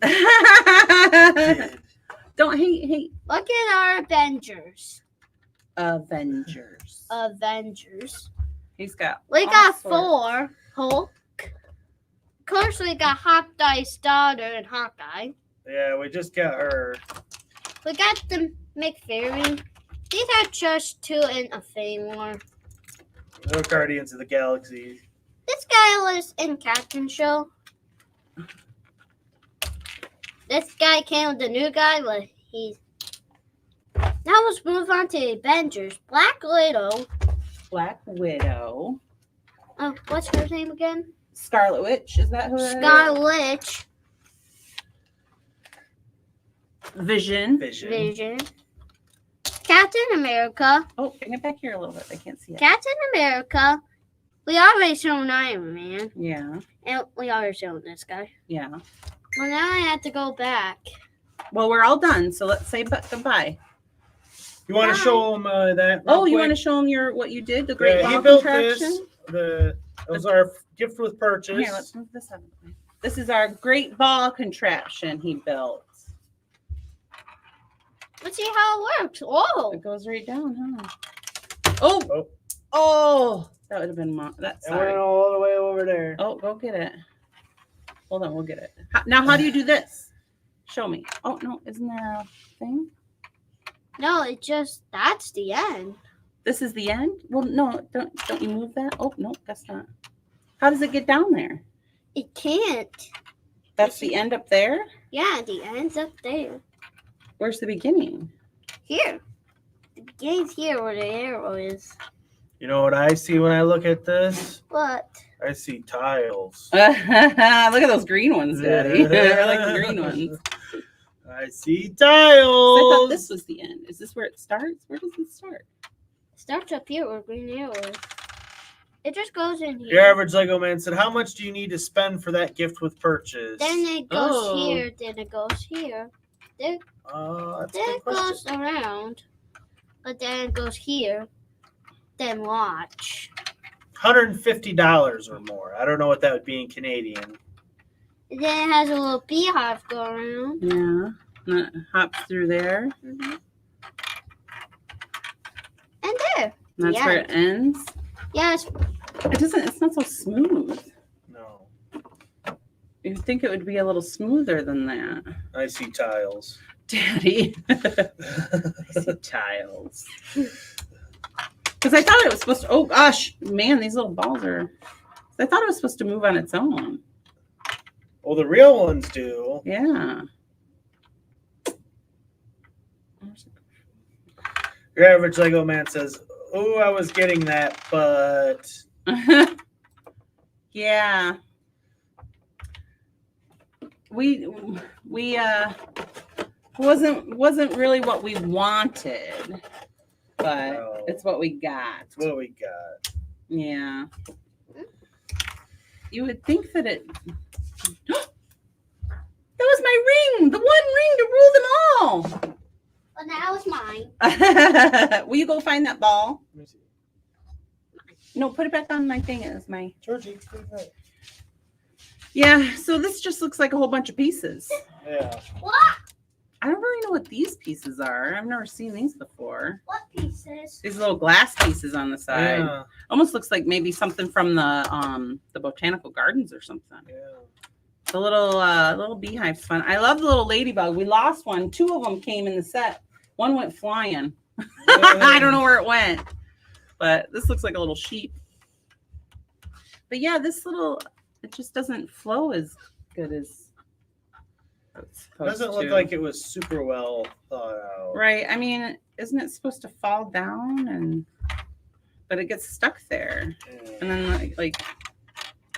Don't hate. Look at our Avengers. Avengers. He's got. We all got sorts. Thor, Hulk. Of course, we got Hawkeye's daughter and Hawkeye. Yeah, we just got her. We got the McFairy. These are just 2 in Infinity War. No Guardians of the Galaxy. This guy was in Captain Show. This guy came with the new guy, but he's. Now let's move on to the Avengers. Black Widow. Oh, what's her name again? Scarlet Witch. Is that who that is? Scarlet Witch. Vision. Captain America. Oh, bring it back here a little bit. I can't see it. Captain America. We already shown Iron Man. Yeah. And we already shown this guy. Yeah. Well, now I have to go back. Well, we're all done, so let's say goodbye. You want to show them that? Oh, you quick? want to show them what you did? The great he ball built contraption? this. That was our gift with purchase. Here, let's move this out of the way. This is our great ball contraption he built. Let's see how it works. Oh, it goes right down, huh? Oh, that would have been that's it went all the way over there. Oh, go get it. Hold on, we'll get it. Now, how do you do this? Show me. Oh no, isn't there a thing? No, it just that's the end. This is the end? Well, no, don't you move that? Oh no, that's not. How does it get down there? It can't. That's the end up there? Yeah, the end's up there. Where's the beginning? Here. The beginning's here where the arrow is. You know what I see when I look at this? What? I see tiles. Look at those green ones, Daddy. I like the green ones. I see tiles. I thought this was the end. Is this where it starts? Where does it start? It starts up here where green arrow is. It just goes in here. Your average Lego man said, "How much do you need to spend for that gift with purchase?" Then it goes here. Then it goes here. Then it goes around. But then it goes here. Then watch. $150 or more. I don't know what that would be in Canadian. And then it has a little beehive going around. Yeah. And it hops through there. Mm-hmm. And there. And that's where it ends. Yes. It's not so smooth. No. You'd think it would be a little smoother than that. I see tiles. Daddy. I see tiles. Because I thought it was supposed to, oh gosh, man, these little balls are, I thought it was supposed to move on its own. Well, the real ones do. Yeah. Your average Lego man says, "Oh, I was getting that, but..." Yeah. We wasn't really what we wanted, but it's what we got. It's what we got. Yeah. You would think that it... That was my ring! The one ring to rule them all! Well, now it's mine. Will you go find that ball? No, put it back on my thing. It was my... Georgie, Yeah, so this just looks like a whole bunch of pieces. Yeah. What? I don't really know what these pieces are. I've never seen these before. What pieces? These little glass pieces on the side. Yeah. Almost looks like maybe something from the botanical gardens or something. Yeah. The little beehive's fun. I love the little ladybug. We lost one. 2 of them came in the set. One went flying. I don't know where it went. But this looks like a little sheep. But yeah, this little, it just doesn't flow as good as it's It supposed doesn't look to. like it was super well thought out. Right. I mean, isn't it supposed to fall down but it gets stuck there. Yeah. And then like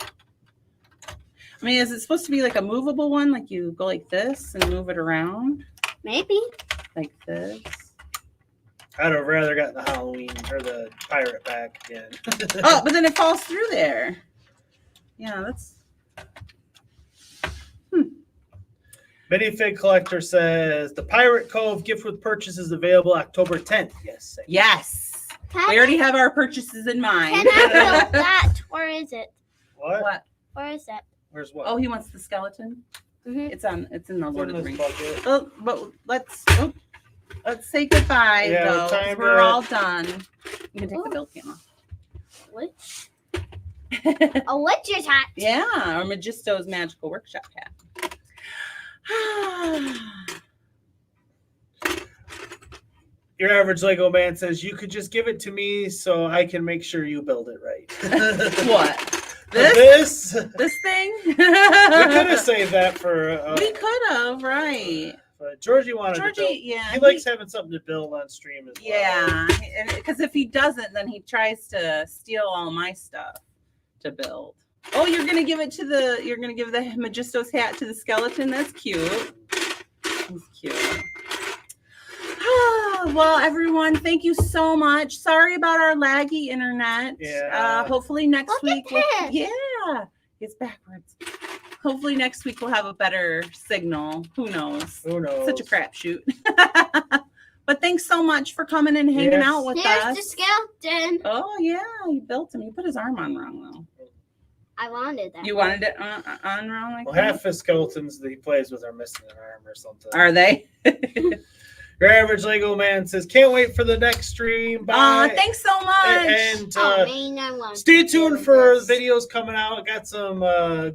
I mean, is it supposed to be like a movable one? Like you go like this and move it around? Maybe. Like this. I'd have rather got the Halloween or the pirate pack again. Oh, but then it falls through there. Yeah, that's Minifig Collector says the Pirate Cove gift with purchase is available October 10th. Yes. yes. We already have our purchases in mind. Can I build that? Where is it? What? Where is it? Where's what? Oh, he wants the skeleton. Mm-hmm. It's in the Lord of the Rings. Bucket. Oh, but let's say goodbye Yeah, though. 'Cause time we're to- all done. You can take the build camera. Which? A witch's hat. Yeah, or Magisto's Magical Workshop hat. Your average Lego man says you could just give it to me so I can make sure you build it right. What? This thing? We could have saved that for. We could have, right? But Georgie wanted to build. Yeah, He likes having something to build on stream as well. Yeah, because if he doesn't, then he tries to steal all my stuff to build. Oh, you're gonna give the Magisto's hat to the skeleton. That's cute. He's cute. Well, everyone, thank you so much. Sorry about our laggy internet. Yeah. Hopefully next week. at this. Yeah, it's backwards. Hopefully next week we'll have a better signal. Who knows? Who knows? Such a crapshoot. But thanks so much for coming and hanging Yes. out with Here's us. the skeleton. Oh yeah, you built him. You put his arm on wrong though. I wanted that. You wanted it on wrong like Well, that? half his skeletons that he plays with are missing an arm or something. Are they? Your average Lego man says, "Can't wait for the next stream." Bye. Thanks so much. And Oh, man, I want stay to tuned do for this. videos coming out. Got some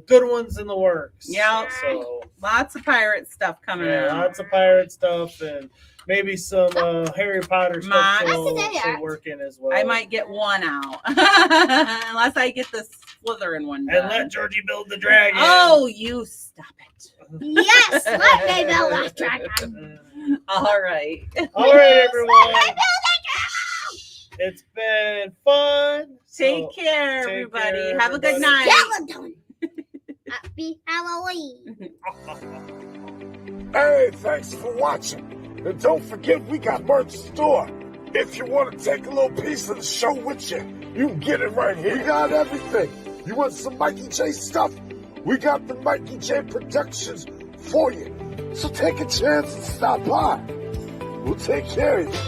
good ones in the works. Yeah. So Lots of pirate stuff coming yeah, out. lots of pirate stuff and maybe some Harry Potter stuff still working as well. I might get one out. Unless I get the Slytherin one done. And let Georgie build the dragon. Oh, you stop it. Yes, let me build that dragon. All right. All right, everyone. It's been fun. Take care, take everybody. care, Have a good everybody. night. Skeleton. Happy Halloween. Hey, thanks for watching. And don't forget, we got merch store. If you want to take a little piece of the show with you, you can get it right here. We got everything. You want some Mikey J stuff? We got the Mikey J Productions for you. So take a chance and stop by. We'll take care of you.